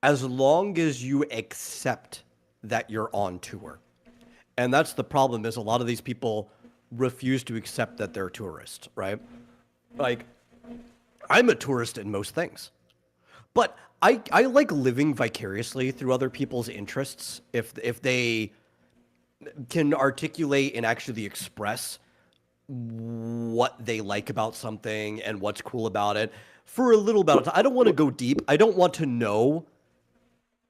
as long as you accept that you're on tour. And that's the problem, is a lot of these people refuse to accept that they're tourists, right? Like, I'm a tourist in most things. But I like living vicariously through other people's interests if they can articulate and actually express what they like about something and what's cool about it for a little bit of time. I don't want to go deep. I don't want to know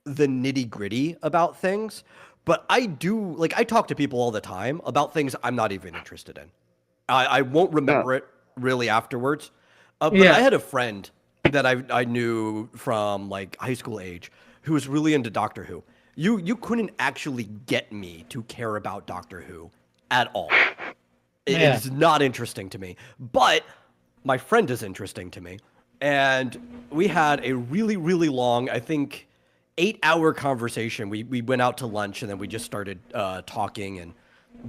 the nitty gritty about things, but I do, like, I talk to people all the time about things I'm not even interested in. I won't no. remember it really afterwards. But Yeah. I had a friend that I knew from like high school age who was really into Doctor Who. You couldn't actually get me to care about Doctor Who at all. Yeah. It's not interesting to me. But my friend is interesting to me. And we had a really, really long, I think, 8-hour conversation. We went out to lunch and then we just started talking, and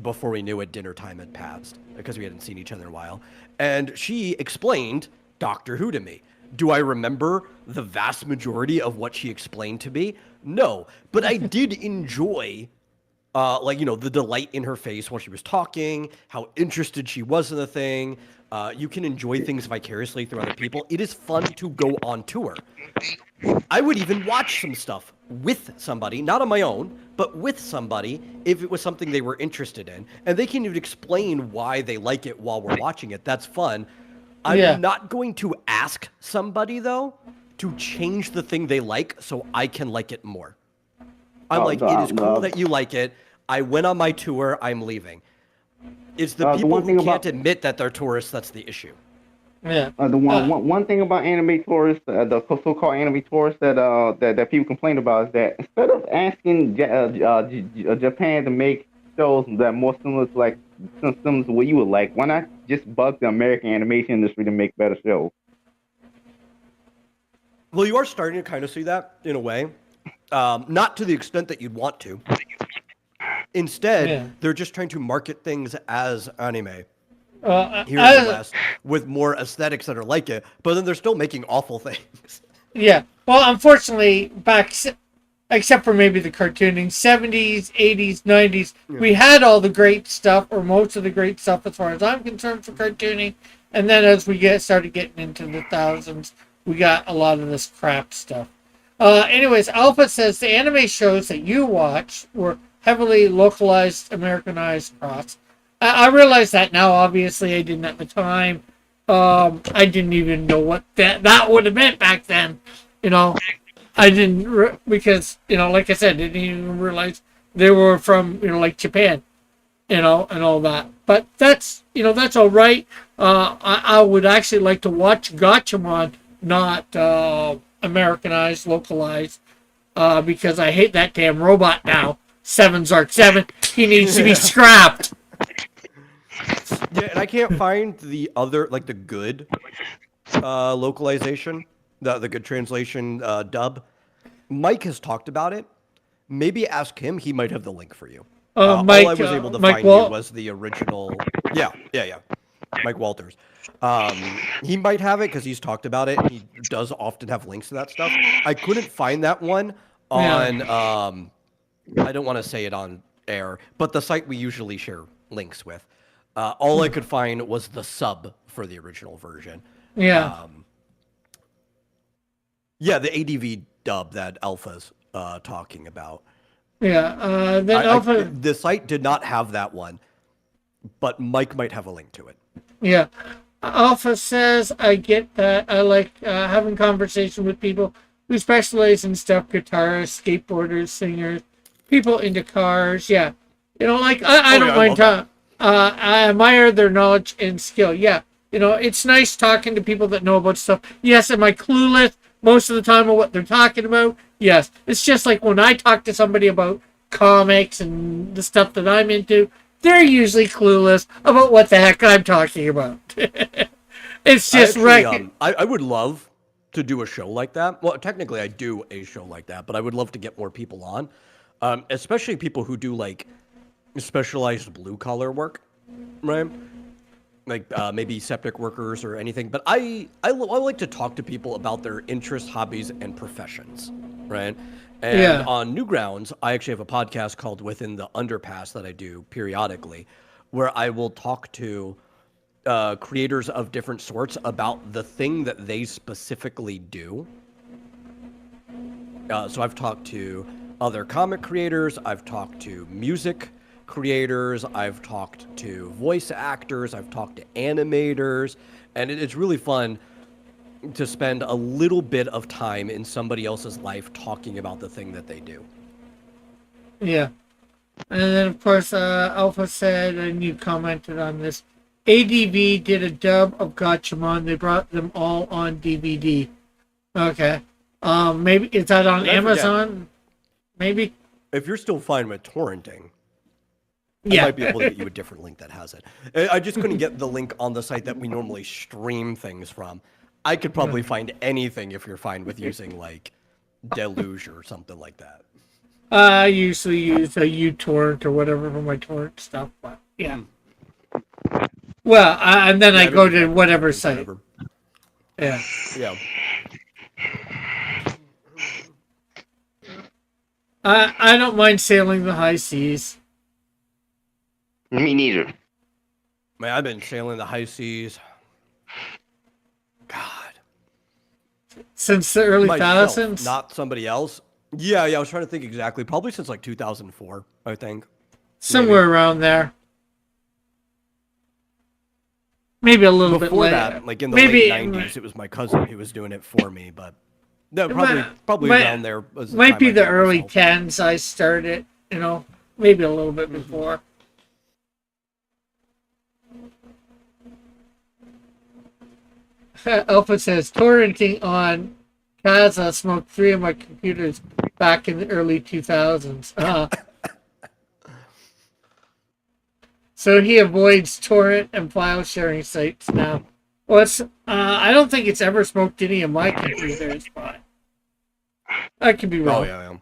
before we knew it, dinner time had passed because we hadn't seen each other in a while. And she explained Doctor Who to me. Do I remember the vast majority of what she explained to me? No, but I did enjoy, the delight in her face while she was talking, how interested she was in the thing. You can enjoy things vicariously through other people. It is fun to go on tour. I would even watch some stuff with somebody, not on my own, but with somebody if it was something they were interested in. And they can even explain why they like it while we're watching it. That's fun. I'm not going to ask somebody, though, to change the thing they like so I can like it more. I'm it is cool that you like it. I went on my tour. I'm leaving. It's the people who can't admit that they're tourists that's the issue. Yeah. One thing about anime tourists, the so-called anime tourists that people complain about is that instead of asking Japan to make shows that are more similar to similar to what you would like, why not just bug the American animation industry to make better shows? Well, you are starting to kind of see that in a way, not to the extent that you'd want to. Instead, they're just trying to market things as anime. Here in the West, with more aesthetics that are like it, but then they're still making awful things. Yeah. Well, unfortunately, except for maybe the cartooning, 70s, 80s, 90s, we had all the great stuff, or most of the great stuff as far as I'm concerned for cartooning. And then as we started getting into the thousands, we got a lot of this crap stuff. Anyways, Alpha says the anime shows that you watch were heavily localized, Americanized cross. I realize that now. Obviously, I didn't at the time. I didn't even know what that would have meant back then. I didn't because like I said, I didn't even realize they were from Japan, and all that. But that's that's all right. I would actually like to watch Gatchaman, not Americanized, localized, because I hate that damn robot now. 7 Zark 7. He needs to be scrapped. Yeah, and I can't find the other, the good localization, the good translation dub. Mike has talked about it. Maybe ask him. He might have the link for you. Mike, all I was able to Mike find you was the original. Yeah. Mike Walters. He might have it because he's talked about it. He does often have links to that stuff. I couldn't find that one on, I don't want to say it on air, but the site we usually share links with. All I could find was the sub for the original version. Yeah. The ADV dub that Alpha's talking about. Yeah. Then Alpha. The site did not have that one, but Mike might have a link to it. Yeah. Alpha says, I get that. I like having conversation with people who specialize in stuff, guitarists, skateboarders, singers, people into cars. Yeah. I don't mind talking. I admire their knowledge and skill. Yeah. It's nice talking to people that know about stuff. Yes, am I clueless most of the time of what they're talking about? Yes. It's just like when I talk to somebody about comics and the stuff that I'm into, they're usually clueless about what the heck I'm talking about. It's just I would love to do a show like that. Well, technically I do a show like that, but I would love to get more people on, especially people who do specialized blue collar work, right? Maybe septic workers or anything. But I like to talk to people about their interests, hobbies, and professions, right? And on Newgrounds, I actually have a podcast called Within the Underpass that I do periodically, where I will talk to creators of different sorts about the thing that they specifically do. So I've talked to other comic creators, I've talked to music creators, I've talked to voice actors, I've talked to animators, and it's really fun to spend a little bit of time in somebody else's life talking about the thing that they do. Yeah. And then, of course, Alpha said, and you commented on this, ADV did a dub of Gatchaman. They brought them all on DVD. Okay. Maybe, is that on Amazon? Maybe? If you're still fine with torrenting, I might be able to get you a different link that has it. I just couldn't get the link on the site that we normally stream things from. I could probably find anything if you're fine with using, Deluge or something like that. I usually use a uTorrent or whatever for my torrent stuff, but yeah. Well, and then I go to whatever site. Whatever. Yeah. Yeah. I don't mind sailing the high seas. Me neither. Man, I've been sailing the high seas. God. Since the early Myself, thousands. not somebody else. Yeah, I was trying to think exactly. Probably since like 2004, I think. Somewhere around there. Maybe a little bit Before later. that, like in the Maybe late 90s, it was my cousin who was doing it for me, but no, probably might- around there. Was the might time be I the did it early myself. tens I started, maybe a little bit Mm-hmm. before. Alpha says torrenting on Kaza smoked 3 of my computers back in the early 2000s. So he avoids torrent and file sharing sites now. Well, I don't think it's ever smoked any of my computers, but I could be wrong. Oh yeah.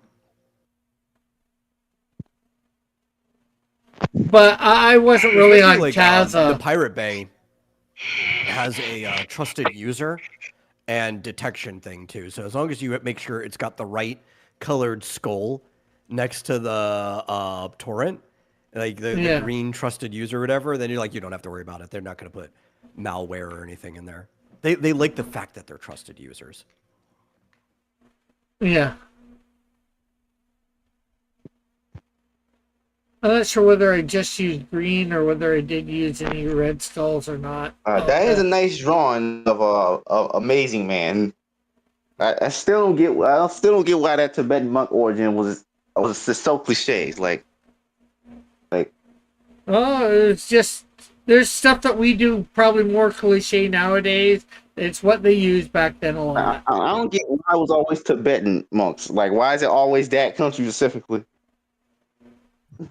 But I wasn't really on Especially, Kaza. the Pirate Bay has a trusted user and detection thing too. So as long as you make sure it's got the right colored skull next to the torrent, like the green trusted user or whatever, then you don't have to worry about it. They're not going to put malware or anything in there. They like the fact that they're trusted users. Yeah. I'm not sure whether I just used green or whether I did use any red skulls or not. That is a nice drawing of Amazing Man. I still don't get. I still don't get why that Tibetan monk origin was so cliche. Like. Oh, it's just there's stuff that we do probably more cliche nowadays. It's what they used back then a lot. I don't get why it was always Tibetan monks. Like, why is it always that country specifically?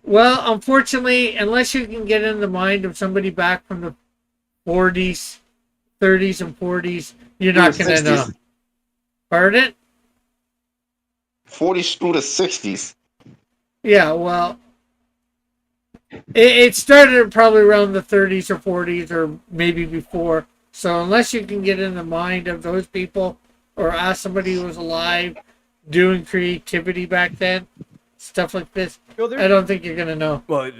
Well, unfortunately, unless you can get in the mind of somebody back from the 40s, 30s, and 40s, you're not going to know. Pardon? 40s through the 60s. Yeah, well, it started probably around the 30s or 40s or maybe before. So unless you can get in the mind of those people or ask somebody who was alive doing creativity back then, stuff like this, I don't think you're going to know. Well,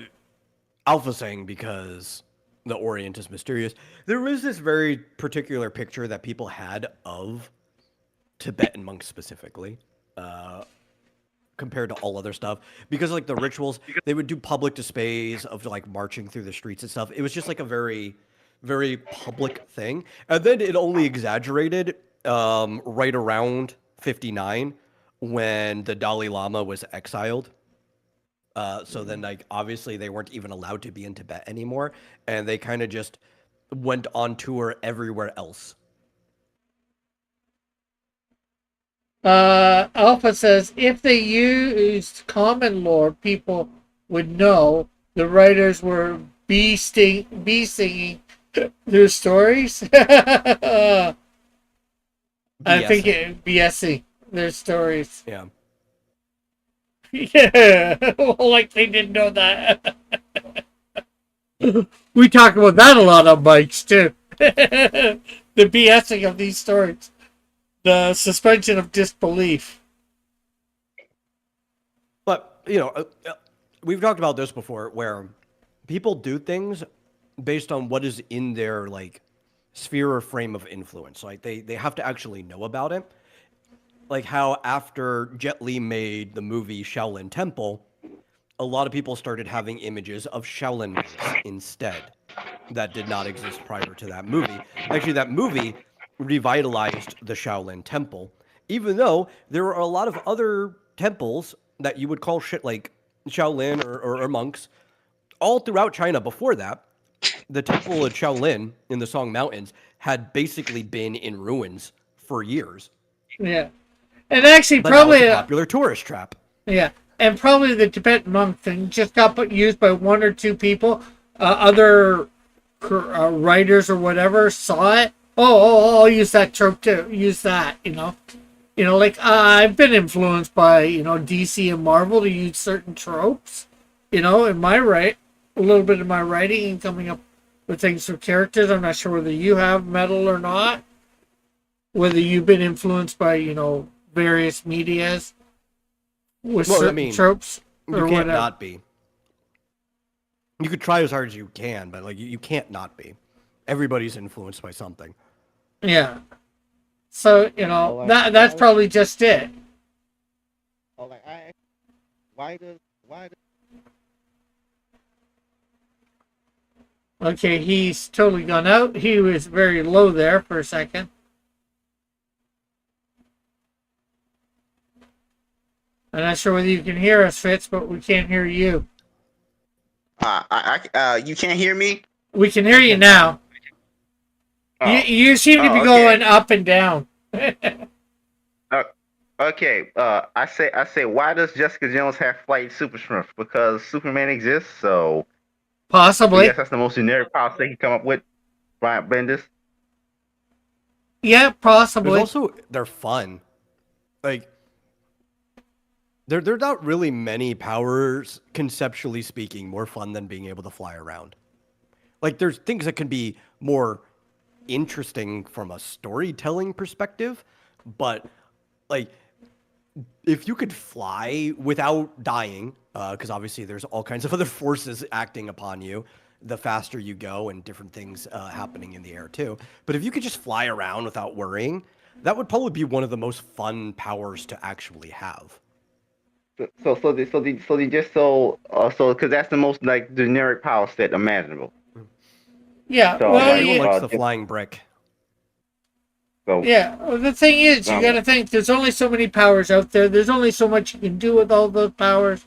Alpha saying because the Orient is mysterious. There was this very particular picture that people had of Tibetan monks specifically, compared to all other stuff. Because like the rituals, they would do public displays of like marching through the streets and stuff. It was just like a very, very public thing. And then it only exaggerated right around 59 when the Dalai Lama was exiled. So then, like, obviously they weren't even allowed to be in Tibet anymore, and they kind of just went on tour everywhere else. Alpha says if they used common lore, people would know the writers were bee singing their stories. I think BSing their stories. Yeah. Yeah, like they didn't know that. We talk about that a lot on bikes too. The BSing of these stories, the suspension of disbelief. But we've talked about this before, where people do things based on what is in their like sphere or frame of influence. Like they have to actually know about it. Like how after Jet Li made the movie Shaolin Temple, a lot of people started having images of Shaolin monks instead that did not exist prior to that movie. Actually, that movie revitalized the Shaolin Temple, even though there were a lot of other temples that you would call shit like Shaolin or monks all throughout China before that. The temple of Shaolin in the Song Mountains had basically been in ruins for years. Yeah. And actually, But probably now it's a popular tourist trap. Yeah, and probably the Tibetan monk thing just got used by one or two people. Other writers or whatever saw it. Oh, I'll use that trope too. Use that, like I've been influenced by DC and Marvel to use certain tropes. In my a little bit of my writing and coming up with things for characters. I'm not sure whether you have metal or not. Whether you've been influenced by various medias with Well, I certain mean, tropes You or can't whatever. not be. You could try as hard as you can, but like you can't not be. Everybody's influenced by something. Yeah. So Well, like, that's probably just it. oh, like why does Okay, he's totally gone out. He was very low there for a second. I'm not sure whether you can hear us, Fitz, but we can't hear you. you can't hear me? We can hear you now. Oh, You seem to be okay. going up and down. Okay. I say, why does Jessica Jones have flight super strength? Because Superman exists, so I Possibly. guess that's the most generic power they can come up with. Brian Bendis. Yeah, There's possibly. also they're fun. Like there not really many powers, conceptually speaking, more fun than being able to fly around. Like there's things that can be more interesting from a storytelling perspective, but like if you could fly without dying, because obviously there's all kinds of other forces acting upon you, the faster you go and different things happening in the air too. But if you could just fly around without worrying, that would probably be one of the most fun powers to actually have. So they just so because that's the most like generic power set imaginable. Yeah. So, Well, Everyone yeah, likes the flying brick. So yeah. Well, the thing is, you got to think. There's only so many powers out there. There's only so much you can do with all those powers.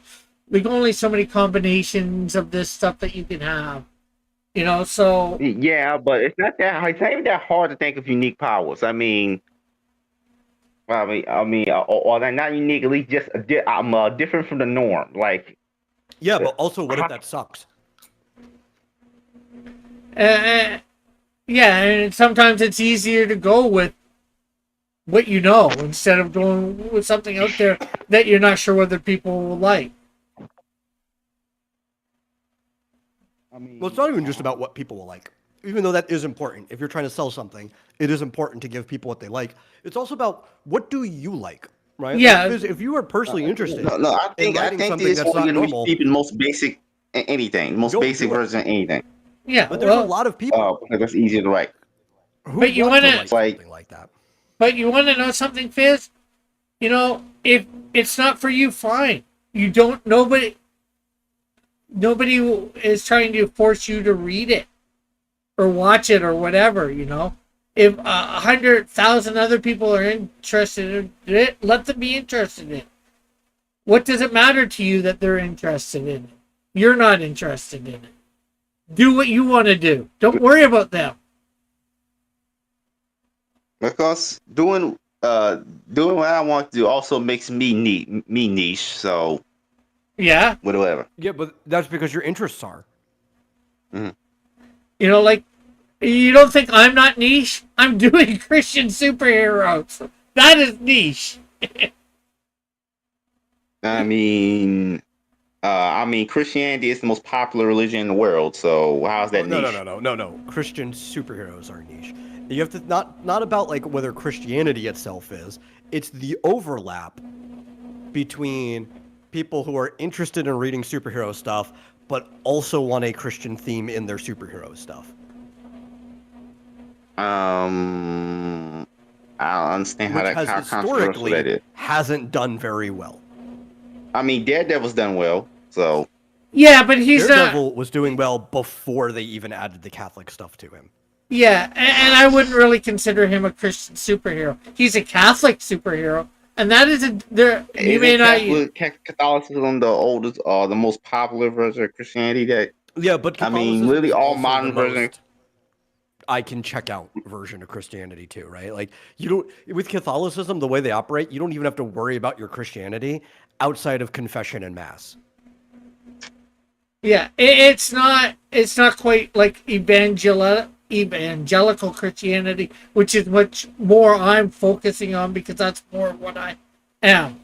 There's only so many combinations of this stuff that you can have. So yeah, but it's not even that hard to think of unique powers. Or they're not unique. At least just different from the norm. Like, Yeah, but also, what if that sucks? yeah, and sometimes it's easier to go with what you know instead of going with something out there that you're not sure whether people will like. Well, it's not even just about what people will like, even though that is important. If you're trying to sell something, it is important to give people what they like. It's also about what do you like, right? Yeah. Like, if you are personally interested, no, I think something this that's one not you normal, keep the most basic anything, most Go basic do it. version of anything. Yeah, but there's a lot of people Because that's easier to write. who But you want to wanna- like something like that. But you want to know something, Fizz? If it's not for you, fine. You don't. Nobody is trying to force you to read it or watch it or whatever. If 100,000 other people are interested in it, let them be interested in it. What does it matter to you that they're interested in it? You're not interested in it. Do what you want to do. Don't worry about them. Because doing what I want to do also makes me niche. So Yeah. whatever. Yeah, but that's because your interests are. Like, you don't think I'm not niche? I'm doing Christian superheroes. That is niche. Christianity is the most popular religion in the world. So how's that niche? No. Christian superheroes are niche. You have to not about like whether Christianity itself is. It's the overlap between people who are interested in reading superhero stuff, but also want a Christian theme in their superhero stuff. I don't understand Which how has controversial that historically is. hasn't done very well. Daredevil's done well. So Yeah, but he's not. Daredevil was doing well before they even added the Catholic stuff to him. Yeah, and I wouldn't really consider him a Christian superhero. He's a Catholic superhero, and that is there. You may not. Catholicism the oldest, the most popular version of Christianity. Yeah, but Catholicism literally is all also modern the versions. most I can check out version of Christianity too, right? Like you don't with Catholicism, the way they operate, you don't even have to worry about your Christianity outside of confession and mass. Yeah, it's not quite like evangelical Christianity, which is much more I'm focusing on because that's more of what I am.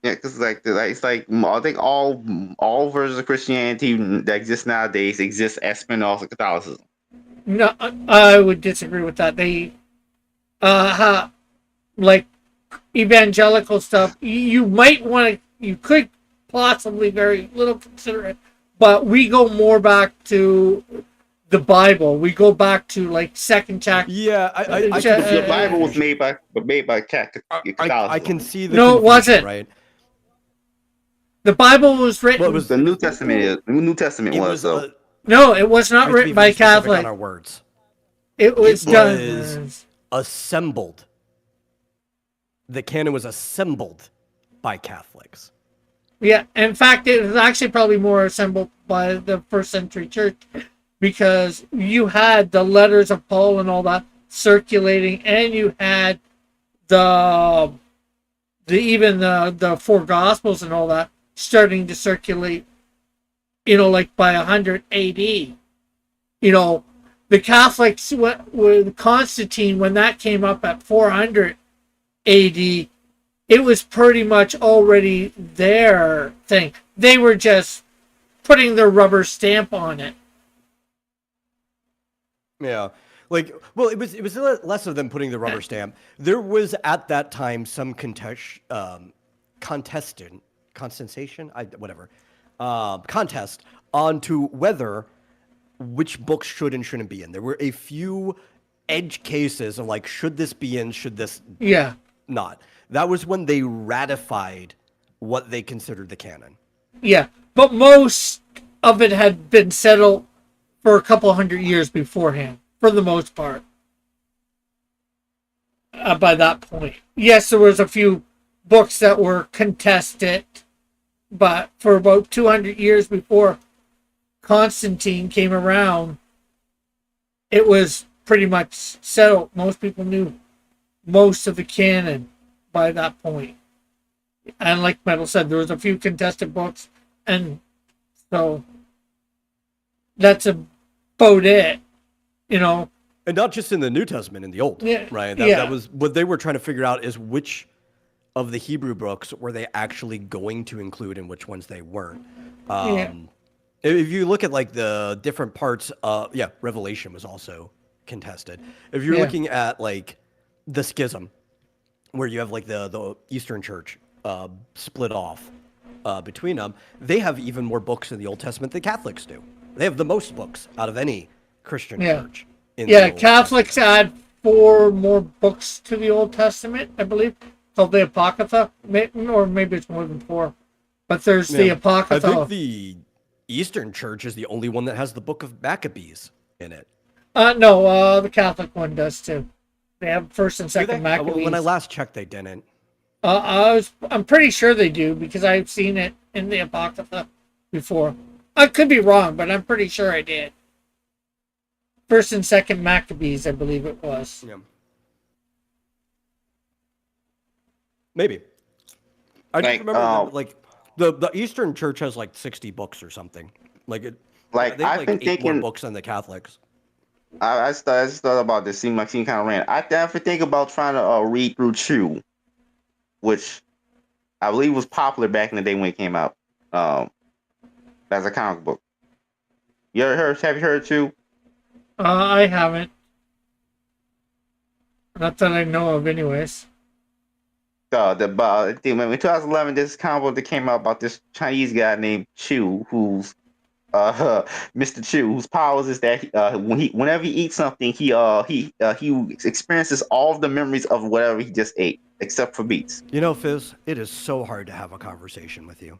Yeah, because it's like I think all versions of Christianity that exist nowadays exist as spin-offs of Catholicism. No, I would disagree with that. They, like evangelical stuff, you might want to, you could possibly very little consider it, but we go more back to the Bible. We go back to like second chapter. Yeah, I Cha- can see The that. Bible was made by I Catholicism. can see the No, it confusion, wasn't. right? The Bible was written. Well, it was The New Testament is the New Testament it was was so. No, it was I not have to be written very by specific on Catholic. our words. It was It done. was assembled. The canon was assembled by Catholics. Yeah, in fact, it was actually probably more assembled by the first century church, because you had the letters of Paul and all that circulating, and you had the even the four gospels and all that starting to circulate. Like by 100 A.D. The Catholics with Constantine, when that came up at 400 A.D., it was pretty much already their thing. They were just putting their rubber stamp on it. Yeah. Well, it was less of them putting the rubber stamp. There was at that time some contest, contest onto whether which books should and shouldn't be in. There were a few edge cases of like, should this be in, should this Yeah. not? That was when they ratified what they considered the canon. Yeah. But most of it had been settled for a couple hundred years beforehand, for the most part. By that point. Yes, there was a few books that were contested, but for about 200 years before Constantine came around, it was pretty much settled. Most people knew most of the canon by that point. And like Metal said, there was a few contested books, and so that's about it. And not just in the New Testament, in the Old, Yeah, right? yeah. That was what they were trying to figure out, is which of the Hebrew books were they actually going to include and which ones they weren't. Yeah. If you look at like the different parts, Revelation was also contested. If you're Yeah. looking at like the schism, where you have like the Eastern Church split off between them, they have even more books in the Old Testament than Catholics do. They have the most books out of any Christian Yeah. church. In the Yeah, Old Catholics Testament. add 4 more books to the Old Testament, I believe, called the Apocrypha, or maybe it's more than 4. But there's the Yeah. I Apocrypha. think the Eastern Church is the only one that has the Book of Maccabees in it. No, the Catholic one does too. They have first and Do they? second Maccabees. When I last checked, they didn't. I'm pretty sure they do, because I've seen it in the Apocrypha before. I could be wrong, but I'm pretty sure I did. First and second Maccabees, I believe it was. Yeah. Maybe. I just Like, remember like the Eastern Church has like 60 books or something. Like it. Like, they have I've like been 8 more thinking- books than the Catholics. I just thought about this. Seemed kind of random. I definitely think about trying to read through Chew, which I believe was popular back in the day when it came out, as a comic book. You ever heard? Have you heard Chew? I haven't. Not that I know of, anyways. I think in 2011, this comic book that came out about this Chinese guy named Chew, who's Mr. Chew, whose powers is that whenever he eats something, he experiences all of the memories of whatever he just ate, except for beets. You know, Fizz, it is so hard to have a conversation with you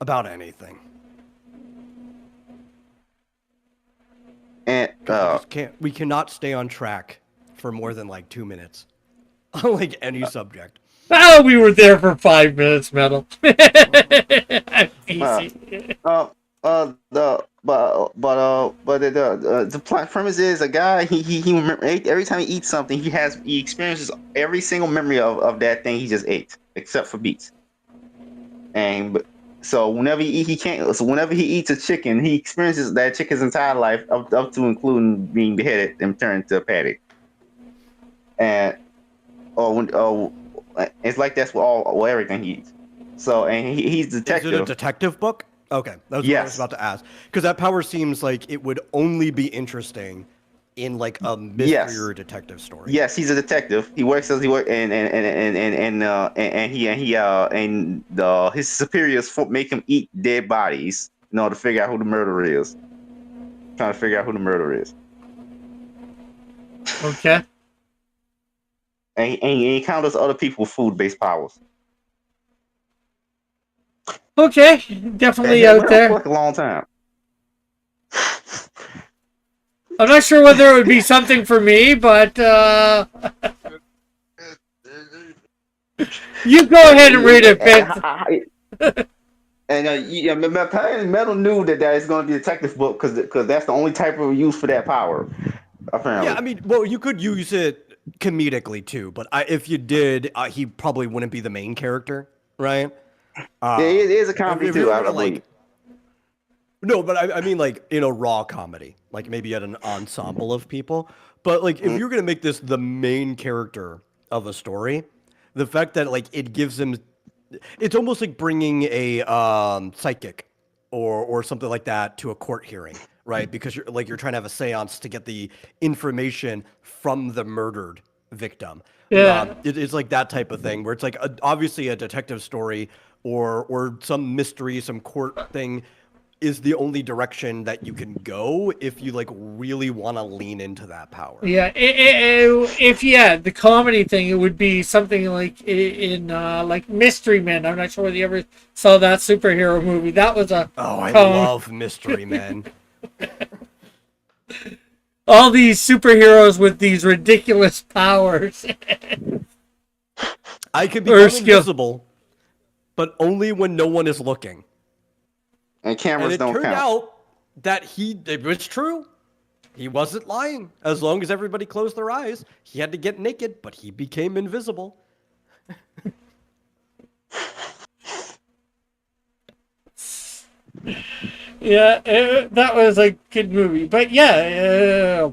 about anything. And We cannot stay on track for more than like 2 minutes on like any subject. Oh, we were there for 5 minutes, Metal. Easy. The plot premise is a guy he remember, every time he eats something he experiences every single memory of that thing he just ate, except for beets. So whenever he eats a chicken, he experiences that chicken's entire life up to including being beheaded and turned to a patty. And it's like that's with everything he eats. So he's a detective. Is it a detective book? Okay, that's what I was Yes. about to ask. Because that power seems like it would only be interesting in like a mystery Yes. or a detective story. Yes, he's a detective. He works as he work, and his superiors make him eat dead bodies in order to figure out who the murderer is. Trying to figure out who the murderer is, Okay. and he encounters other people with food-based powers. Okay. Definitely And it out went on for there. like a long time. I'm not sure whether it would be something for me, but you go ahead and read it, Fitz. And apparently Metal knew that it's going to be a detective book because that's the only type of use for that power. Apparently. Yeah, I mean, well, you could use it comedically too, but if you did, he probably wouldn't be the main character, right? Yeah, it is a comedy if too. you're I gonna, believe. like, no, but I mean, like, in a raw comedy, like maybe at an ensemble of people. But like, if you're gonna make this the main character of a story, the fact that like it gives him, it's almost like bringing a psychic or something like that to a court hearing, right? Because you're trying to have a séance to get the information from the murdered victim. Yeah. It's like that type of thing where it's like obviously a detective story or some mystery, some court thing is the only direction that you can go if you like really want to lean into that power. Yeah, if the comedy thing, it would be something like in like Mystery Men. I'm not sure whether you ever saw that superhero movie. That was a Oh, I love Mystery Men. all these superheroes with these ridiculous powers. I can Or become skill. invisible, but only when no one is looking. And And cameras it don't turned count. out that it was true. He wasn't lying. As long as everybody closed their eyes, he had to get naked, but he became invisible. Yeah, that was a good movie. But yeah,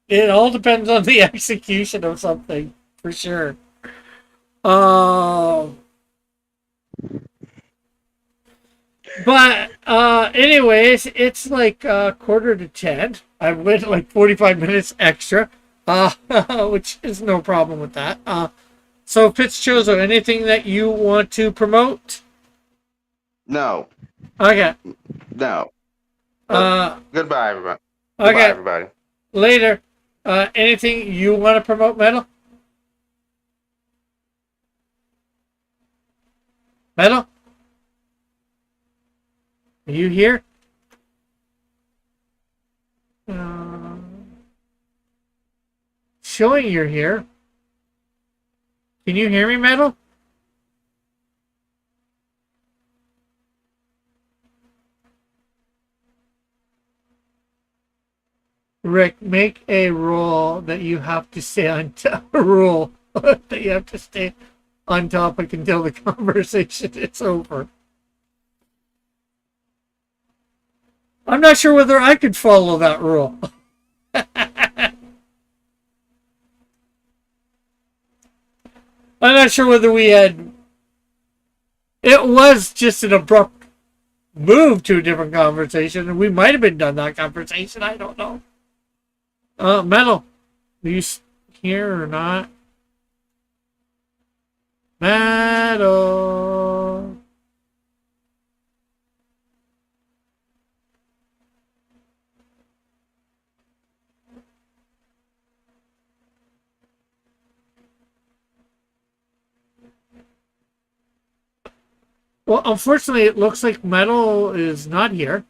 it all depends on the execution of something, for sure. But anyways, it's like 9:45. I went like 45 minutes extra, which is no problem with that. So Fitzchozo, anything that you want to promote? No, Okay. no. Okay. Goodbye, everybody. Goodbye, everybody. Later. Anything you want to promote, Metal? Metal? Are you here? Showing you're here. Can you hear me, Metal? Rick, make a rule that you have to stay on rule that you have to stay on topic until the conversation is over. I'm not sure whether I could follow that rule. I'm not sure whether we had. It was just an abrupt move to a different conversation, and we might have been done that conversation. I don't know. Metal, are you here or not? Metal. Well, unfortunately, it looks like Metal is not here.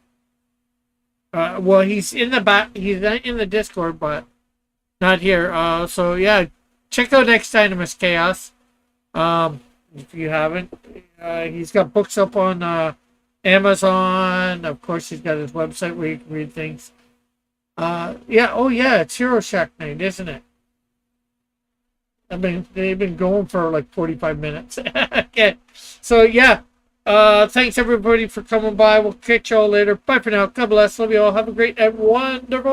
Well, he's in the back. He's in the Discord, but not here. So yeah, check out Next Dynamis Chaos. If you haven't, he's got books up on Amazon. Of course, he's got his website where you can read things. Yeah. Oh yeah, it's Hero Shack night, isn't it? I mean, they've been going for like 45 minutes. Okay. So yeah. Thanks everybody for coming by. We'll catch y'all later. Bye for now. God bless. Love you all. Have a great and wonderful